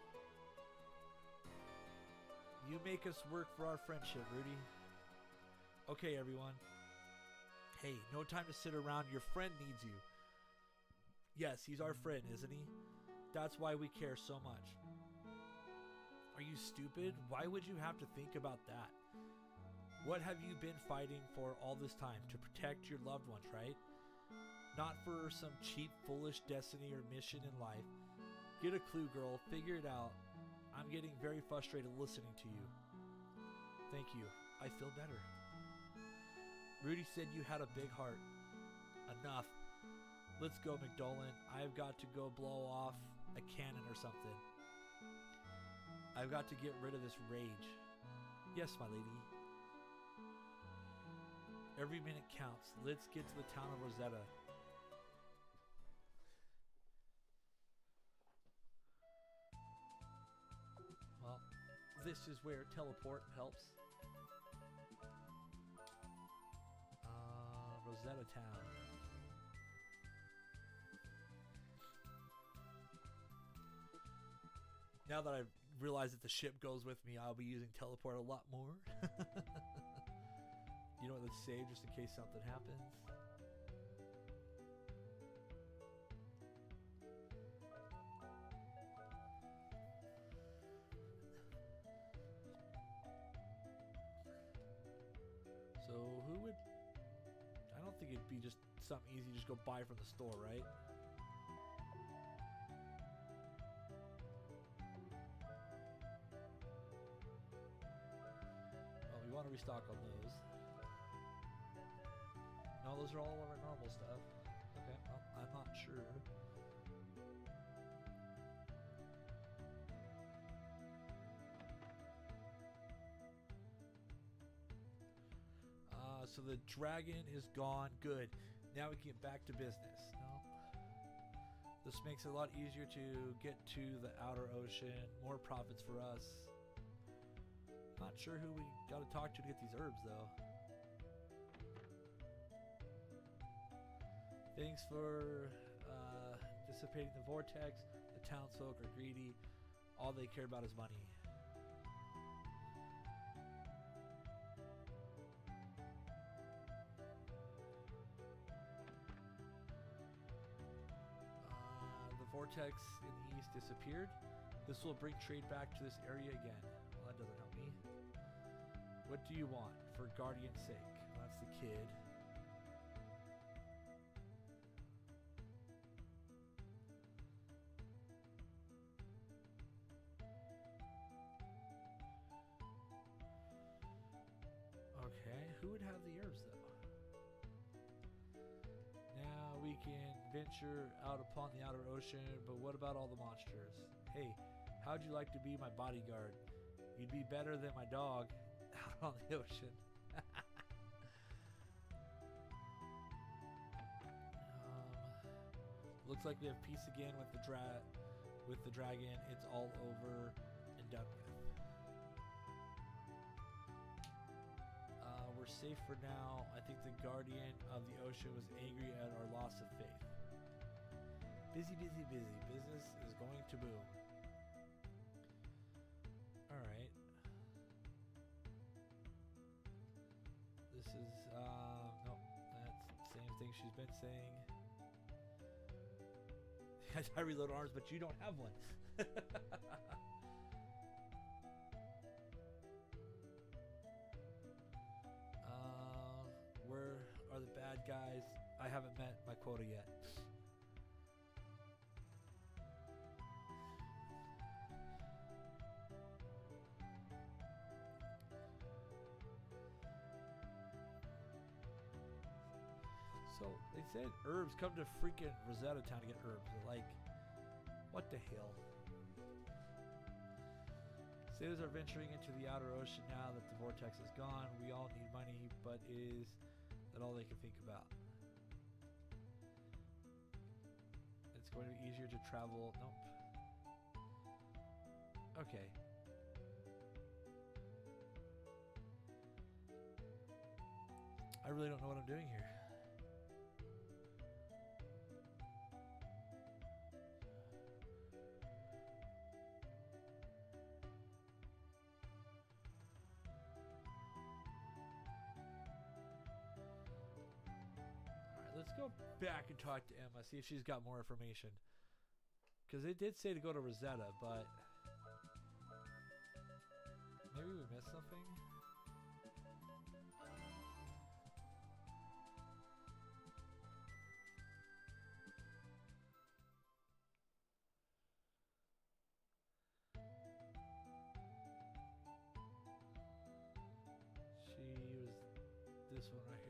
You make us work for our friendship, Rudy. Okay, everyone. Hey, no time to sit around. Your friend needs you. Yes, he's our friend, isn't he? That's why we care so much. Are you stupid? Why would you have to think about that? What have you been fighting for all this time? To protect your loved ones, right? Not for some cheap, foolish destiny or mission in life. Get a clue, girl. Figure it out. I'm getting very frustrated listening to you. Thank you. I feel better. Rudy said you had a big heart. Enough. Let's go, McDolan. I've got to go blow off a cannon or something. I've got to get rid of this rage. Yes, my lady. Every minute counts. Let's get to the town of Rosetta. Well, this is where teleport helps. Rosetta Town. Now that I've realized that the ship goes with me, I'll be using teleport a lot more. You know what, let's save just in case something happens. So who would... I don't think it'd be just something easy to just go buy from the store, right? Well, we want to restock on those. No, those are all of our normal stuff. Okay, well, I'm not sure. So the dragon is gone. Good. Now we can get back to business. No. This makes it a lot easier to get to the outer ocean. More profits for us. Not sure who we got to talk to get these herbs, though. Thanks for dissipating the vortex. The townsfolk are greedy. All they care about is money. Vortex in the east disappeared. This will bring trade back to this area again. Well, that doesn't help me. What do you want for Guardian's sake? Well, that's the kid. Okay, who would have the herbs though? Now we can venture out upon the outer ocean, but what about all the monsters? Hey, how'd you like to be my bodyguard? You'd be better than my dog out on the ocean. Looks like we have peace again with the dragon. It's all over and done with. We're safe for now. I think the guardian of the ocean was angry at our loss of faith. Busy, busy, busy. Business is going to boom. Alright. she's been saying. I reload arms, but you don't have one. Where are the bad guys? I haven't met my quota yet. So they said herbs, come to freaking Rosetta Town to get herbs. Like, what the hell? Sailors are venturing into the outer ocean now that the vortex is gone. We all need money, but is that all they can think about? It's going to be easier to travel. Nope. Okay. I really don't know what I'm doing here. Let's go back and talk to Emma, see if she's got more information. Because it did say to go to Rosetta, but maybe we missed something? She was this one right here.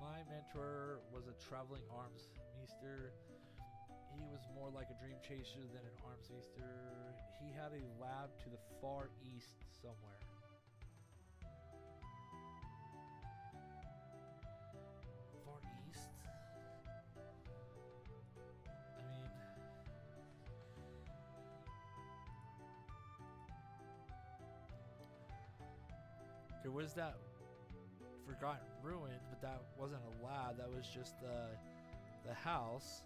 My mentor was a traveling arms meester. He was more like a dream chaser than an arms meester. He had a lab to the far east somewhere. Far east? I mean, there was that Forgotten Ruins, but that wasn't a lab, that was just the house.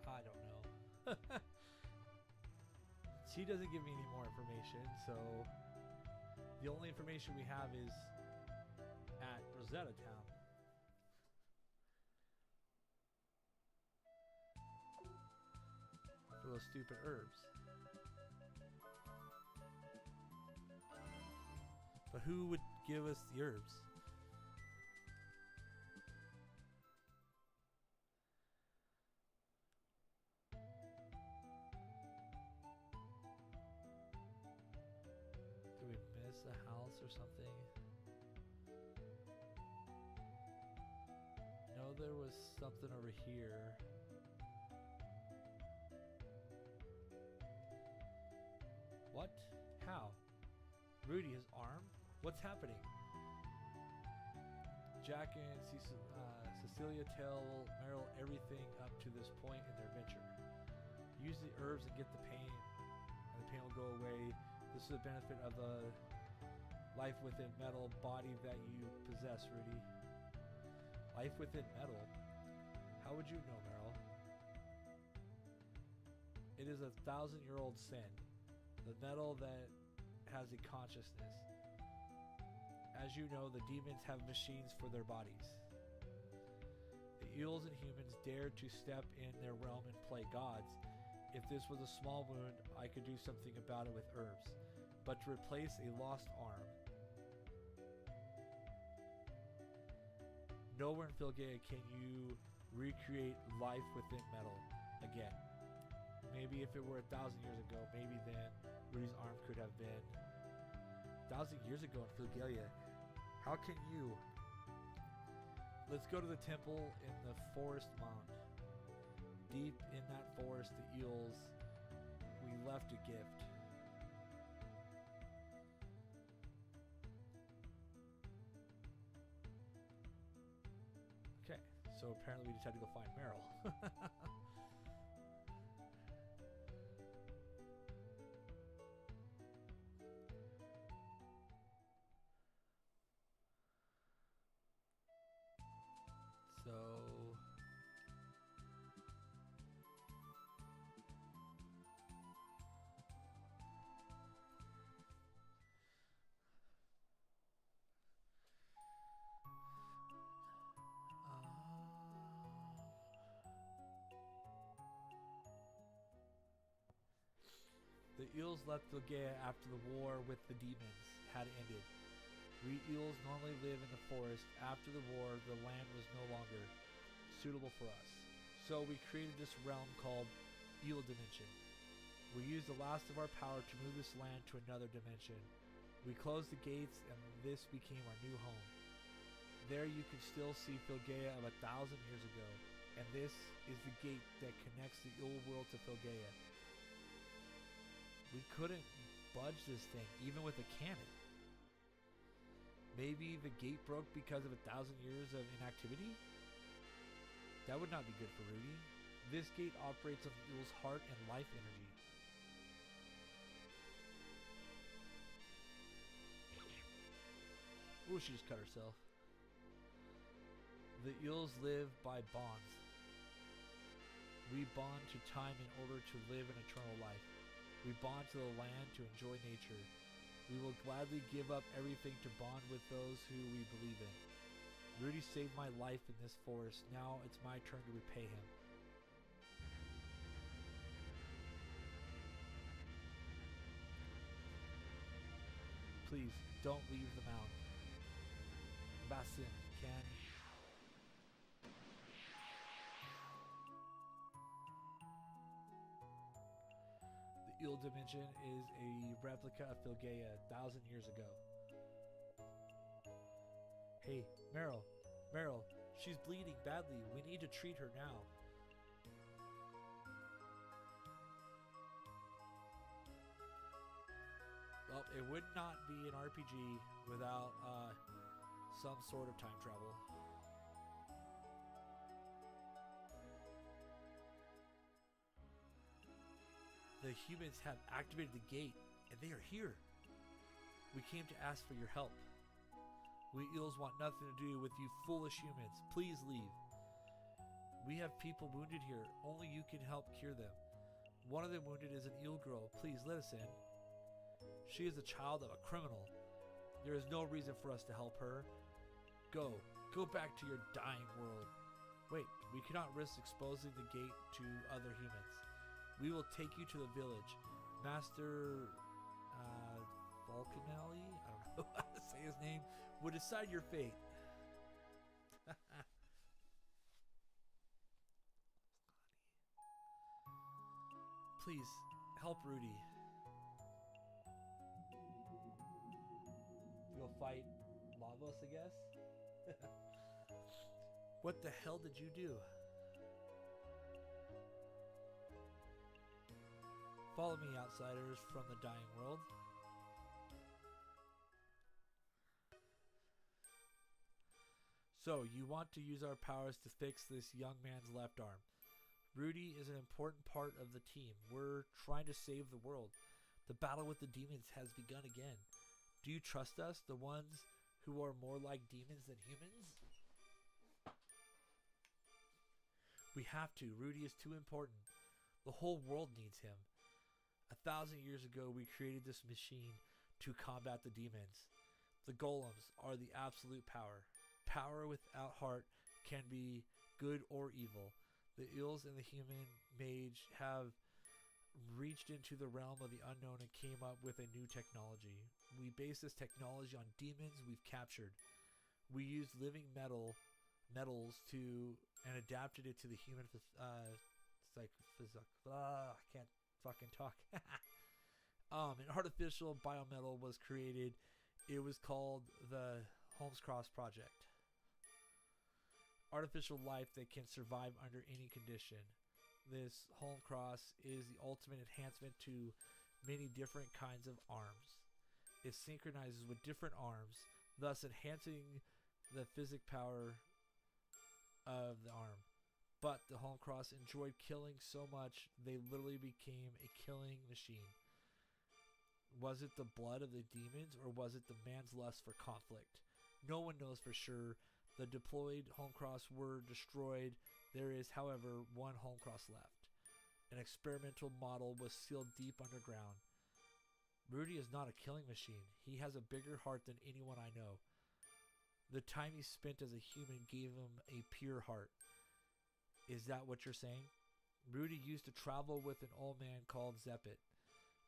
I don't know. She doesn't give me any more information, so the only information we have is at Rosetta Town. For those stupid herbs. But who would give us the herbs? A house or something. No, there was something over here. What? How? Rudy, his arm? What's happening? Jack and Cecillia tell Meryl everything up to this point in their venture. Use the herbs and get the pain, and the pain will go away. This is the benefit of the life within metal body that you possess, Rudy. Life within metal? How would you know, Meryl? It is a 1,000-year-old sin. The metal that has a consciousness. As you know, the demons have machines for their bodies. The eels and humans dare to step in their realm and play gods. If this was a small wound, I could do something about it with herbs. But to replace a lost arm, nowhere in Filgaia can you recreate life within metal again. Maybe if it were 1,000 years ago, maybe then Rudy's arm could have been 1,000 years ago in Filgaia. How can you? Let's go to the temple in the forest mount. Deep in that forest, the eels, we left a gift. Okay, so So apparently we just had to go find Meryl. So the eels left Vilgaea after the war with the demons had ended. We eels normally live in the forest. After the war, the land was no longer suitable for us. So we created this realm called Eel Dimension. We used the last of our power to move this land to another dimension. We closed the gates and this became our new home. There you can still see Vilgaea of 1,000 years ago, and this is the gate that connects the Eel world to Vilgaea. We couldn't budge this thing, even with a cannon. Maybe the gate broke because of 1,000 years of inactivity? That would not be good for Rudy. This gate operates on the eel's heart and life energy. Ooh, she just cut herself. The eels live by bonds. We bond to time in order to live an eternal life. We bond to the land to enjoy nature. We will gladly give up everything to bond with those who we believe in. Rudy saved my life in this forest. Now it's my turn to repay him. Please, don't leave the mountain. Basim, can... The Eel Dimension is a replica of Vilgaea 1,000 years ago. Hey, Meryl, she's bleeding badly. We need to treat her now. Well, it would not be an RPG without some sort of time travel. The humans have activated the gate, and they are here. We came to ask for your help. We eels want nothing to do with you foolish humans. Please leave. We have people wounded here. Only you can help cure them. One of them wounded is an eel girl. Please let us in. She is the child of a criminal. There is no reason for us to help her. Go back to your dying world. Wait, we cannot risk exposing the gate to other humans. We will take you to the village. Master Vulcanelli, I don't know how to say his name, will decide your fate. Please, help Rudy. You'll fight Lavos, I guess? What the hell did you do? Follow me, outsiders from the dying world. So, you want to use our powers to fix this young man's left arm. Rudy is an important part of the team. We're trying to save the world. The battle with the demons has begun again. Do you trust us, the ones who are more like demons than humans? We have to. Rudy is too important. The whole world needs him. 1,000 years ago, we created this machine to combat the demons. The golems are the absolute power. Power without heart can be good or evil. The eels and the human mage have reached into the realm of the unknown and came up with a new technology. We base this technology on demons we've captured. We used living metals and adapted it to the human I can't fucking talk. An artificial biometal was created. It was called the Holmescross Project. Artificial life that can survive under any condition. This Holmescross is the ultimate enhancement to many different kinds of arms. It synchronizes with different arms, thus enhancing the physic power of the arm. But the home cross enjoyed killing so much, they literally became a killing machine. Was it the blood of the demons, or was it the man's lust for conflict? No one knows for sure. The deployed home cross were destroyed. There is, however, one home cross left. An experimental model was sealed deep underground. Rudy is not a killing machine. He has a bigger heart than anyone I know. The time he spent as a human gave him a pure heart. Is that what you're saying? Rudy used to travel with an old man called Zeppet.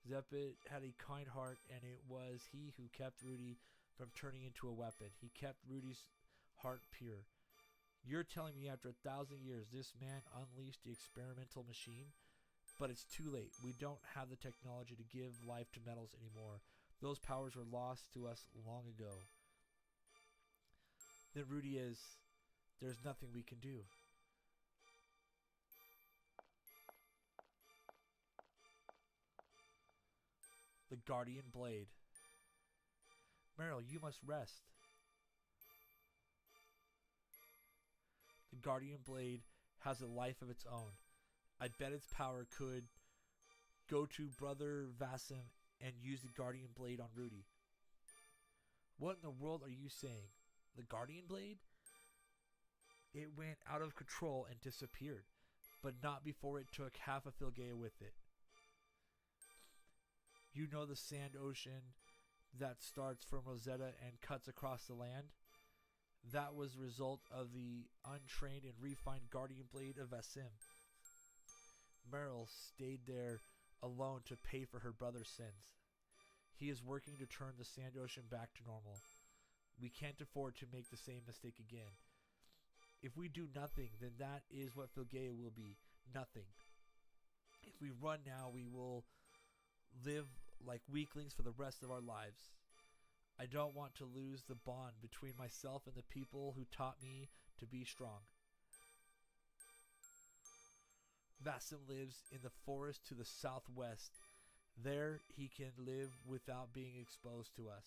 Zeppet had a kind heart, and it was he who kept Rudy from turning into a weapon. He kept Rudy's heart pure. You're telling me after 1,000 years this man unleashed the experimental machine? But it's too late. We don't have the technology to give life to metals anymore. Those powers were lost to us long ago. Then Rudy is... There's nothing we can do. The Guardian Blade. Meryl, you must rest. The Guardian Blade has a life of its own. I bet its power could go to Brother Vasim and use the Guardian Blade on Rudy. What in the world are you saying? The Guardian Blade? It went out of control and disappeared, but not before it took half of Filgaia with it. You know the sand ocean that starts from Rosetta and cuts across the land? That was the result of the untrained and refined Guardian Blade of Vasim. Meryl stayed there alone to pay for her brother's sins. He is working to turn the sand ocean back to normal. We can't afford to make the same mistake again. If we do nothing, then that is what Filgaia will be. Nothing. If we run now, we will live like weaklings for the rest of our lives. I don't want to lose the bond between myself and the people who taught me to be strong. Vasim lives in the forest to the southwest. There he can live without being exposed to us.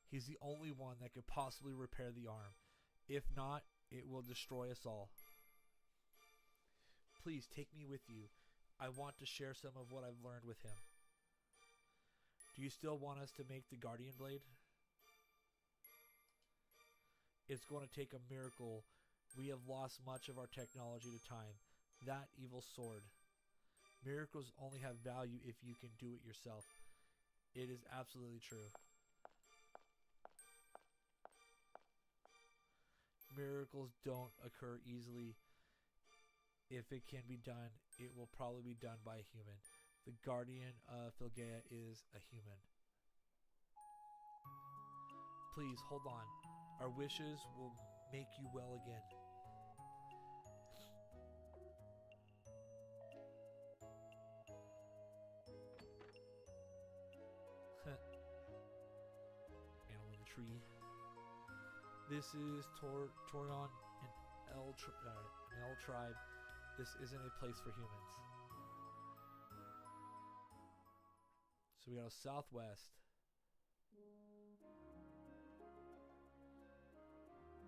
He's the only one that could possibly repair the arm. If not, it will destroy us all. Please take me with you. I want to share some of what I've learned with him. Do you still want us to make the Guardian Blade? It's going to take a miracle. We have lost much of our technology to time. That evil sword. Miracles only have value if you can do it yourself. It is absolutely true. Miracles don't occur easily. If it can be done, it will probably be done by a human. The guardian of Filgaia is a human. Please, hold on. Our wishes will make you well again. Animal in the tree. This is Torion, an L tribe. This isn't a place for humans. So we go southwest.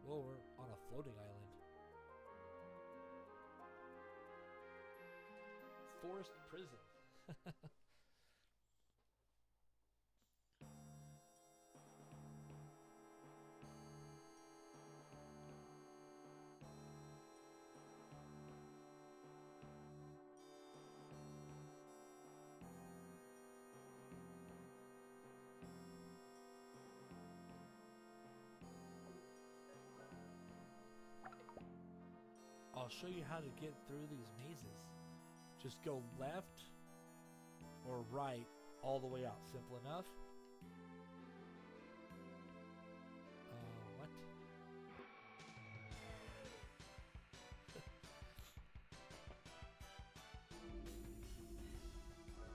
Whoa, we're on a floating island. Forest prison. I'll show you how to get through these mazes. Just go left or right all the way out. Simple enough. What?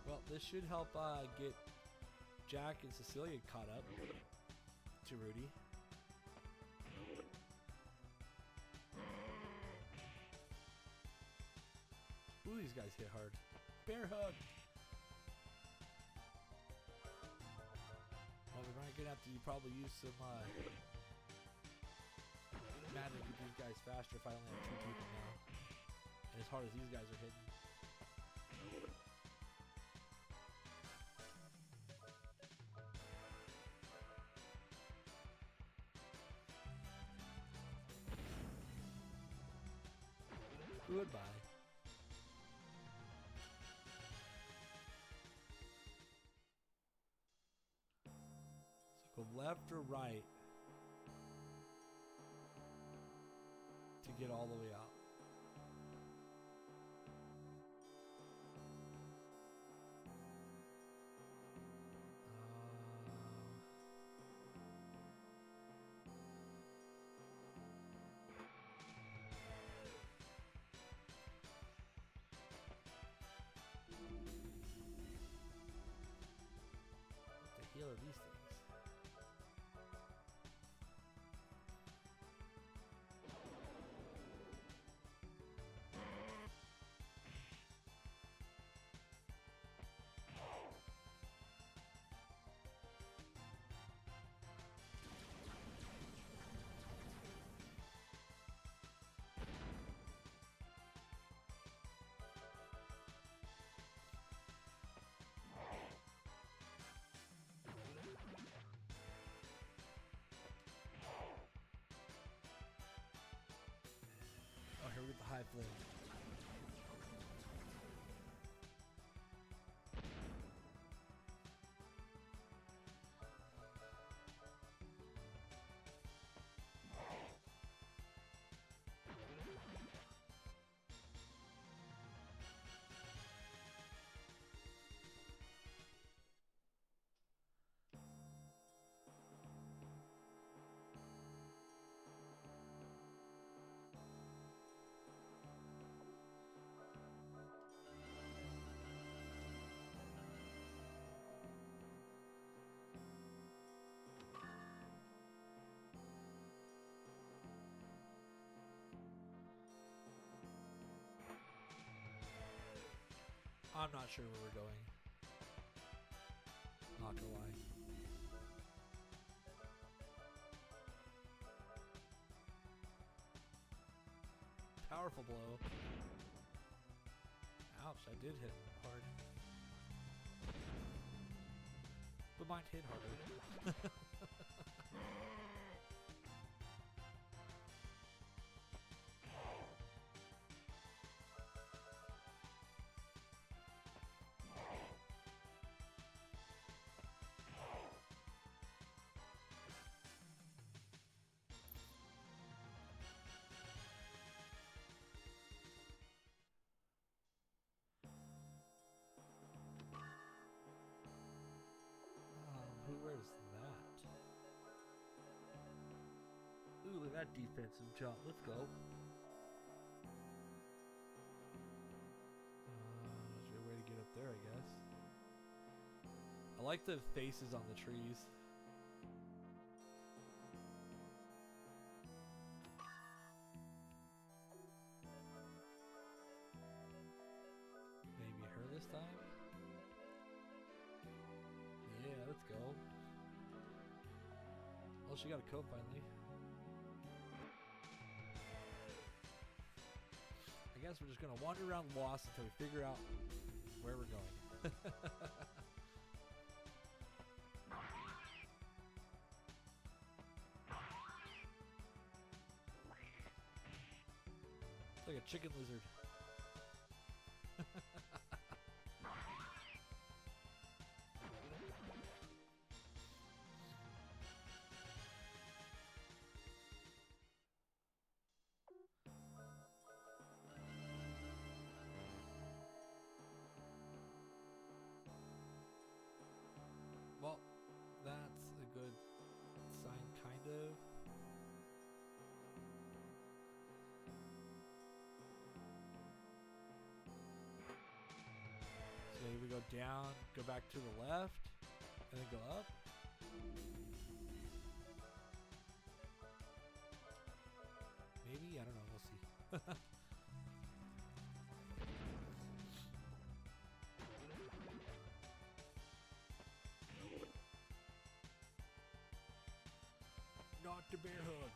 Well, this should help get Jack and Cecillia caught up to Rudy. Ooh, these guys hit hard. Bear hug! Well, we're gonna have to probably use some Imagine if these guys faster if I only have 2 people now. And as hard as these guys are hitting. Goodbye. So go left or right to get all the way out. What the hell are these things? Oh, here we get the high flame. I'm not sure where we're going. Not gonna lie. Powerful blow. Ouch, I did hit hard. But mine hit harder. Where's that? Ooh, look at that defensive jump. Let's go. There's a way to get up there, I guess. I like the faces on the trees. Maybe her this time? Yeah, let's go. Oh, she got a coat finally. I guess we're just gonna wander around lost until we figure out where we're going. It's like a chicken lizard. Well, that's a good sign, kind of. So we go down, go back to the left, and then go up. Maybe? I don't know. We'll see. Not the bear hug.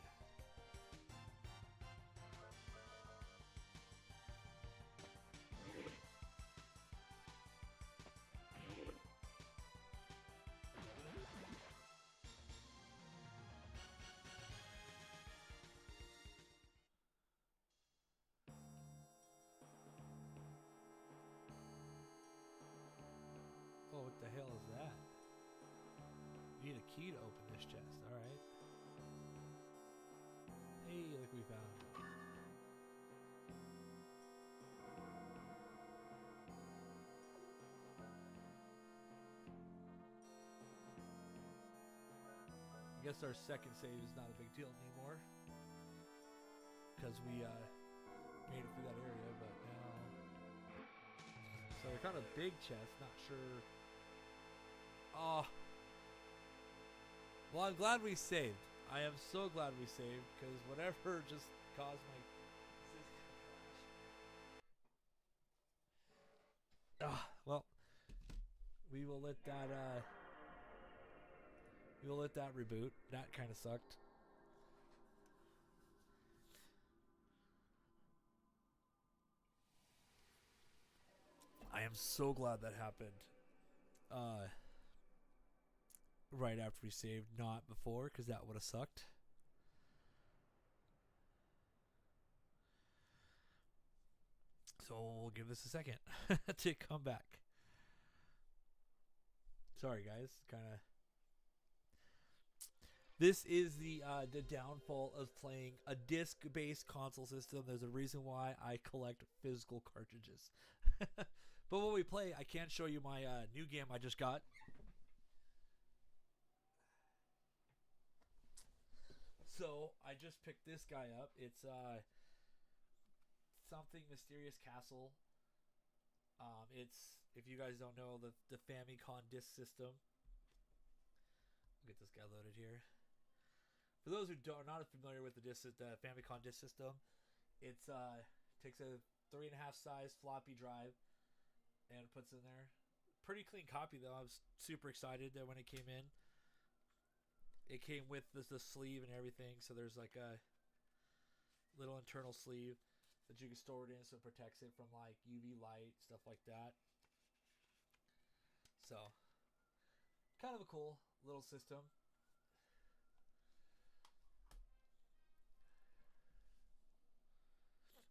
the hell is that? You need a key to open this chest. Alright. Hey, look, we found it. I guess our second save is not a big deal anymore. Because we made it through that area, but now... So we found a big chest, not sure... Oh... Well, I'm glad we saved. I am so glad we saved, because whatever just caused my system to crash. Well, we will let that reboot. That kind of sucked. I am so glad that happened. Right after we saved, not before, because that would have sucked. So we'll give this a second to come back. Sorry, guys. Kind of. This is the downfall of playing a disc-based console system. There's a reason why I collect physical cartridges. But when we play, I can show you my new game I just got. So I just picked this guy up. It's something Mysterious Castle. It's, if you guys don't know, the Famicom disc system. I'll get this guy loaded here. For those who are not familiar with the Famicom disc system, it's takes a 3.5 size floppy drive and puts in there. Pretty clean copy though. I was super excited that when it came in. It came with the sleeve and everything, so there's like a little internal sleeve that you can store it in, so it protects it from like UV light, stuff like that. So, kind of a cool little system.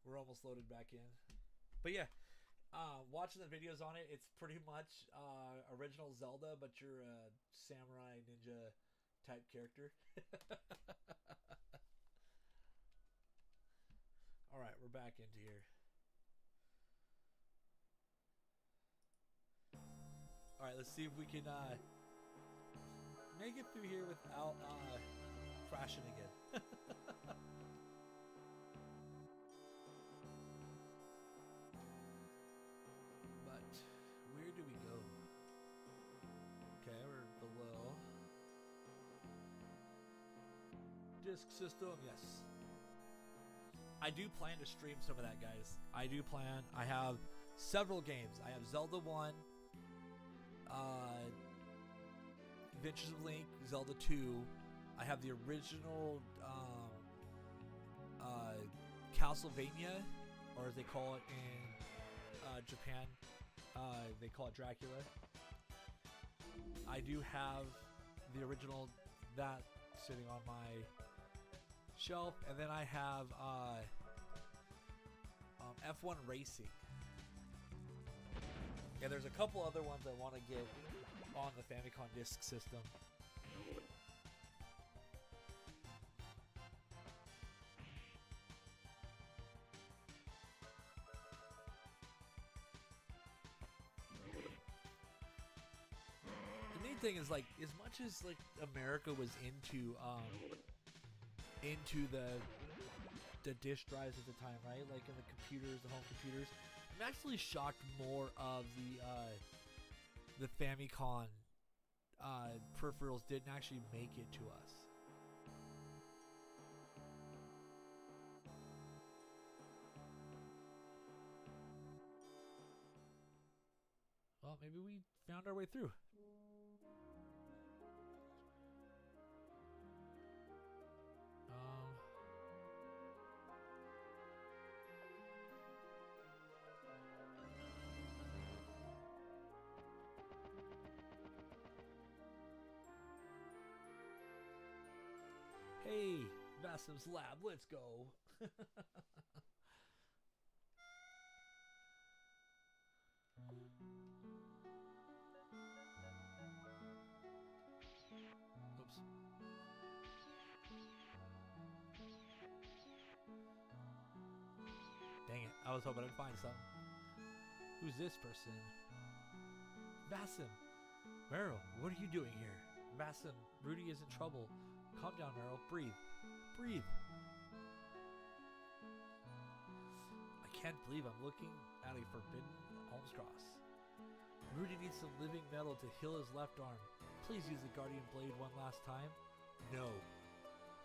We're almost loaded back in. But yeah, watching the videos on it, it's pretty much original Zelda, but you're a samurai ninja type character. Alright, we're back into here. Alright, let's see if we can make it through here without crashing again. But where do we go? Okay, we're below. Disc system, yes. I do plan to stream some of that, guys. I do plan. I have several games. I have Zelda 1, Adventures of Link, Zelda 2. I have the original Castlevania, or as they call it in Japan, they call it Dracula. I do have the original, that sitting on my shelf, and then I have F1 Racing. Yeah, there's a couple other ones I want to get on the Famicom disc system. The neat thing is, like, as much as like America was into the disk drives at the time, right? Like in the computers, the home computers. I'm actually shocked more of the Famicom peripherals didn't actually make it to us. Well, maybe we found our way through. Hey, Vassim's Lab, let's go. I was hoping I'd find some. Who's this person? Vasim. Meryl, what are you doing here? Vasim, Rudy is in trouble. Calm down, Meryl. Breathe. Breathe. I can't believe I'm looking at a forbidden Holmes cross. Rudy needs some living metal to heal his left arm. Please use the Guardian Blade one last time. No.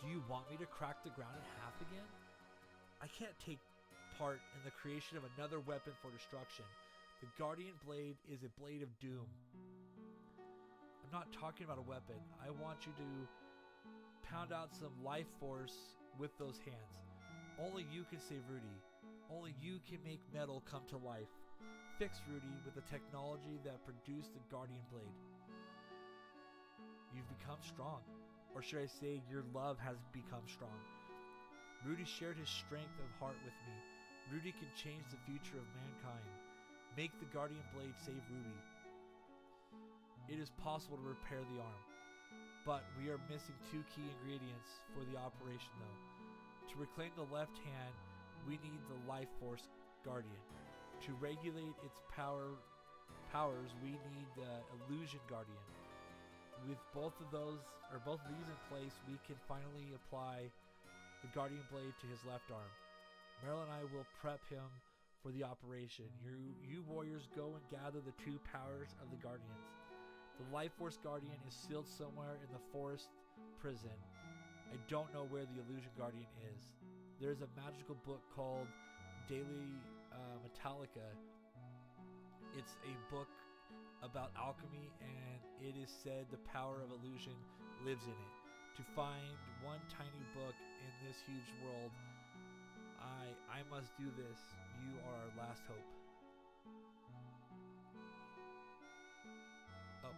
Do you want me to crack the ground in half again? I can't take part in the creation of another weapon for destruction. The Guardian Blade is a blade of doom. I'm not talking about a weapon. I want you to pound out some life force with those hands. Only you can save Rudy. Only you can make metal come to life. Fix Rudy with the technology that produced the Guardian Blade. You've become strong. Or should I say, your love has become strong. Rudy shared his strength of heart with me. Rudy can change the future of mankind. Make the Guardian Blade save Rudy. It is possible to repair the arm. But we are missing two key ingredients for the operation though. To reclaim the left hand, we need the Life Force Guardian. To regulate its powers, we need the Illusion Guardian. With both of these in place, we can finally apply the Guardian Blade to his left arm. Meryl and I will prep him for the operation. You warriors go and gather the two powers of the Guardians. The Life Force Guardian is sealed somewhere in the forest prison. I don't know where the Illusion Guardian is. There's a magical book called Daily Metallica. It's a book about alchemy, and it is said the power of illusion lives in it. To find one tiny book in this huge world, I must do this. You are our last hope. Oh.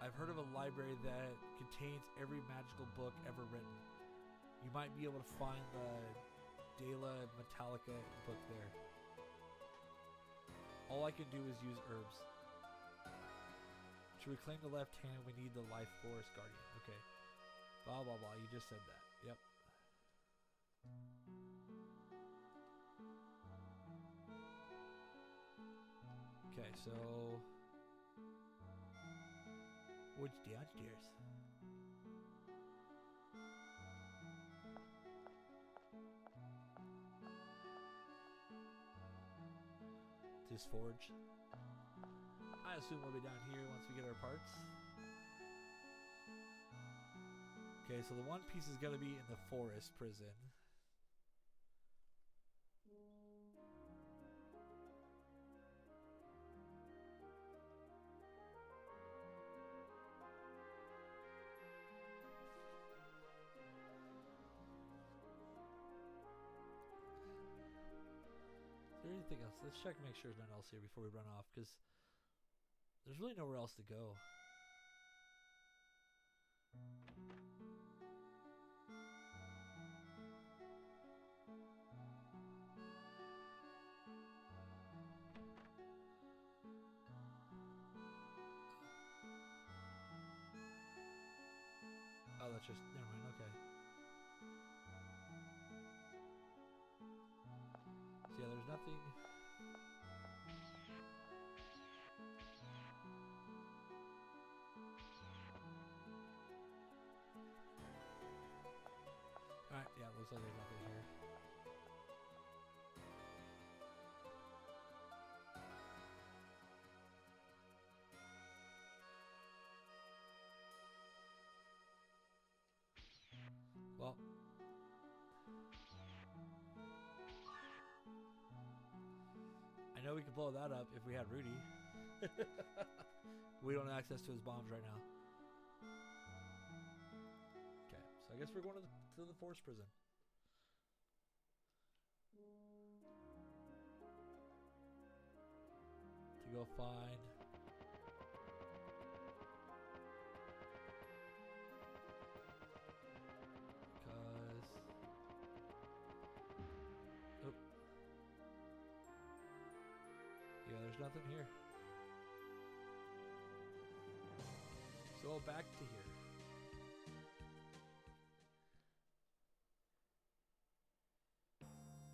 I've heard of a library that contains every magical book ever written. You might be able to find the Dela Metallica book there. All I can do is use herbs. To reclaim the left hand, we need the Life Force Guardian. Okay. Blah, blah, blah. You just said that. Yep. Okay, so... what's downstairs? This forge. I assume we'll be down here once we get our parts. Okay, so the one piece is going to be in the forest prison. Is there anything else? Let's check, make sure there's nothing else here before we run off, because there's really nowhere else to go. Oh, that's just, never mind, okay. So yeah, there's nothing. Alright, yeah, looks like there's nothing here. Well, I know we could blow that up if we had Rudy. We don't have access to his bombs right now. Okay, so I guess we're going to the force prison. To go find... yeah, there's nothing here. So back to here.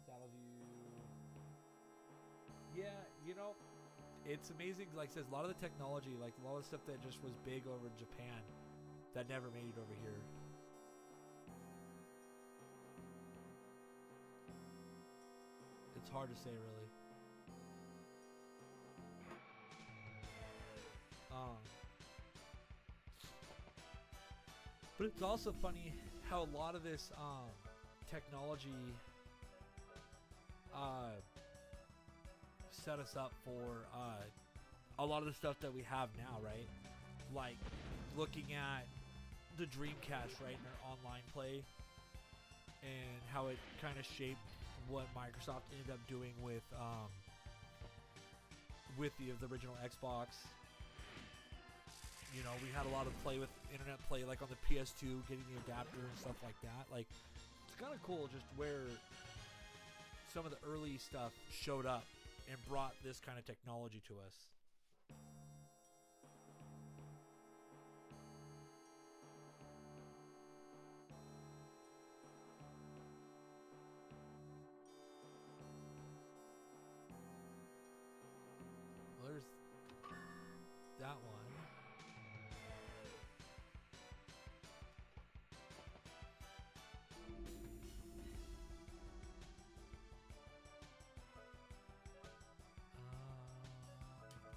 Saddle view. it's amazing. Like I says, a lot of the technology, like a lot of the stuff that just was big over in Japan, that never made it over here. It's hard to say, really. But it's also funny how a lot of this technology set us up for a lot of the stuff that we have now, right? Like looking at the Dreamcast, right, in our online play, and how it kind of shaped what Microsoft ended up doing with the original Xbox. You know, we had a lot of play with internet play, like on the PS2, getting the adapter and stuff like that. Like, it's kind of cool just where some of the early stuff showed up and brought this kind of technology to us. Well, there's that one.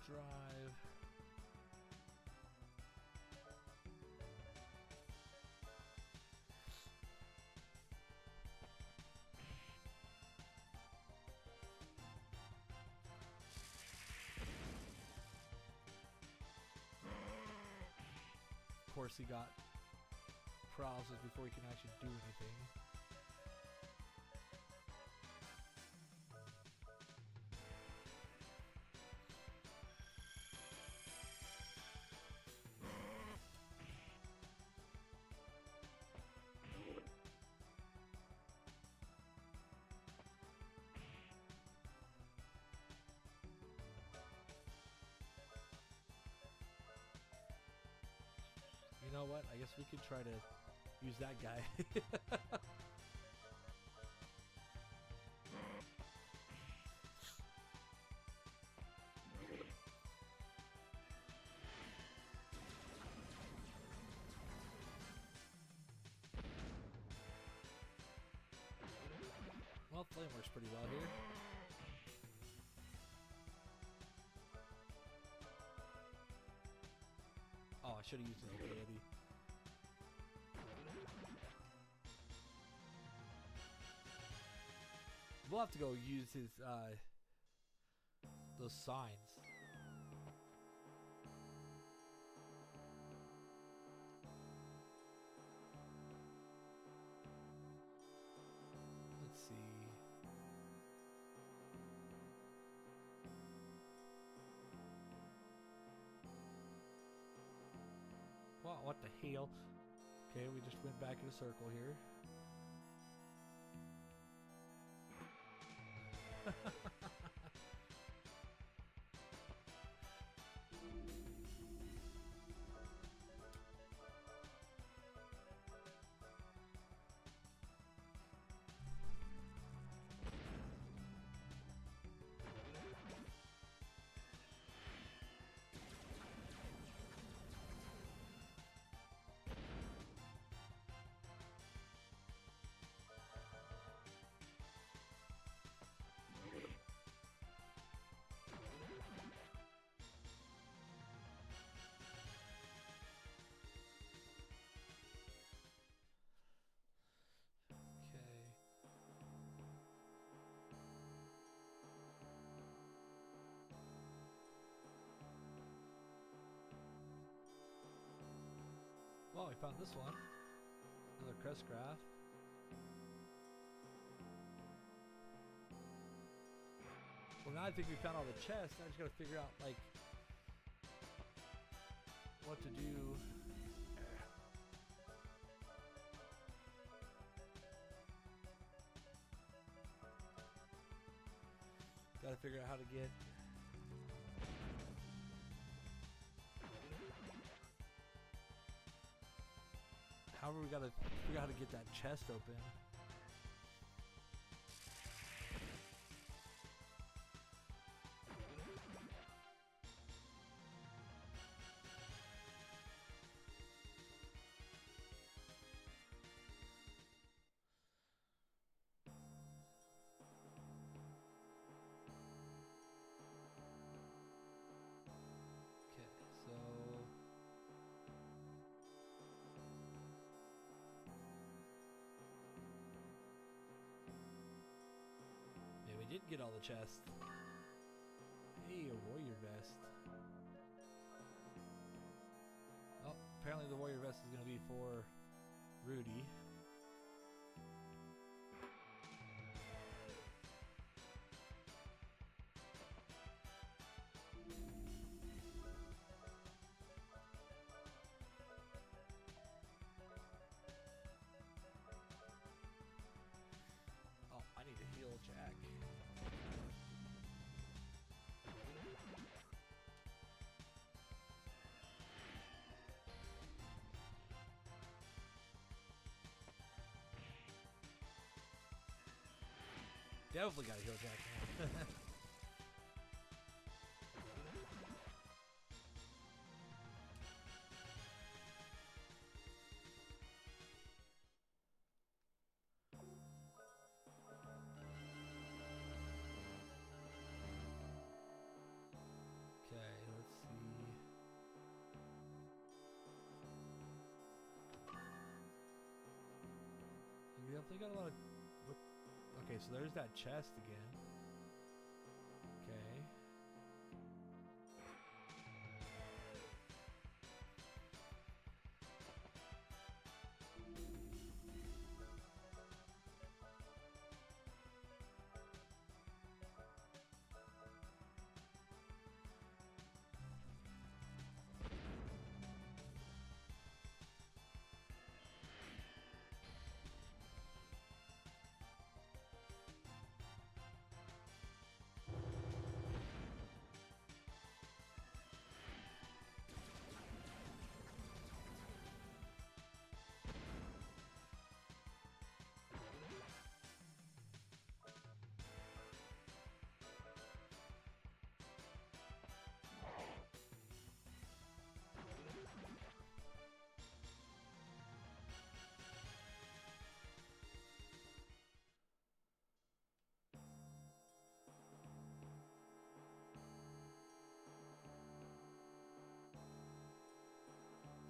Drive. Of course, he got paralysis before he can actually do anything. You know what? I guess we could try to use that guy. Well, flame works pretty well here. Oh, I should have used his ability. We'll have to go use his, those signs. Let's see. Wow, what the hell? Okay, we just went back in a circle here. Well, we found this one. Another crest graph. Well, now I think we found all the chests. Now I just gotta figure out, like, what to do. Gotta figure out how to get. However, we gotta figure out how to get that chest open. did get all the chests. Hey, a warrior vest. Oh, apparently the warrior vest is going to be for Rudy. Oh, I need to heal Jack. Definitely gotta heal Jack, man. Okay, let's see. You definitely got a lot of... Okay, so there's that chest again. Okay.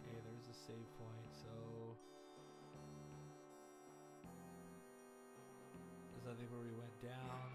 Okay, there's a save point, so... Is that I think where we went down?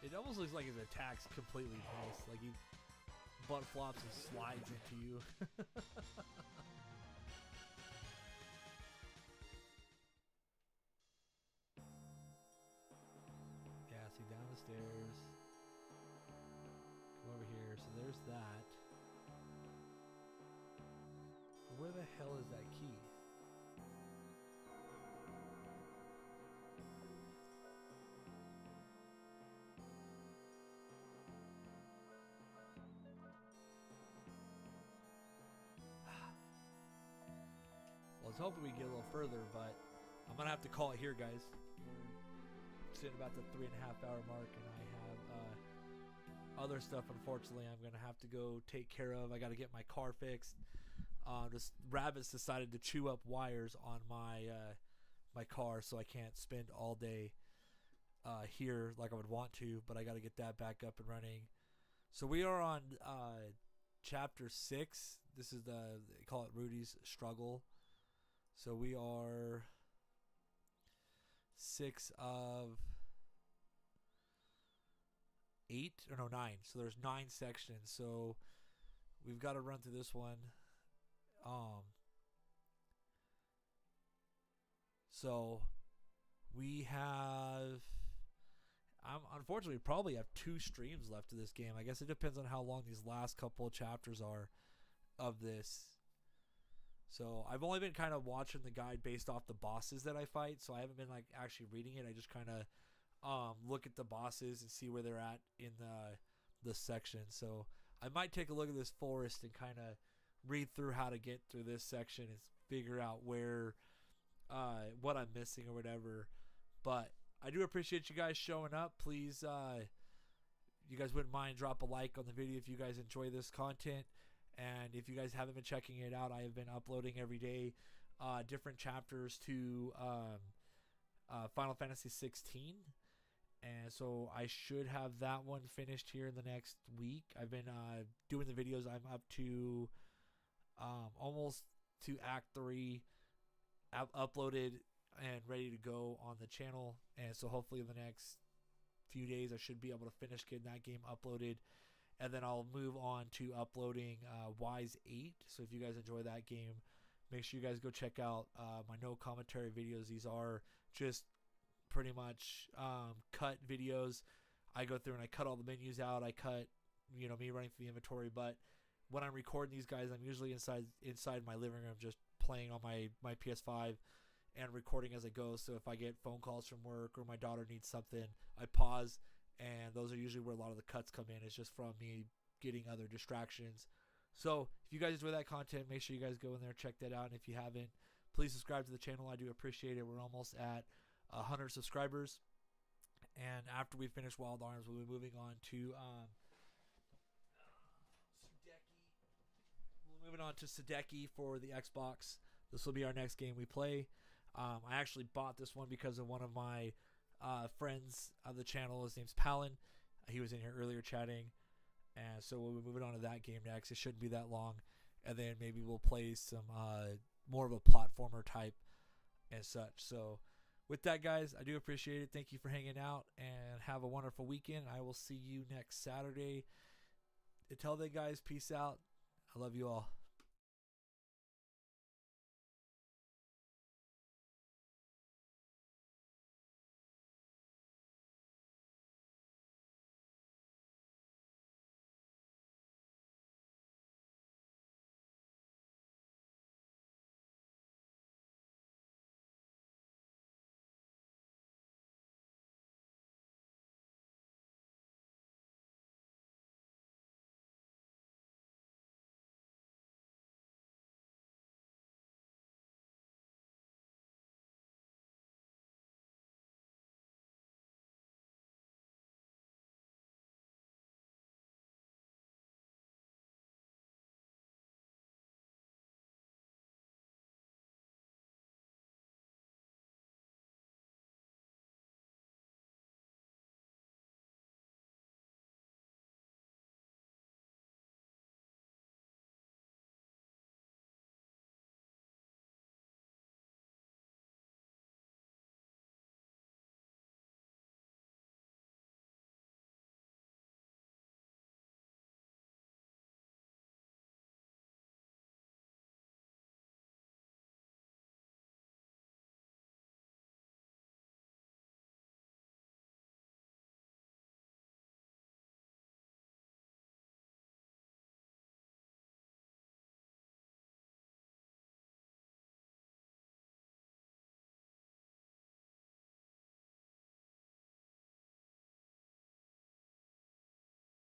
It almost looks like his attack's completely missed. Like he butt flops and slides into you. Yeah, see down the stairs. Come over here. So there's that. Where the hell is that key? I was hoping we'd get a little further, but I'm gonna have to call it here, guys. We're sitting about the 3.5 hour mark, and I have other stuff. Unfortunately, I'm gonna have to go take care of. I got to get my car fixed. This rabbits decided to chew up wires on my my car, so I can't spend all day here like I would want to. But I got to get that back up and running. So we are on chapter 6. This is they call it Rudy's struggle. So we are 6 of 8, or no, 9. So there's 9 sections. So we've got to run through this one. So we have, unfortunately probably have 2 streams left of this game. I guess it depends on how long these last couple of chapters are of this. So I've only been kind of watching the guide based off the bosses that I fight, so I haven't been like actually reading it. I just kind of look at the bosses and see where they're at in the section. So I might take a look at this forest and kind of read through how to get through this section and figure out where what I'm missing or whatever. But I do appreciate you guys showing up. Please, you guys wouldn't mind, drop a like on the video if you guys enjoy this content. And if you guys haven't been checking it out, I have been uploading every day different chapters to Final Fantasy 16. And so I should have that one finished here in the next week. I've been doing the videos. I'm up to almost to Act 3. I've uploaded and ready to go on the channel. And so hopefully in the next few days I should be able to finish getting that game uploaded. And then I'll move on to uploading Wise 8. So if you guys enjoy that game, make sure you guys go check out my no commentary videos. These are just pretty much cut videos. I go through and I cut all the menus out. I cut, me running through the inventory. But when I'm recording these guys, I'm usually inside my living room just playing on my PS5 and recording as I go. So if I get phone calls from work or my daughter needs something, I pause. And those are usually where a lot of the cuts come in. It's just from me getting other distractions. So if you guys enjoy that content, make sure you guys go in there, check that out. And if you haven't, please subscribe to the channel. I do appreciate it. We're almost at 100 subscribers. And after we finish Wild Arms, we'll be moving on to Sadeki for the Xbox. This will be our next game we play. I actually bought this one because of one of my friends of the channel. His name's Palin. He was in here earlier chatting. And so we'll be moving on to that game next. It shouldn't be that long. And then maybe we'll play some more of a platformer type and such. So with that, guys, I do appreciate it. Thank you for hanging out and have a wonderful weekend. I will see you next Saturday. Until then, guys, peace out. I love you all.